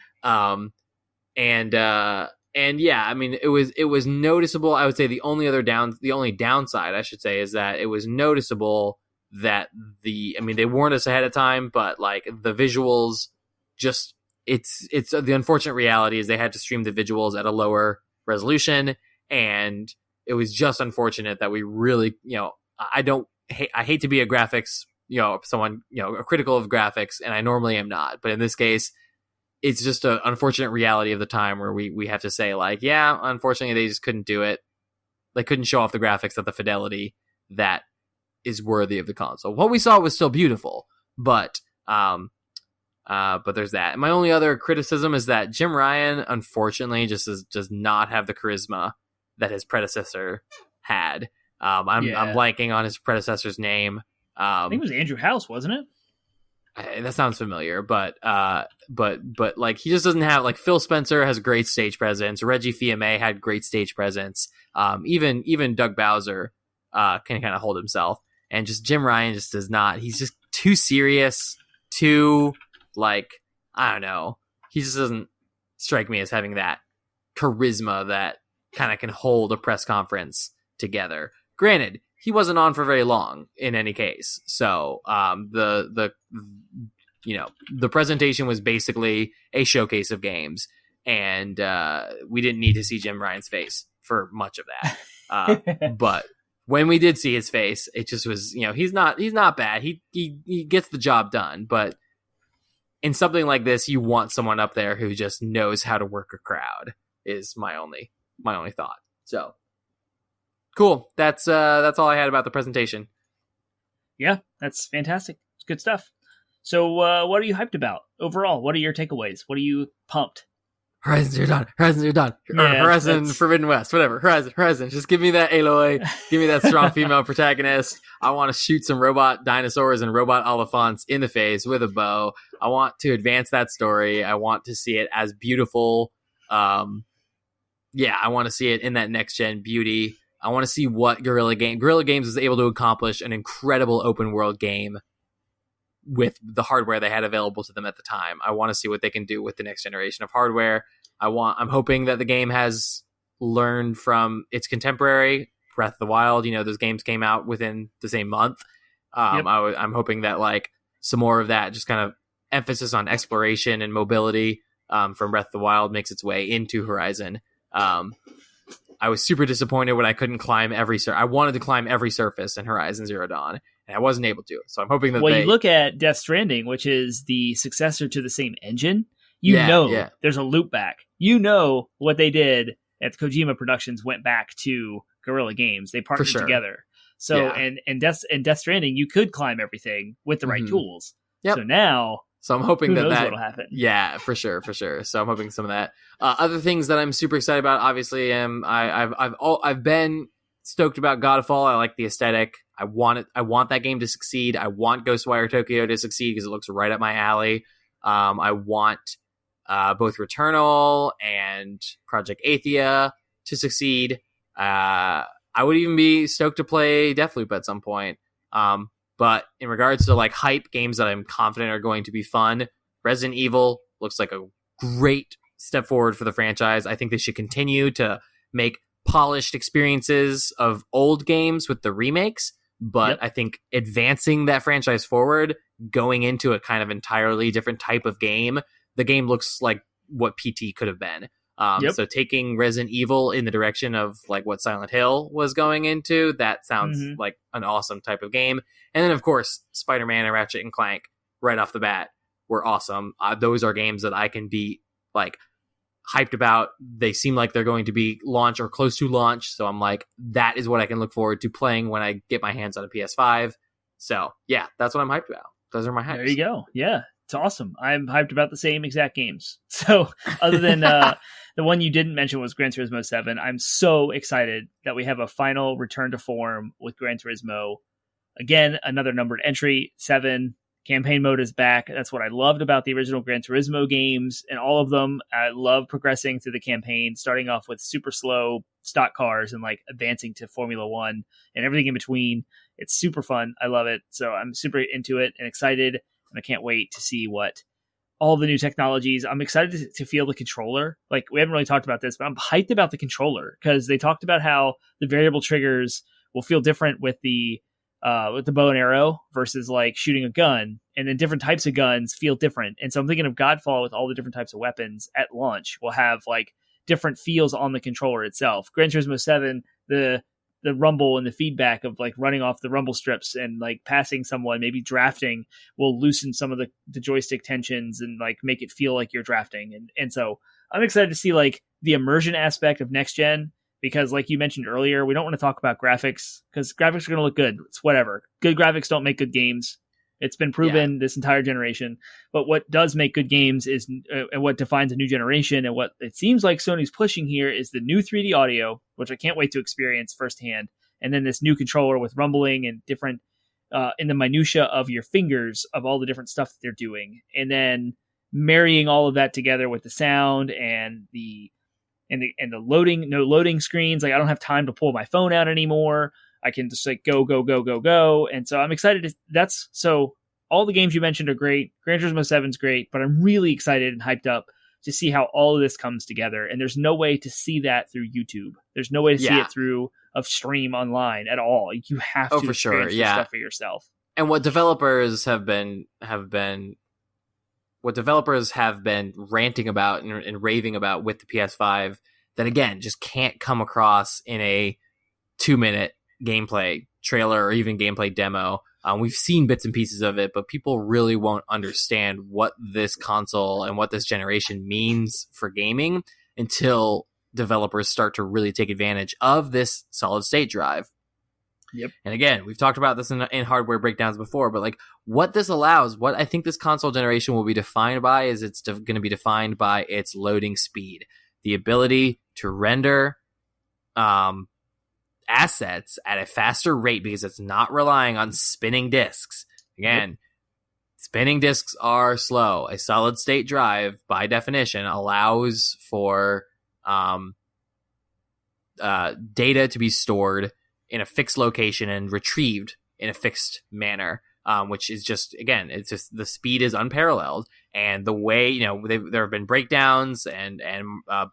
And yeah, I mean, it was noticeable. I would say the only downside, I should say, is that it was noticeable that they warned us ahead of time, but like the visuals, just it's the unfortunate reality is they had to stream the visuals at a lower resolution, and it was just unfortunate that we really, I hate to be a graphics, someone, critical of graphics, and I normally am not, but in this case, it's just an unfortunate reality of the time where we have to say like, yeah, unfortunately they just couldn't do it. They couldn't show off the graphics at the fidelity that is worthy of the console. What we saw was still beautiful, but there's that. And my only other criticism is that Jim Ryan, unfortunately, does not have the charisma that his predecessor had. I'm blanking on his predecessor's name. I think it was Andrew House, wasn't it? That sounds familiar, but like he just doesn't have, like, Phil Spencer has great stage presence. Reggie Fils-Aimé had great stage presence. Even Doug Bowser can kind of hold himself, and just Jim Ryan just does not. He's just too serious, too, like, I don't know. He just doesn't strike me as having that charisma that kind of can hold a press conference together. Granted, he wasn't on for very long in any case. So the presentation was basically a showcase of games, and we didn't need to see Jim Ryan's face for much of that. But when we did see his face, it just was, he's not bad. He gets the job done. But in something like this, you want someone up there who just knows how to work a crowd, is my only thought. So cool. That's all I had about the presentation. Yeah, that's fantastic. It's good stuff. So what are you hyped about overall? What are your takeaways? What are you pumped? Horizon Zero Dawn. Yeah, Horizon Forbidden West. Whatever. Horizon. Just give me that Aloy. Give me that strong female protagonist. I want to shoot some robot dinosaurs and robot Oliphants in the face with a bow. I want to advance that story. I want to see it as beautiful. I want to see it in that next-gen beauty. I want to see what Guerrilla Games was able to accomplish, an incredible open world game with the hardware they had available to them at the time. I want to see what they can do with the next generation of hardware. I'm hoping that the game has learned from its contemporary, Breath of the Wild. Those games came out within the same month. Yep. I'm hoping that like some more of that just kind of emphasis on exploration and mobility from Breath of the Wild makes its way into Horizon. I was super disappointed when I couldn't climb I wanted to climb every surface in Horizon Zero Dawn, and I wasn't able to. So I'm hoping that you look at Death Stranding, which is the successor to the same engine, there's a loop back. What they did at Kojima Productions went back to Guerrilla Games. They partnered together. So and Death Stranding, you could climb everything with the right tools. Yep. So now, I'm hoping that what'll happen. Yeah, for sure. So I'm hoping some of that. Other things that I'm super excited about, obviously, I've been stoked about Godfall. I like the aesthetic. I want it. I want that game to succeed. I want Ghostwire Tokyo to succeed because it looks right up my alley. I want both Returnal and Project Athia to succeed. I would even be stoked to play Deathloop at some point. But in regards to like hype games that I'm confident are going to be fun, Resident Evil looks like a great step forward for the franchise. I think they should continue to make polished experiences of old games with the remakes, but I think advancing that franchise forward, going into a kind of entirely different type of game, the game looks like what PT could have been. So taking Resident Evil in the direction of like what Silent Hill was going into, that sounds like an awesome type of game. And then of course, Spider-Man and Ratchet and Clank right off the bat were awesome. Those are games that I can be like hyped about. They seem like they're going to be launch or close to launch. So I'm like, that is what I can look forward to playing when I get my hands on a PS5. So yeah, that's what I'm hyped about. Those are my hypes. There you go. Yeah, it's awesome. I'm hyped about the same exact games. So other than the one you didn't mention was Gran Turismo 7, I'm so excited that we have a final return to form with Gran Turismo. Again, another numbered entry, 7. Campaign mode is back. That's what I loved about the original Gran Turismo games and all of them. I love progressing through the campaign, starting off with super slow stock cars and like advancing to Formula One and everything in between. It's super fun. I love it. So I'm super into it and excited. And I can't wait to see what all the new technologies. I'm excited to feel the controller. Like we haven't really talked about this, but I'm hyped about the controller because they talked about how the variable triggers will feel different with the bow and arrow versus like shooting a gun, and then different types of guns feel different. And so I'm thinking of Godfall with all the different types of weapons at launch will have like different feels on the controller itself. Gran Turismo 7, the rumble and the feedback of like running off the rumble strips and like passing someone, maybe drafting, will loosen some of the joystick tensions and like make it feel like you're drafting. And so I'm excited to see like the immersion aspect of next gen. Because like you mentioned earlier, we don't want to talk about graphics because graphics are going to look good. It's whatever. Good graphics don't make good games. It's been proven this entire generation. But what does make good games is and what defines a new generation and what it seems like Sony's pushing here is the new 3D audio, which I can't wait to experience firsthand. And then this new controller with rumbling and different in the minutia of your fingers of all the different stuff that they're doing. And then marrying all of that together with the sound and the loading, no loading screens. Like I don't have time to pull my phone out anymore. I can just like go. And so I'm excited. So all the games you mentioned are great. Gran Turismo 7 is great, but I'm really excited and hyped up to see how all of this comes together. And there's no way to see that through YouTube. There's no way to see it through a stream online at all. You have to experience this stuff for yourself. And what developers have been ranting about and raving about with the PS5 that again just can't come across in a 2-minute gameplay trailer or even gameplay demo. We've seen bits and pieces of it, but people really won't understand what this console and what this generation means for gaming until developers start to really take advantage of this solid state drive. Yep. And again, we've talked about this in hardware breakdowns before, but like what this allows, what I think this console generation will be defined by is it's going to be defined by its loading speed, the ability to render assets at a faster rate because it's not relying on spinning disks. Again, spinning disks are slow. A solid state drive, by definition, allows for data to be stored in a fixed location and retrieved in a fixed manner, which is just, again, it's just the speed is unparalleled. And the way, there have been breakdowns and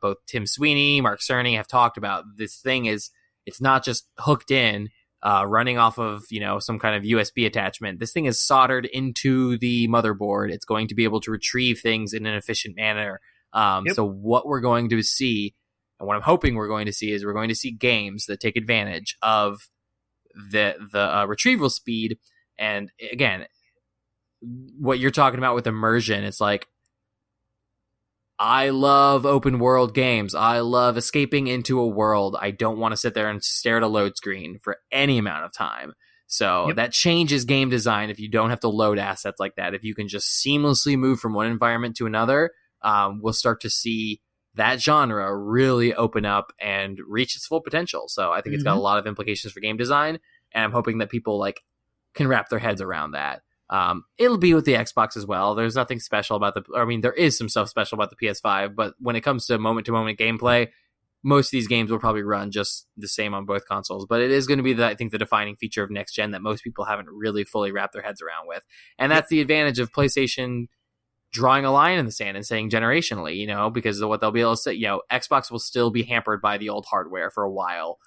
both Tim Sweeney, Mark Cerny have talked about this thing it's not just hooked in, running off of, some kind of USB attachment. This thing is soldered into the motherboard. It's going to be able to retrieve things in an efficient manner. So what we're going to see, and what I'm hoping we're going to see, is we're going to see games that take advantage of the retrieval speed. And again, what you're talking about with immersion, it's like, I love open world games. I love escaping into a world. I don't want to sit there and stare at a load screen for any amount of time. So that changes game design if you don't have to load assets like that. If you can just seamlessly move from one environment to another, we'll start to see that genre really open up and reach its full potential. So I think it's got a lot of implications for game design, and I'm hoping that people like can wrap their heads around that. It'll be with the Xbox as well. There's nothing special about there is some stuff special about the PS5, but when it comes to moment-to-moment gameplay, most of these games will probably run just the same on both consoles. But it is going to be, I think, the defining feature of next gen that most people haven't really fully wrapped their heads around with. And that's the advantage of PlayStation drawing a line in the sand and saying generationally, because what they'll be able to say, Xbox will still be hampered by the old hardware for a while,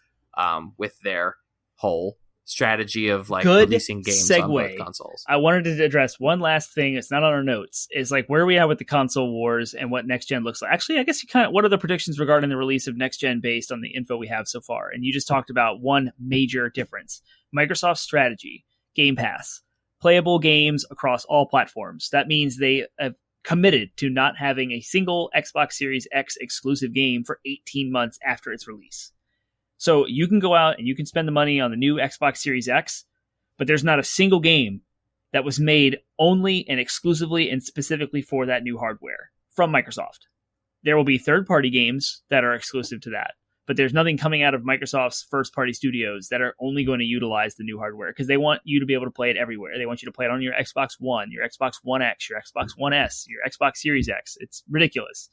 with their whole strategy of like good releasing games segue. on both consoles. I wanted to address one last thing. It's not on our notes. Is like where we are with the console wars and what next gen looks like. Actually, I guess what are the predictions regarding the release of next gen based on the info we have so far? And you just talked about one major difference: Microsoft's strategy, Game Pass, playable games across all platforms. That means they have committed to not having a single Xbox Series X exclusive game for 18 months after its release. So you can go out and you can spend the money on the new Xbox Series X, but there's not a single game that was made only and exclusively and specifically for that new hardware from Microsoft. There will be third-party games that are exclusive to that, but there's nothing coming out of Microsoft's first-party studios that are only going to utilize the new hardware because they want you to be able to play it everywhere. They want you to play it on your Xbox One, your Xbox One X, your Xbox One S, your Xbox Series X. It's ridiculous.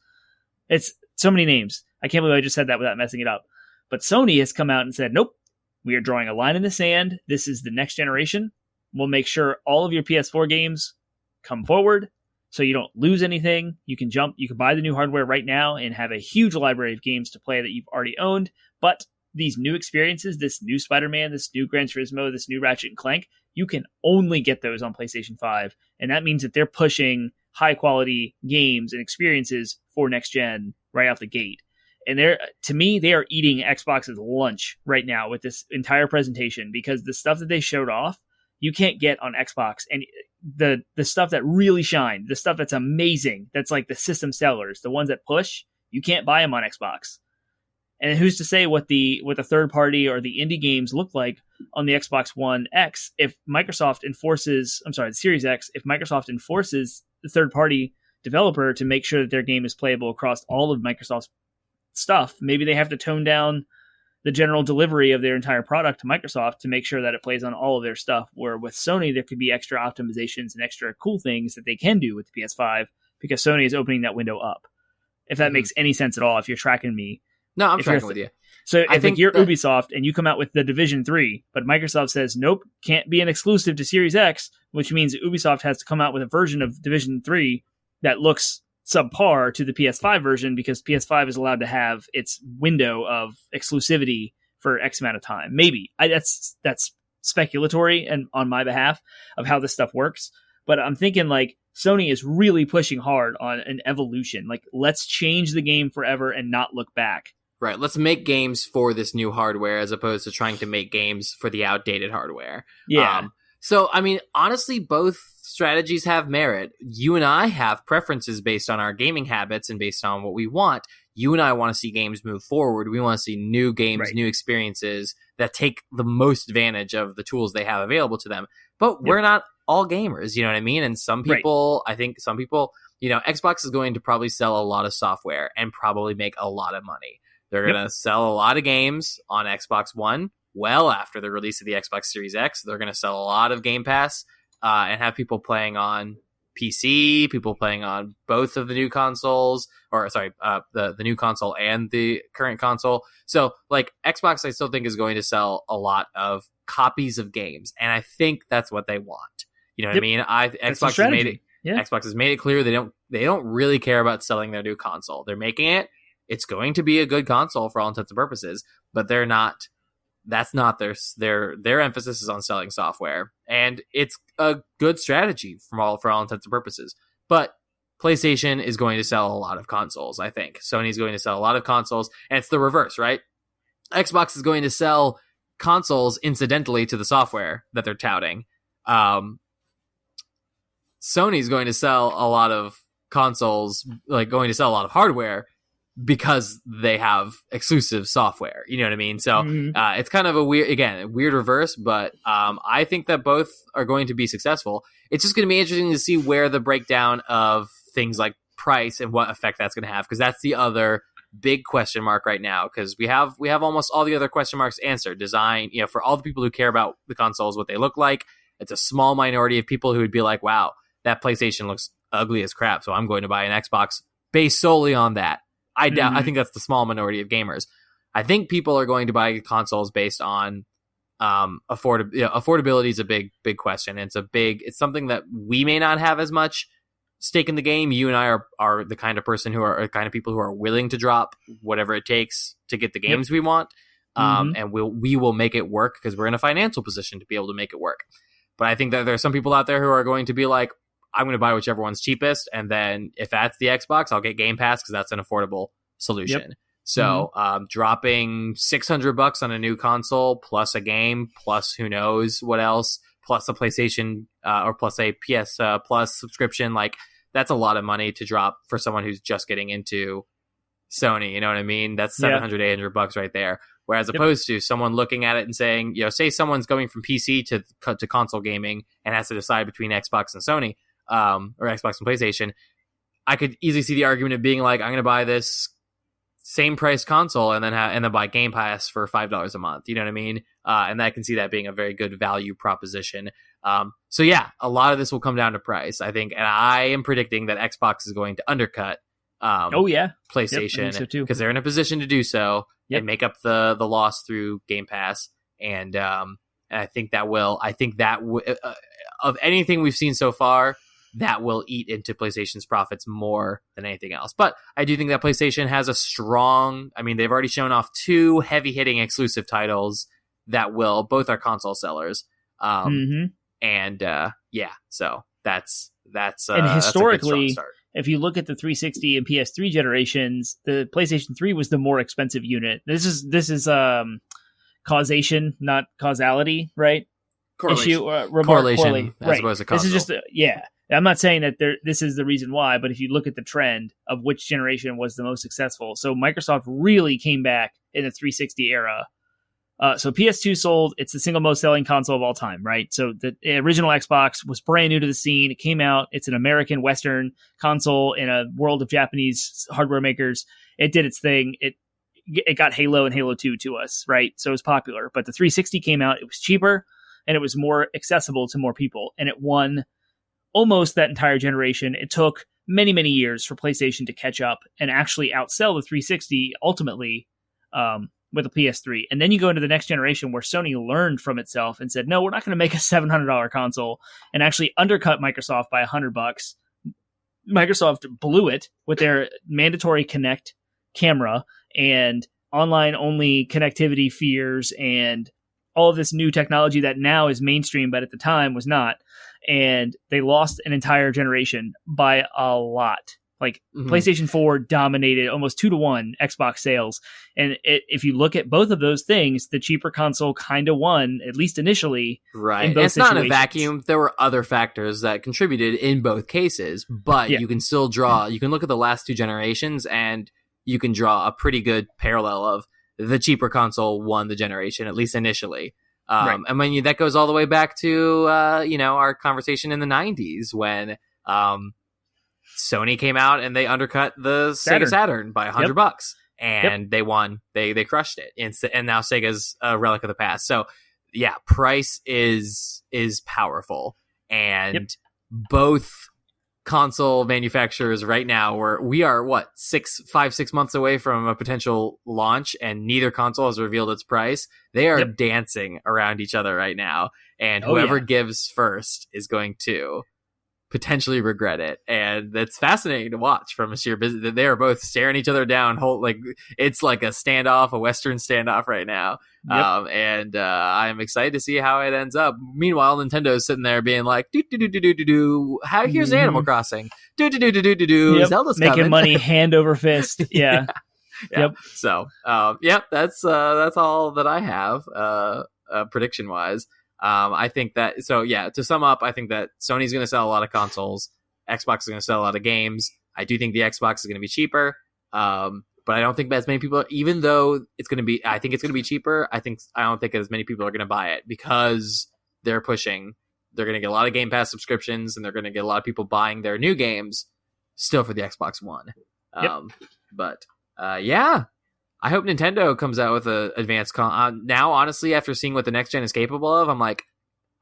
It's so many names. I can't believe I just said that without messing it up. But Sony has come out and said, nope, we are drawing a line in the sand. This is the next generation. We'll make sure all of your PS4 games come forward so you don't lose anything. You can buy the new hardware right now and have a huge library of games to play that you've already owned. But these new experiences, this new Spider-Man, this new Gran Turismo, this new Ratchet and Clank, you can only get those on PlayStation 5. And that means that they're pushing high quality games and experiences for next gen right out the gate. And to me, they are eating Xbox's lunch right now with this entire presentation because the stuff that they showed off, you can't get on Xbox. And the stuff that really shined, the stuff that's amazing, that's like the system sellers, the ones that push, you can't buy them on Xbox. And who's to say what the third party or the indie games look like on the Xbox One X if the Series X, if Microsoft enforces the third party developer to make sure that their game is playable across all of Microsoft's stuff. Maybe they have to tone down the general delivery of their entire product to Microsoft to make sure that it plays on all of their stuff, where with Sony there could be extra optimizations and extra cool things that they can do with the PS5 because Sony is opening that window up. If that makes any sense at all, if you're tracking me. No, I'm tracking with you. So I think you're Ubisoft and you come out with the Division 3, but Microsoft says, nope, can't be an exclusive to Series X, which means Ubisoft has to come out with a version of Division 3 that looks subpar to the PS5 version because PS5 is allowed to have its window of exclusivity for X amount of time. Maybe that's speculatory and on my behalf of how this stuff works. But I'm thinking like Sony is really pushing hard on an evolution. Like let's change the game forever and not look back. Right. Let's make games for this new hardware as opposed to trying to make games for the outdated hardware. Yeah. So, I mean, honestly, both strategies have merit. You and I have preferences based on our gaming habits and based on what we want. You and I want to see games move forward. We want to see new games, new experiences that take the most advantage of the tools they have available to them. But we're not all gamers, you know what I mean? And some people, Xbox is going to probably sell a lot of software and probably make a lot of money. They're going to sell a lot of games on Xbox One well after the release of the Xbox Series X. They're going to sell a lot of Game Pass and have people playing on PC, people playing on both of the new consoles, the new console and the current console. So, like, Xbox, I still think is going to sell a lot of copies of games, and I think that's what they want. You know what I mean? Xbox has made it. Yeah. Xbox has made it clear they don't really care about selling their new console. They're making it. It's going to be a good console for all intents and purposes, but they're not. That's not their emphasis is on selling software, and it's a good strategy for all intents and purposes. But PlayStation is going to sell a lot of consoles. I think Sony's going to sell a lot of consoles, and it's the reverse, right? Xbox is going to sell consoles incidentally to the software that they're touting. Sony's going to sell a lot of consoles, like going to sell a lot of hardware because they have exclusive software. You know what I mean? So it's kind of a weird reverse, but I think that both are going to be successful. It's just going to be interesting to see where the breakdown of things like price and what effect that's going to have, because that's the other big question mark right now, because we have almost all the other question marks answered. Design, for all the people who care about the consoles, what they look like, it's a small minority of people who would be like, wow, that PlayStation looks ugly as crap, so I'm going to buy an Xbox based solely on that. I think that's the small minority of gamers. I think people are going to buy consoles based on affordability is a big question. It's something that we may not have as much stake in the game. You and I are the kind of people who are willing to drop whatever it takes to get the games we want. And we will make it work because we're in a financial position to be able to make it work. But I think that there are some people out there who are going to be like, I'm going to buy whichever one's cheapest, and then if that's the Xbox, I'll get Game Pass because that's an affordable solution. Yep. So dropping $600 on a new console plus a game plus who knows what else, plus a PlayStation or plus a PS Plus subscription, like that's a lot of money to drop for someone who's just getting into Sony. You know what I mean? That's $700, $800 right there. Whereas opposed to someone looking at it and saying, say someone's going from PC to console gaming and has to decide between Xbox and Sony, or Xbox and PlayStation, I could easily see the argument of being like, I'm going to buy this same price console and then buy Game Pass for $5 a month. You know what I mean? And I can see that being a very good value proposition. So yeah, a lot of this will come down to price, I think. And I am predicting that Xbox is going to undercut PlayStation because they're in a position to do so and make up the loss through Game Pass. And I think that of anything we've seen so far, that will eat into PlayStation's profits more than anything else. But I do think that PlayStation has they've already shown off 2 heavy-hitting exclusive titles that both are console sellers. So that's and historically, that's a good strong start. If you look at the 360 and PS3 generations, the PlayStation 3 was the more expensive unit. This is causation, not causality, right? Correlation. Correlation as opposed to causal. This is just I'm not saying that this is the reason why, but if you look at the trend of which generation was the most successful, so Microsoft really came back in the 360 era. So PS2 sold, it's the single most selling console of all time, right? So the original Xbox was brand new to the scene. It came out. It's an American Western console in a world of Japanese hardware makers. It did its thing. It got Halo and Halo 2 to us, right? So it was popular. But the 360 came out. It was cheaper and it was more accessible to more people. And it won almost that entire generation. It took many, many years for PlayStation to catch up and actually outsell the 360 ultimately with a PS3. And then you go into the next generation where Sony learned from itself and said, no, we're not going to make a $700 console, and actually undercut Microsoft by $100. Microsoft blew it with their mandatory Kinect camera and online-only connectivity fears and all of this new technology that now is mainstream, but at the time was not. And they lost an entire generation by a lot. Like PlayStation 4 dominated almost 2-1 Xbox sales. And if you look at both of those things, the cheaper console kind of won, at least initially. Right. And it's not in a vacuum. There were other factors that contributed in both cases, but you can still you can look at the last 2 generations and you can draw a pretty good parallel of the cheaper console won the generation, at least initially. And when that goes all the way back to, our conversation in the 90s when, Sony came out and they undercut the Sega Saturn by $100 and they won. They crushed it. And now Sega's a relic of the past. So yeah, price is powerful, and both console manufacturers right now we are 6 months away from a potential launch, and neither console has revealed its price. They are dancing around each other right now, and whoever gives first is going to potentially regret it. And it's fascinating to watch from a sheer business. They are both staring each other down, it's like a standoff, a Western standoff right now. And I'm excited to see how it ends up. Meanwhile, Nintendo's sitting there being like, here's Animal Crossing. Zelda's making coming. money hand over fist. Yeah. So, that's all that I have, prediction wise. I think that, to sum up, I think that Sony's going to sell a lot of consoles. Xbox is going to sell a lot of games. I do think the Xbox is going to be cheaper. But I don't think as many people, even though I think it's going to be cheaper, I don't think as many people are going to buy it because they're going to get a lot of Game Pass subscriptions and they're going to get a lot of people buying their new games still for the Xbox One. Yep. But yeah, I hope Nintendo comes out with a advanced now, honestly, after seeing what the next gen is capable of, I'm like,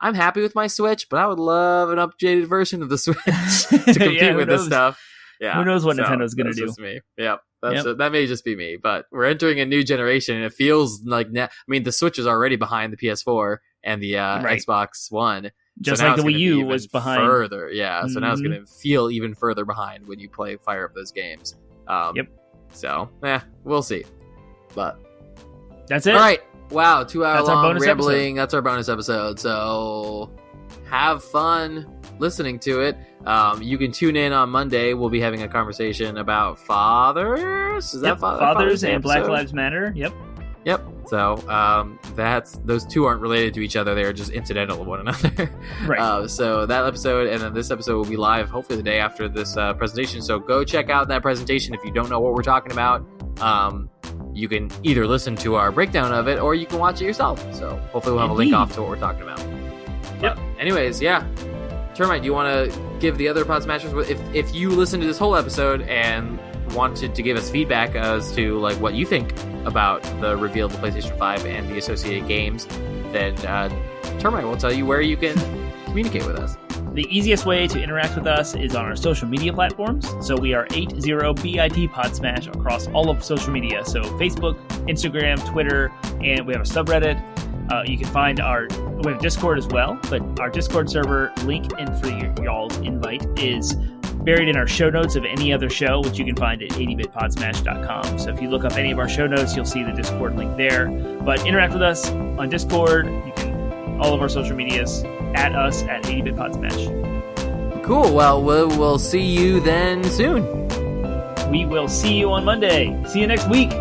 I'm happy with my Switch, but I would love an updated version of the Switch to compete with this stuff. Yeah, who knows what Nintendo's going to do? Just me. Yep. That may just be me, but we're entering a new generation, and it feels like the Switch is already behind the PS4 and the Xbox One. Just like the Wii U was behind. Further, yeah. So now it's going to feel even further behind when you fire up those games. Yep. So, we'll see. But that's it. All right. Wow, 2 hour long rambling. Episode. That's our bonus episode. So have fun listening to it. You can tune in on Monday. We'll be having a conversation about fathers. Is that fathers and Black Lives Matter? Yep. So those two aren't related to each other. They're just incidental to one another. Right. So that episode and then this episode will be live hopefully the day after this presentation. So go check out that presentation if you don't know what we're talking about. You can either listen to our breakdown of it or you can watch it yourself. So hopefully we'll have a link off to what we're talking about. Yep. Anyways, yeah. Termite, do you want to give the other Podsmashers, if you listened to this whole episode and wanted to give us feedback as to like what you think about the reveal of the PlayStation 5 and the associated games, then Termite will tell you where you can communicate with us. The easiest way to interact with us is on our social media platforms. So we are 80bit Podsmash across all of social media. So Facebook, Instagram, Twitter, and we have a subreddit. You can find we have Discord as well, but our Discord server link and for y'all's invite is buried in our show notes of any other show, which you can find at 80bitpodsmash.com. So if you look up any of our show notes, you'll see the Discord link there. But interact with us on Discord. You can all of our social medias at us at 80bitpodsmash. Cool. Well, we'll see you then soon. We will see you on Monday. See you next week.